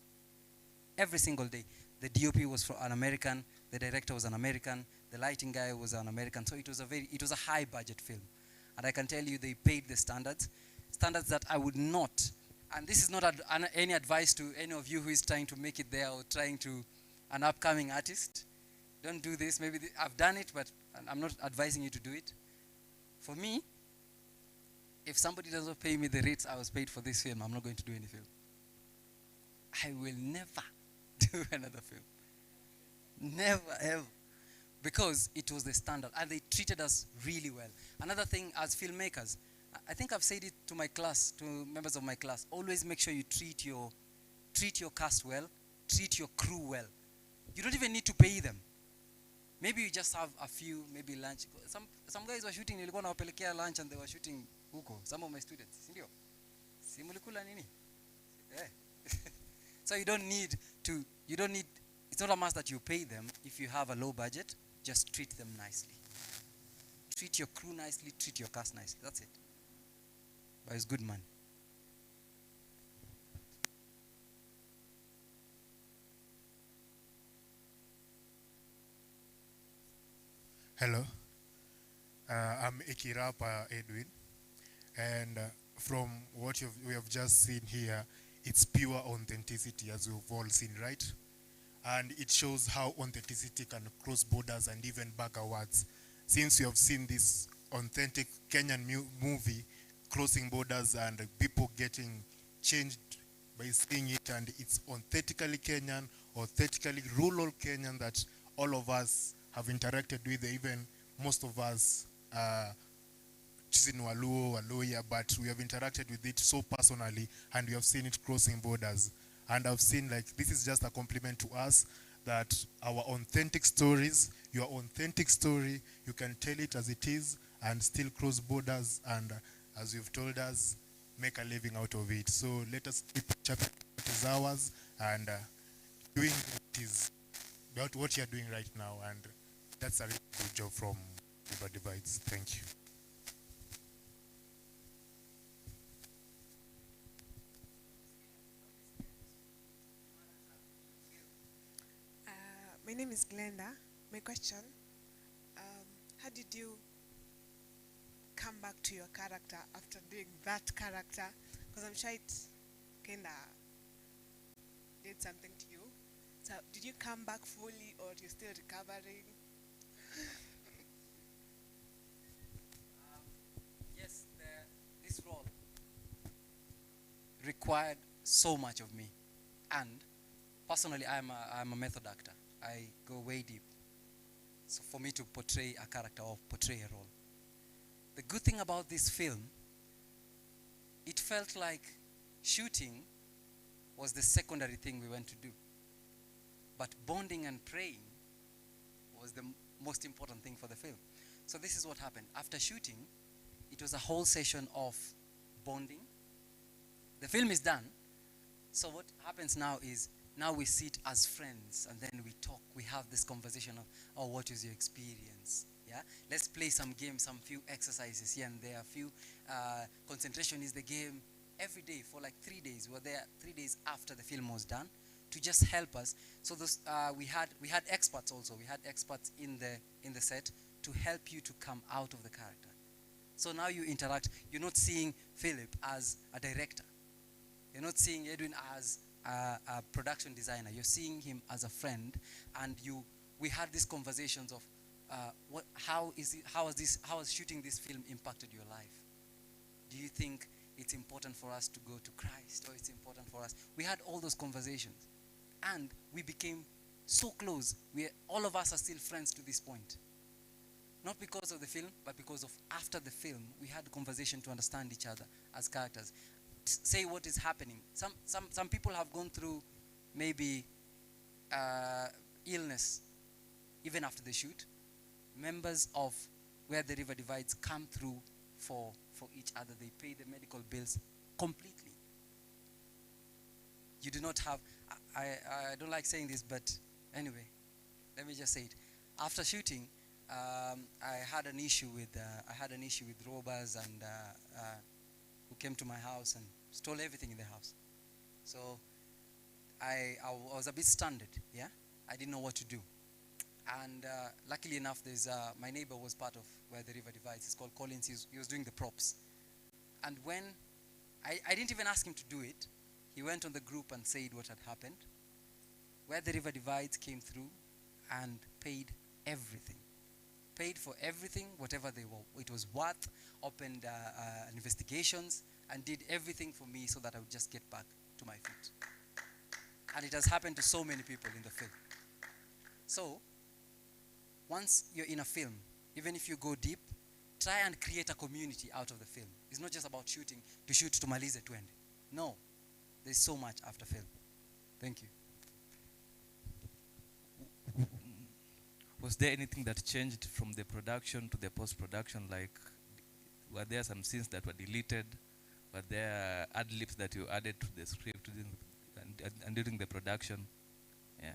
Every single day. The DOP was an American, the director was an American, the lighting guy was an American. So it was a high budget film. And I can tell you they paid the standards that I would not, and this is not any advice to any of you who is trying to make it there or trying to, an upcoming artist. Don't do this. Maybe I've done it, but I'm not advising you to do it. For me, if somebody doesn't pay me the rates I was paid for this film, I'm not going to do any film. I will never do another film. Never, ever. Because it was the standard, and they treated us really well. Another thing, as filmmakers, I think I've said it to my class, to members of my class, always make sure you treat your cast well, treat your crew well. You don't even need to pay them. Maybe you just have a few, maybe lunch. Some guys were shooting, nilikuwa nawapelekea lunch, and they were shooting huko. Some of my students, sindio? Si mulikula nini? Yeah. So you don't need, it's not a must that you pay them. If you have a low budget, just treat them nicely. Treat your crew nicely, treat your cast nicely. That's it. But it's good money. Hello, I'm Ikirapa Edwin, and from what we have just seen here, it's pure authenticity, as we've all seen, right? And it shows how authenticity can cross borders and even backwards. Since we have seen this authentic Kenyan movie crossing borders and people getting changed by seeing it, and it's authentically Kenyan, authentically rural Kenyan that all of us have interacted with, even most of us in Waluo, Waluya, but we have interacted with it so personally, and we have seen it crossing borders. And I've seen like this is just a compliment to us that our authentic stories, your authentic story, you can tell it as it is and still cross borders and as you've told us, make a living out of it. So let us keep chapter what is ours and doing what you're doing right now, and that's a really good job from River Divides. Thank you. My name is Glenda. My question, how did you come back to your character after doing that character? Because I'm sure it kind of did something to you. So did you come back fully or you're still recovering? Yes, this role required so much of me. And personally, I'm a method actor. I go way deep. So for me to portray a character or portray a role. The good thing about this film, it felt like shooting was the secondary thing we went to do. But bonding and praying was the most important thing for the film. So this is what happened. After shooting, it was a whole session of bonding. The film is done. So what happens now is, now we sit as friends and then we talk. We have this conversation of, oh, what is your experience? Yeah, let's play some games, some few exercises here and there, a few concentration is the game. Every day for like 3 days. We were there 3 days after the film was done to just help us. So those, we had experts also. We had experts in the set to help you to come out of the character. So now you interact. You're not seeing Philip as a director. You're not seeing Edwin as a production designer. You're seeing him as a friend, and we had these conversations of how has shooting this film impacted your life? Do you think it's important for us to go to Christ, or it's important for us? We had all those conversations, and we became so close. All of us are still friends to this point. Not because of the film, but because of after the film, we had a conversation to understand each other as characters. Say what is happening. Some people have gone through maybe illness even after the shoot. Members of Where the River Divides come through for each other. They pay the medical bills completely. You do not have, I don't like saying this, but anyway, let me just say it. After shooting, I had an issue with robbers and who came to my house and stole everything in the house. So I was a bit stunned, yeah? I didn't know what to do. And luckily enough, my neighbor was part of Where the River Divides. He's called Collins. He was doing the props. And when, I didn't even ask him to do it. He went on the group and said what had happened. Where the River Divides came through and paid everything. Paid for everything, whatever it was worth, opened investigations, and did everything for me so that I would just get back to my feet. And it has happened to so many people in the film. So, once you're in a film, even if you go deep, try and create a community out of the film. It's not just about shooting, to shoot to malize to end. No, there's so much after film. Thank you. Was there anything that changed from the production to the post-production? Like, were there some scenes that were deleted? Were there ad-libs that you added to the script and during the production? Yeah.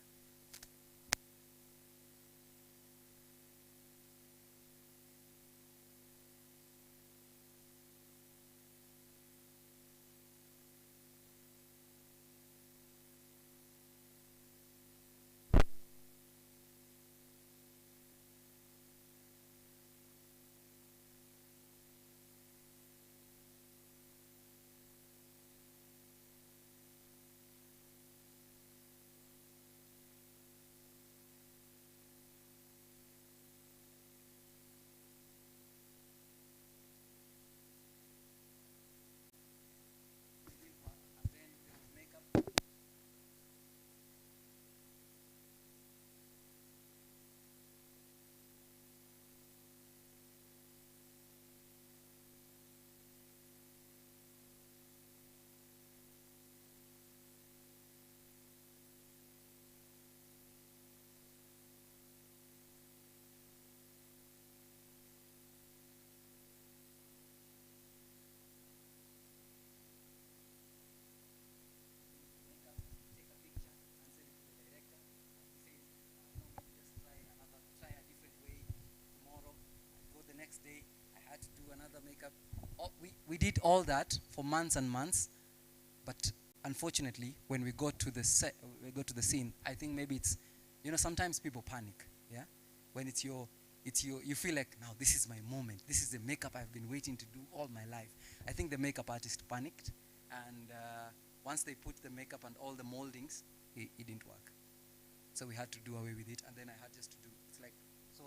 do another makeup. We did all that for months and months, but unfortunately, when we got to the scene, I think maybe it's, sometimes people panic, yeah? When it's your, you feel like, now this is my moment. This is the makeup I've been waiting to do all my life. I think the makeup artist panicked, and once they put the makeup and all the moldings, it didn't work. So we had to do away with it, and then I had just to do, it's like, so,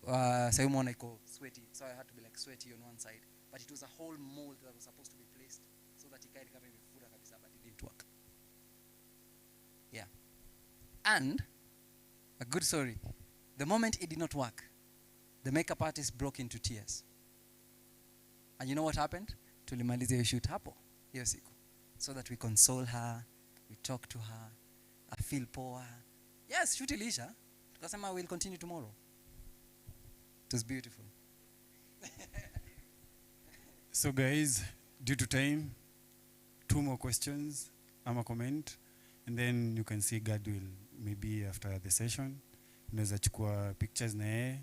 I call sweaty, so I had to be like sweaty on one side. But it was a whole mold that was supposed to be placed so that ikae kama imefura kabisa, but it didn't work. Yeah. And a good story. The moment it did not work, the makeup artist broke into tears. And you know what happened? Tulimaliza hiyo shoot hapo hiyo siku, so that we console her, we talk to her, I feel poor. Yes, shoot ilisha. Tukasema we'll continue tomorrow. It was beautiful. So guys, due to time, 2 more questions, I'm a comment, and then you can see God will, maybe after the session, unaweza chukua pictures na yeye,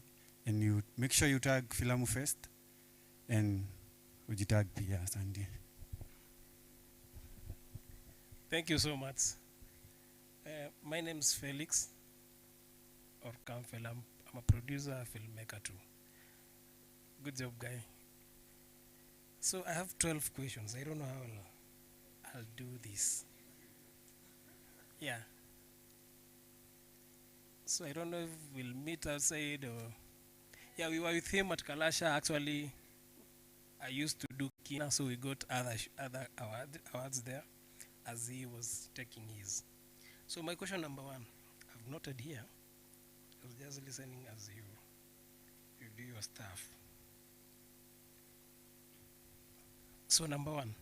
and you make sure you tag Filamu first, and ujitag pia, asante. Thank you so much. My name is Felix, or Kamfel. I'm a producer, filmmaker too. Good job, guy. So I have 12 questions. I don't know how I'll do this. Yeah. So I don't know if we'll meet outside or... Yeah, we were with him at Kalasha. Actually, I used to do Kina, so we got other awards there as he was taking his. So my question number 1, I've noted here. I was just listening as you do your stuff. So number 1,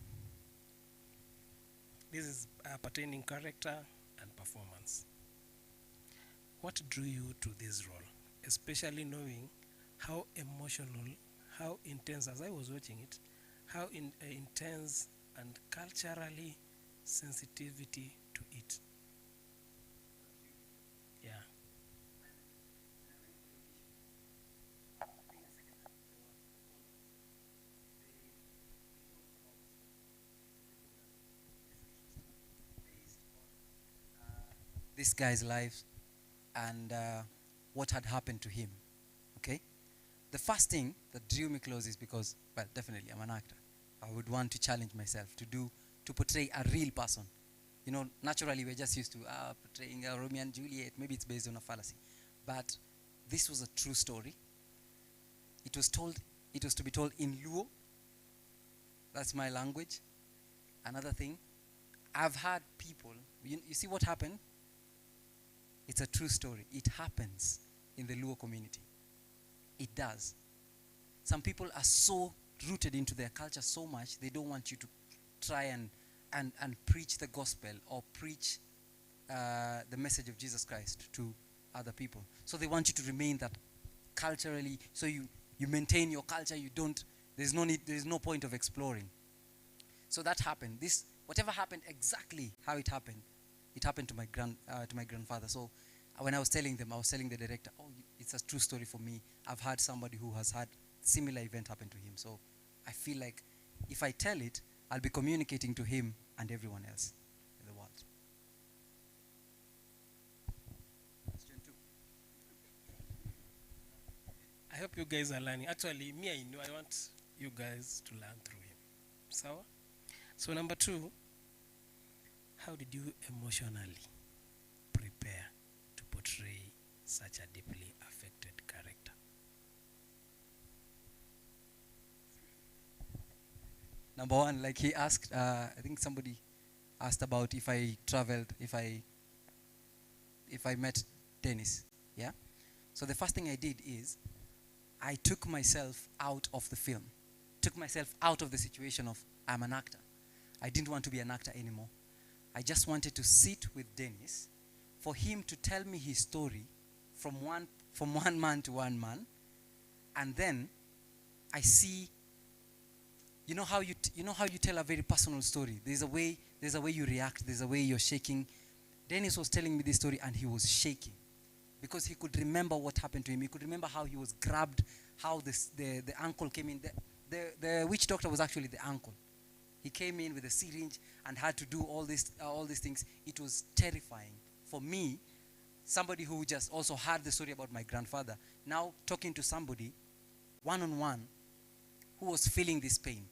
this is pertaining character and performance. What drew you to this role, especially knowing how emotional, how intense, as I was watching it, how intense and culturally sensitivity to it? Yeah. This guy's life and what had happened to him, okay? The first thing that drew me close is because, well, definitely I'm an actor. I would want to challenge myself to portray a real person. You know, naturally we're just used to portraying a Romeo and Juliet. Maybe it's based on a fallacy. But this was a true story. It was to be told in Luo. That's my language. Another thing, I've had people, you see what happened? It's a true story. It happens in the Luo community. It does. Some people are so rooted into their culture so much, they don't want you to try and preach the gospel or preach the message of Jesus Christ to other people. So they want you to remain that culturally, so you maintain your culture, there's no point of exploring. So that happened. Whatever happened exactly how it happened to my grandfather. So when I was telling the director, oh, it's a true story for me. I've had somebody who has had similar event happen to him. So I feel like if I tell it, I'll be communicating to him and everyone else in the world. Question 2. I hope you guys are learning. Actually, me, I know I want you guys to learn through him. So number 2, how did you emotionally prepare to portray such a deeply affected character? Number 1, like he asked, I think somebody asked about if I traveled, if I met Dennis, yeah? So the first thing I did is, I took myself out of the film, took myself out of the situation of, I'm an actor. I didn't want to be an actor anymore. I just wanted to sit with Dennis, for him to tell me his story from one man to one man, and then I see, you know how you tell a very personal story. There's a way you react. There's a way you're shaking. Dennis was telling me this story, and he was shaking. because he could remember what happened to him. He could remember how he was grabbed, how the uncle came in. The witch doctor was actually the uncle. He came in with a syringe and had to do all these things. It was terrifying for me, somebody who just also heard the story about my grandfather, now talking to somebody one-on-one who was feeling this pain.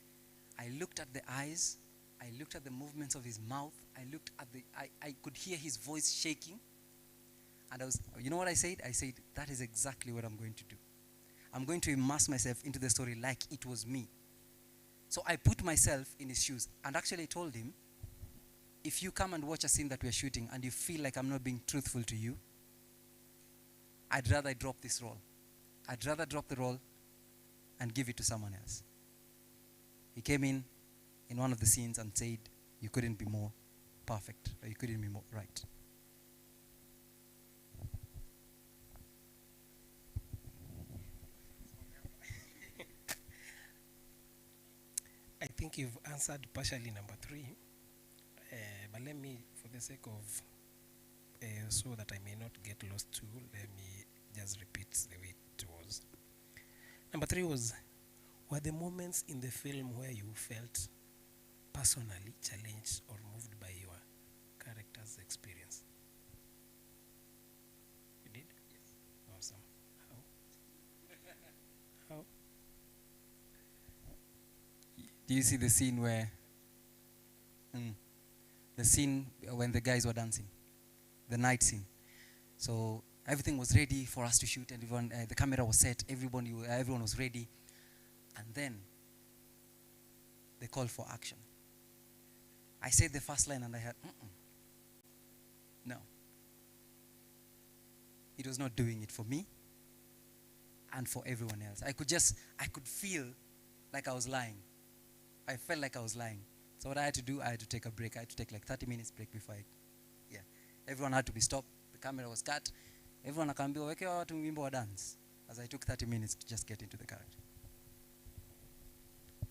I looked at the eyes, I looked at the movements of his mouth, I could hear his voice shaking, and you know what I said? I said, that is exactly what I'm going to do. I'm going to immerse myself into the story like it was me. So I put myself in his shoes, and actually I told him, if you come and watch a scene that we're shooting and you feel like I'm not being truthful to you, I'd rather drop this role. I'd rather drop the role and give it to someone else. He came in one of the scenes and said, you couldn't be more perfect, or you couldn't be more right. I think you've answered partially number 3, but let me, for the sake of, so that I may not get lost too, let me just repeat the way it was. Number 3 was, were the moments in the film where you felt personally challenged or moved by your character's experience? You did? Yes. Awesome. How? How? Do you see the scene where, the scene when the guys were dancing, the night scene? So everything was ready for us to shoot, and everyone, the camera was set, everyone was ready, and then they called for action. I said the first line and I had, no. It was not doing it for me and for everyone else. I could feel like I was lying. I felt like I was lying. So what I had to do, I had to take a break. I had to take like 30 minutes break before everyone had to be stopped. The camera was cut. Everyone akaambiwa weke watu wimbo wa dance. As I took 30 minutes to just get into the character.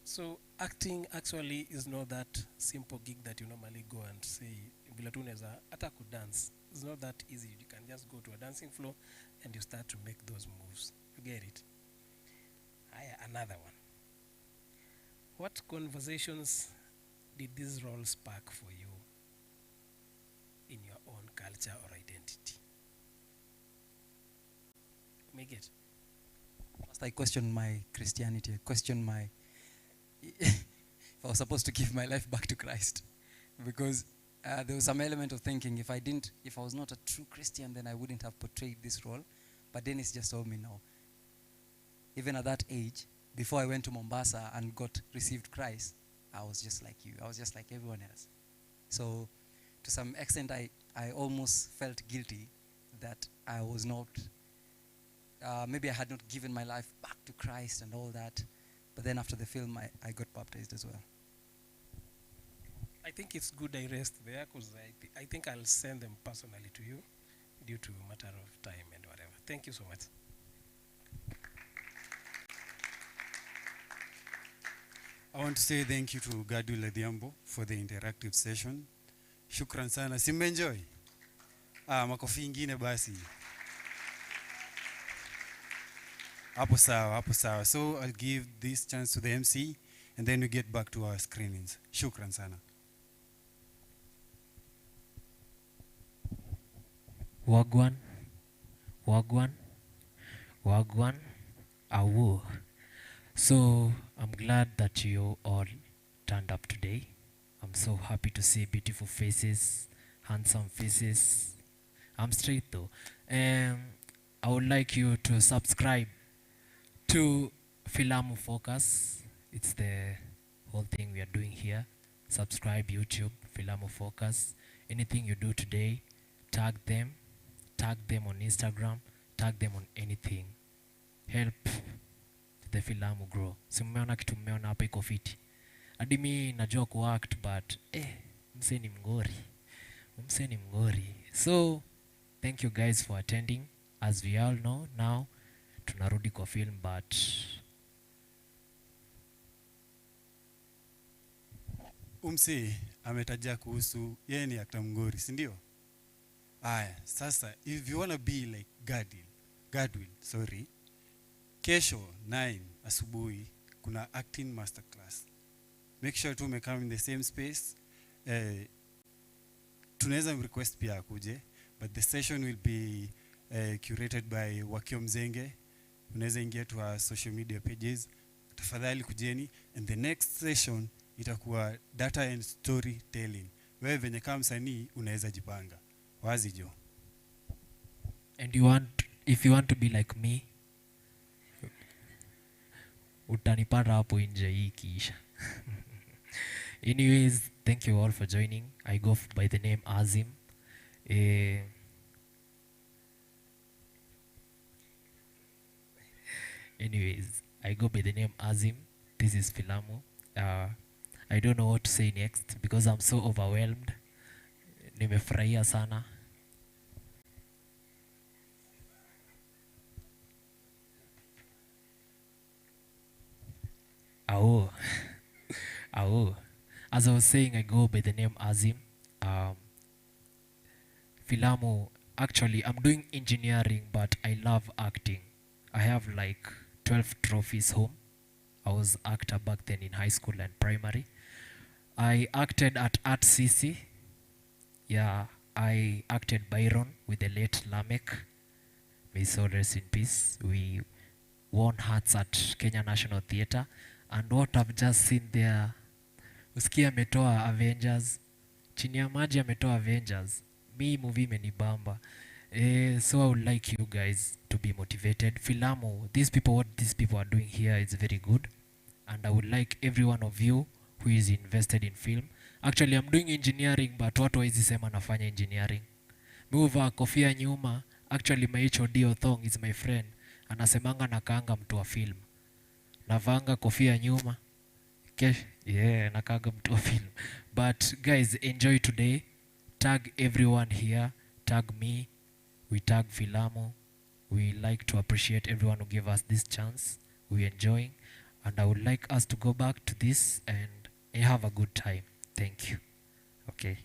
So acting actually is not that simple gig that you normally go and say, vile tu unaweza hata ku dance. It's not that easy. You can just go to a dancing floor and you start to make those moves. You get it? Another one. What conversations did this role spark for you in your own culture or identity? Make it. First, I questioned my Christianity. I questioned my if I was supposed to give my life back to Christ, because there was some element of thinking if I was not a true Christian, then I wouldn't have portrayed this role. But Dennis just told me no. Even at that age, before I went to Mombasa and received Christ, I was just like you. I was just like everyone else. So to some extent, I almost felt guilty that I was not, maybe I had not given my life back to Christ and all that. But then after the film, I got baptized as well. I think it's good I rest there, because I think I'll send them personally to you due to a matter of time and whatever. Thank you so much. I want to say thank you to Gadu Lediambo for the interactive session. Shukran sana. Simmenjoy? Makofi ingine basi. Hapo sawa. So I'll give this chance to the MC and then we get back to our screenings. Shukran sana. Wagwan, awu. So I'm glad that you all turned up today. I'm so happy to see beautiful faces, handsome faces. I'm straight though. I would like you to subscribe to Filamu Focus. It's the whole thing we are doing here. Subscribe YouTube, Filamu Focus. Anything you do today, tag them on Instagram, tag them on anything. Help the Filamu grow. Si mmeona kitu mmeona hapa iko fiti. Hadi mimi najua kuact but mse ni mngori. So thank you guys for attending. As we all know now, tunarudi kwa film but Umse ametaja kuhusu yeye ni actor mngori, si ndio? Aya, sasa if you wanna be like Godwill, sorry. Kesho 9 asubuhi kuna acting masterclass. Make sure tu umekam in the same space. Tunaweza request pia akuje, but the session will be curated by Wakio Mzenge. Unaweza ingia to our social media pages. Tafadhali kujeni, and the next session itakuwa data and storytelling. Wewe venye kama msanii unaweza jipanga. Wazi jo. And if you want to be like me, utanipata hapo nje hii kiisha. Anyways, thank you all for joining. I go by the name Azim. Anyways, I go by the name Azim. This is Filamu. I don't know what to say next because I'm so overwhelmed. Nimefurahia sana. As I was saying, I go by the name Azim. Filamu, actually, I'm doing engineering, but I love acting. I have like 12 trophies home. I was actor back then in high school and primary. I acted at Art CC. Yeah, I acted Byron with the late Lamek. May soul rest in peace. We won hearts at Kenya National Theatre. And what I've just seen there, usikia ametoa Avengers, chini ya maji ametoa Avengers. Me movie imenibamba. So I would like you guys to be motivated. Filamu, what these people are doing here is very good. And I would like every one of you who is invested in film. Actually, I'm doing engineering, but watu hawezi sema nafanya engineering. Move kofia nyuma. Actually, my HOD Othong is my friend. Anasemanga nakaanga mtu wa film. Navanga kofia nyuma. Nakaanga mtu wa film. But guys, enjoy today. Tag everyone here. Tag me. We tag Filamu. We like to appreciate everyone who gave us this chance. We're enjoying. And I would like us to go back to this and have a good time. Thank you. Okay.